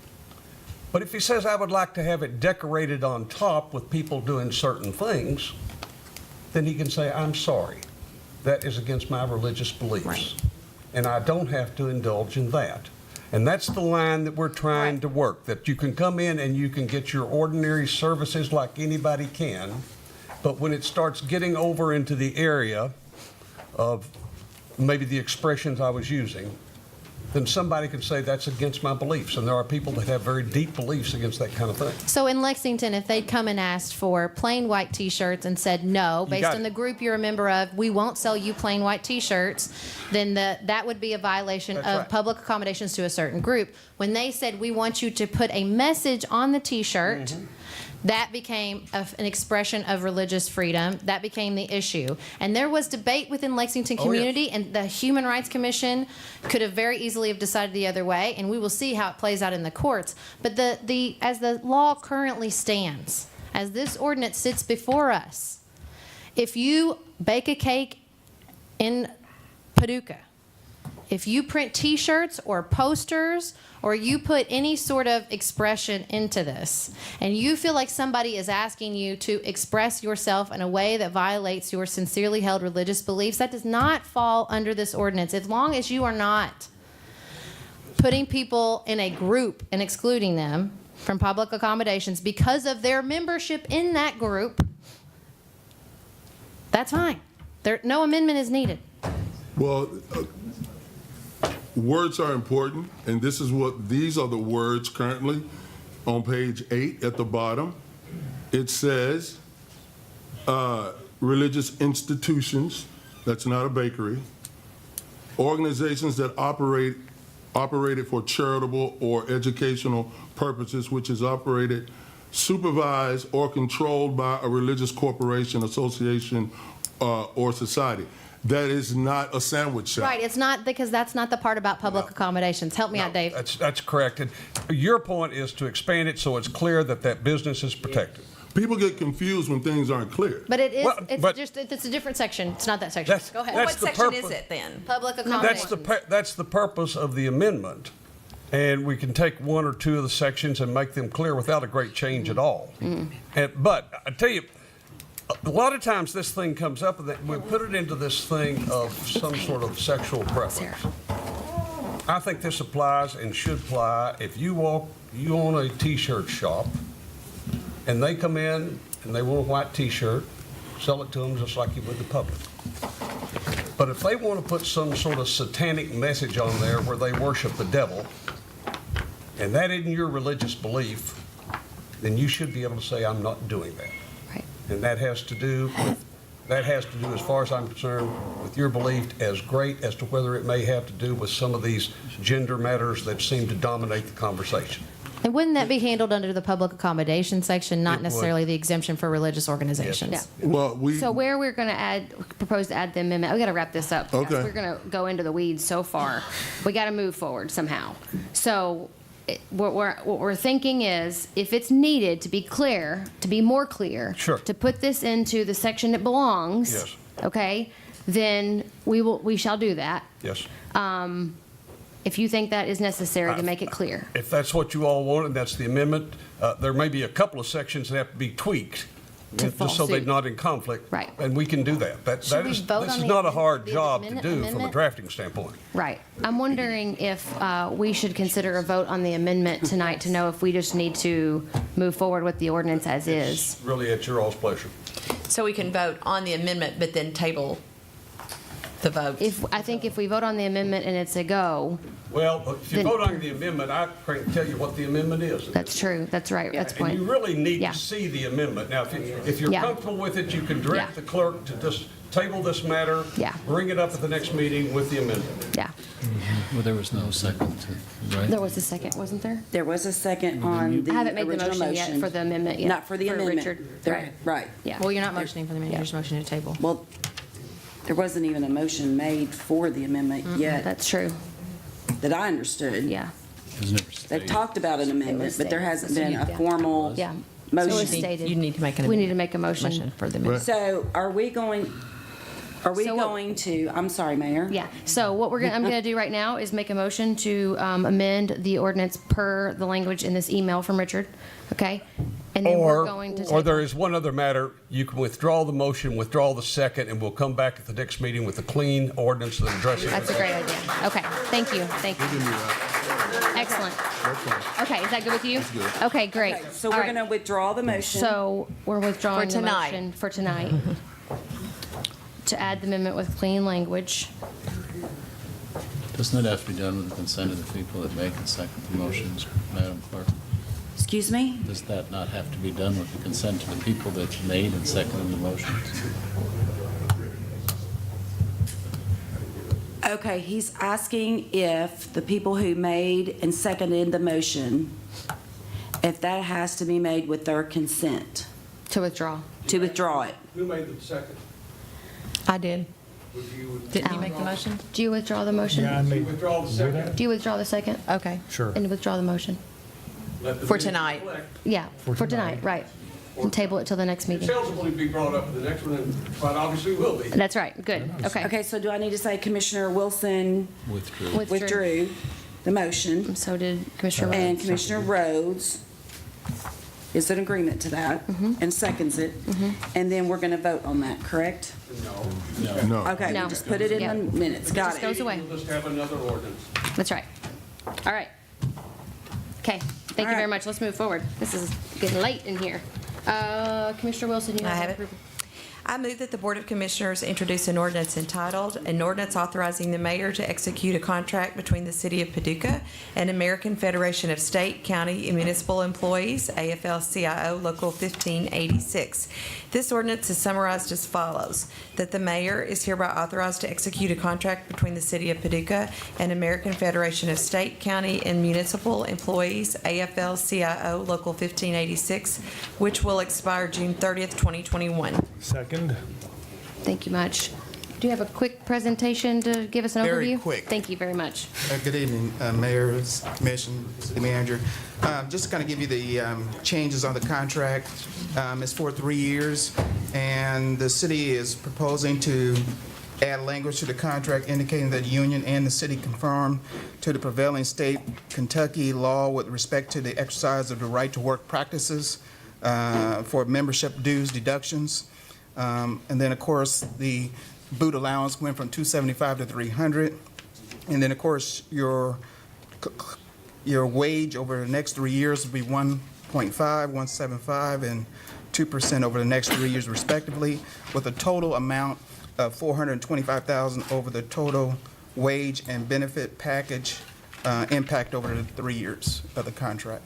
But if he says, I would like to have it decorated on top with people doing certain things, then he can say, I'm sorry. That is against my religious beliefs. Right. And I don't have to indulge in that. And that's the line that we're trying to work, that you can come in and you can get your ordinary services like anybody can, But when it starts getting over into the area of maybe the expressions I was using, then somebody can say that's against my beliefs. And there are people that have very deep beliefs against that kind of thing. So in Lexington, if they'd come and asked for plain white T-shirts and said no, You based got on it. the group you're a member of, we won't sell you plain white T-shirts, then that would be a violation That's of right. public accommodations to a certain group. When they said we want you to put a message on the T-shirt, Mm-hmm. that became an expression of religious freedom. That became the issue. And there was debate within Lexington Oh, yes. community, and the Human Rights Commission could have very easily have decided the other way, and we will see how it plays out in the courts. But as the law currently stands, as this ordinance sits before us, if you bake a cake in Paducah, if you print T-shirts or posters or you put any sort of expression into this and you feel like somebody is asking you to express yourself in a way that violates your sincerely held religious beliefs, that does not fall under this ordinance. As long as you are not putting people in a group and excluding them from public accommodations because of their membership in that group, that's fine. No amendment is needed. Well, words are important, and these are the words currently on page 8 at the bottom. It says, religious institutions, that's not a bakery, organizations that operated for charitable or educational purposes, which is operated, supervised, or controlled by a religious corporation, association, or society. That is not a sandwich shop. Right, it's not, because that's not the part about public accommodations. Help me out, Dave. That's correct. And your point is to expand it so it's clear that that business is protected. People get confused when things aren't clear. But it is, Well, but- it's a different section. It's not that section. That's- Go ahead. that's What the section purpose. is it then? Public accommodations. That's the purpose of the amendment. And we can take one or two of the sections and make them clear without a great change at all. But I tell you, a lot of times this thing comes up and we put it into this thing of some sort of sexual preference. I think this applies and should apply if you own a T-shirt shop and they come in and they want a white T-shirt, sell it to them just like you would the public. But if they want to put some sort of satanic message on there where they worship the devil, and that isn't your religious belief, then you should be able to say, I'm not doing that. Right. And that has to do, as far as I'm concerned, with your belief as great as to whether it may have to do with some of these gender matters that seem to dominate the conversation. And wouldn't that be handled under the public accommodation section, It not would. necessarily the exemption for religious organizations? Yes. Well, So where we're going to propose to add the amendment, we got to wrap this up. because Okay. We're going to go into the weeds so far. We got to move forward somehow. So what we're thinking is, if it's needed to be clear, to be more clear, Sure. to put this into the section it belongs, Yes. okay, then we shall do that. Yes. If you think that is necessary to make it clear. If that's what you all want, and that's the amendment, there may be a couple of sections that have to be tweaked, To fall just so they're suit. not in conflict. Right. And we can do that. Should we vote This on is the- not a hard the job to do from a amendment? drafting standpoint. Right. I'm wondering if we should consider a vote on the amendment tonight to know if we just need to move forward with the ordinance as is. It's really at your all's pleasure. So we can vote on the amendment, but then table the vote. I think if we vote on the amendment and it's a go, Well, if you Then- vote on the amendment, I can tell you what the amendment is. that's true. That's right. That's the And you point. really need Yeah. to see the amendment. Now, if you're Yeah. comfortable with it, you can direct Yeah. the clerk to just table this matter. Yeah. Bring it up at the next meeting with the amendment. Yeah. Well, there was no second, right? There was a second, wasn't there? There was a second on the I haven't made the original motion yet for the amendment yet. Not for the amendment. Richard. There- Right. Right. Yeah. Well, you're not motioning for the amendment, you're just motioning to table. Well, there wasn't even a motion made for the amendment yet That's true. that I understood. Yeah. It was never They've stated. talked about an amendment, but there hasn't been a Yeah. formal Yeah. So it's motion. stated. You need to make an We need to make a motion. for the amendment. So are we going So what- to, I'm sorry, Mayor. Yeah, so what I'm gonna do right now is make a motion to amend the ordinance per the language in this email from Richard, okay? And then we're going to Or there table. is one other matter, you can withdraw the motion, withdraw the second, and we'll come back at the next meeting with a clean ordinance that addresses it. That's a great idea. Okay, thank you, thank you. Excellent. Okay, is that good with you? Okay, great. Okay, so All we're right. going to withdraw the motion. So we're withdrawing For the tonight. motion for tonight to add the amendment with clean language. Doesn't it have to be done with the consent of the people that make and second the motions, Madam Clerk? Excuse me? Does that not have to be done with the consent of the people that made and seconded the motions? Okay, he's asking if the people who made and seconded the motion, if that has to be made with their consent To withdraw. to withdraw it. Who made the second? I did. Would you Didn't you make the motion? Do you withdraw the motion? Yeah, I made, withdraw the second? Do you withdraw the second? Okay. sure. And withdraw the motion? Let the For meeting tonight. reflect. Yeah, for tonight, right. And table it till the next It meeting. sounds will be brought up at the next one, and quite obviously will be. That's right, good, okay. Okay, so do I need to say Commissioner Wilson Withdrew. withdrew the motion So did Commissioner and Rhodes. Commissioner Rhodes is in agreement to that and seconds it. And then we're going to vote on that, correct? No. Okay, No. we just put it in Yeah. the minutes. Got Just goes it. away. We'll just have another ordinance. That's right. All right. Okay, thank you very right. much. Let's move forward. This is getting late in here. Commissioner Wilson, you I have have it. approval. I move that the Board of Commissioners introduce an ordinance entitled, "An Ordinance Authorizing the Mayor to Execute a Contract Between the City of Paducah and American Federation of State, County, and Municipal Employees, AFL-CIO Local 1586." This ordinance is summarized as follows: that the mayor is hereby authorized to execute a contract between the City of Paducah and American Federation of State, County, and Municipal Employees, AFL-CIO Local 1586, which will expire June 30th, 2021. Second. Thank you much. Do you have a quick presentation to give us an overview? Very quick. Thank you very much. Good evening, Mayors, Commission, City Manager. Just to kind of give you the changes on the contract. It's for 3 years, and the city is proposing to add language to the contract indicating that the union and the city conform to the prevailing state Kentucky law with respect to the exercise of the right to work practices for membership dues deductions. And then, of course, the boot allowance went from $275 to $300. And then, of course, your wage over the next 3 years will be 1.5, 1.75, and 2% over the next 3 years respectively, with a total amount of $425,000 over the total wage and benefit package impact over the 3 years of the contract.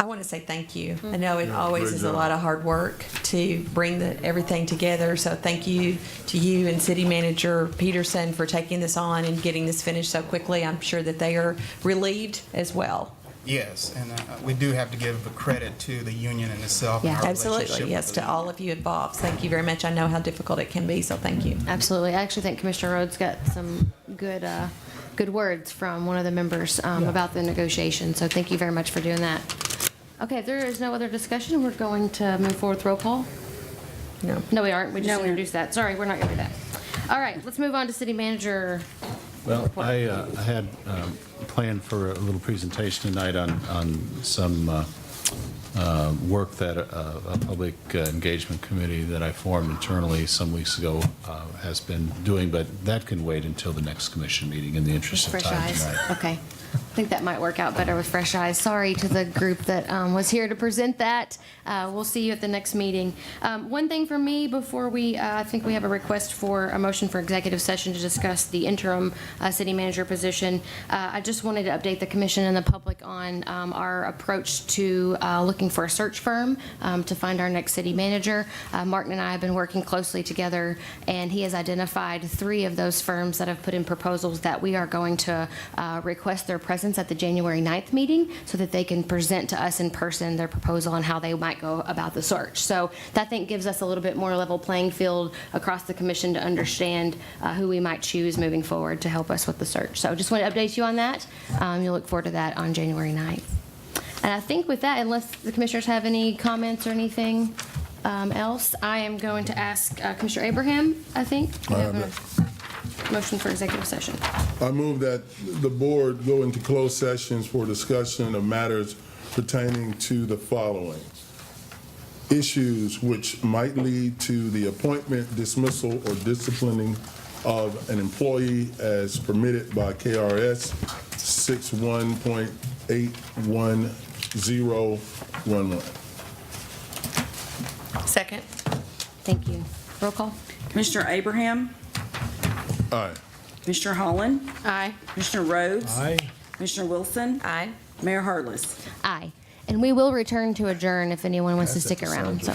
I want to say thank you. I know it always is a lot of hard work to bring everything together, so thank you to you and City Manager Peterson for taking this on and getting this finished so quickly. I'm sure that they are relieved as well. Yes, and we do have to give the credit to the union in itself. and Yeah, our Absolutely, relationship yes, with to the all of you involved. Thank you very much. I know how difficult it can be, so thank you. Absolutely. I actually think Commissioner Rhodes got some good words from one of the members about the negotiation, so thank you very much for doing that. Okay, if there is no other discussion, we're going to move forward with roll call. No. No, we aren't. We just introduced that. Sorry, we're not going to do that. All right, let's move on to City Manager. Well, I had planned for a little presentation tonight on some work that a public engagement committee that I formed internally some weeks ago has been doing, but that can wait until the next commission meeting in the interest of Fresh time eyes. tonight. Okay. I think that might work out better with fresh eyes. Sorry to the group that was here to present that. We'll see you at the next meeting. One thing for me before I think we have a request for a motion for executive session to discuss the interim city manager position. I just wanted to update the commission and the public on our approach to looking for a search firm to find our next city manager. Martin and I have been working closely together, and he has identified 3 of those firms that have put in proposals that we are going to request their presence at the January 9th meeting so that they can present to us in person their proposal on how they might go about the search. So that, I think, gives us a little bit more level playing field across the commission to understand who we might choose moving forward to help us with the search. So just want to update you on that. You'll look forward to that on January 9th. And I think with that, unless the commissioners have any comments or anything else, I am going to ask Commissioner Abraham, I think. You have a motion for executive session. I move that the board go into closed sessions for discussion of matters pertaining to the following: issues which might lead to the appointment, dismissal, or disciplining of an employee as permitted by KRS 61.81011. Second. Thank you. Roll call. Commissioner Abraham, Aye. Commissioner Holland, Aye. Commissioner Rhodes, Aye. Commissioner Wilson, Aye. Mayor Harless. Aye. And we will return to adjourn if anyone wants to stick around, so.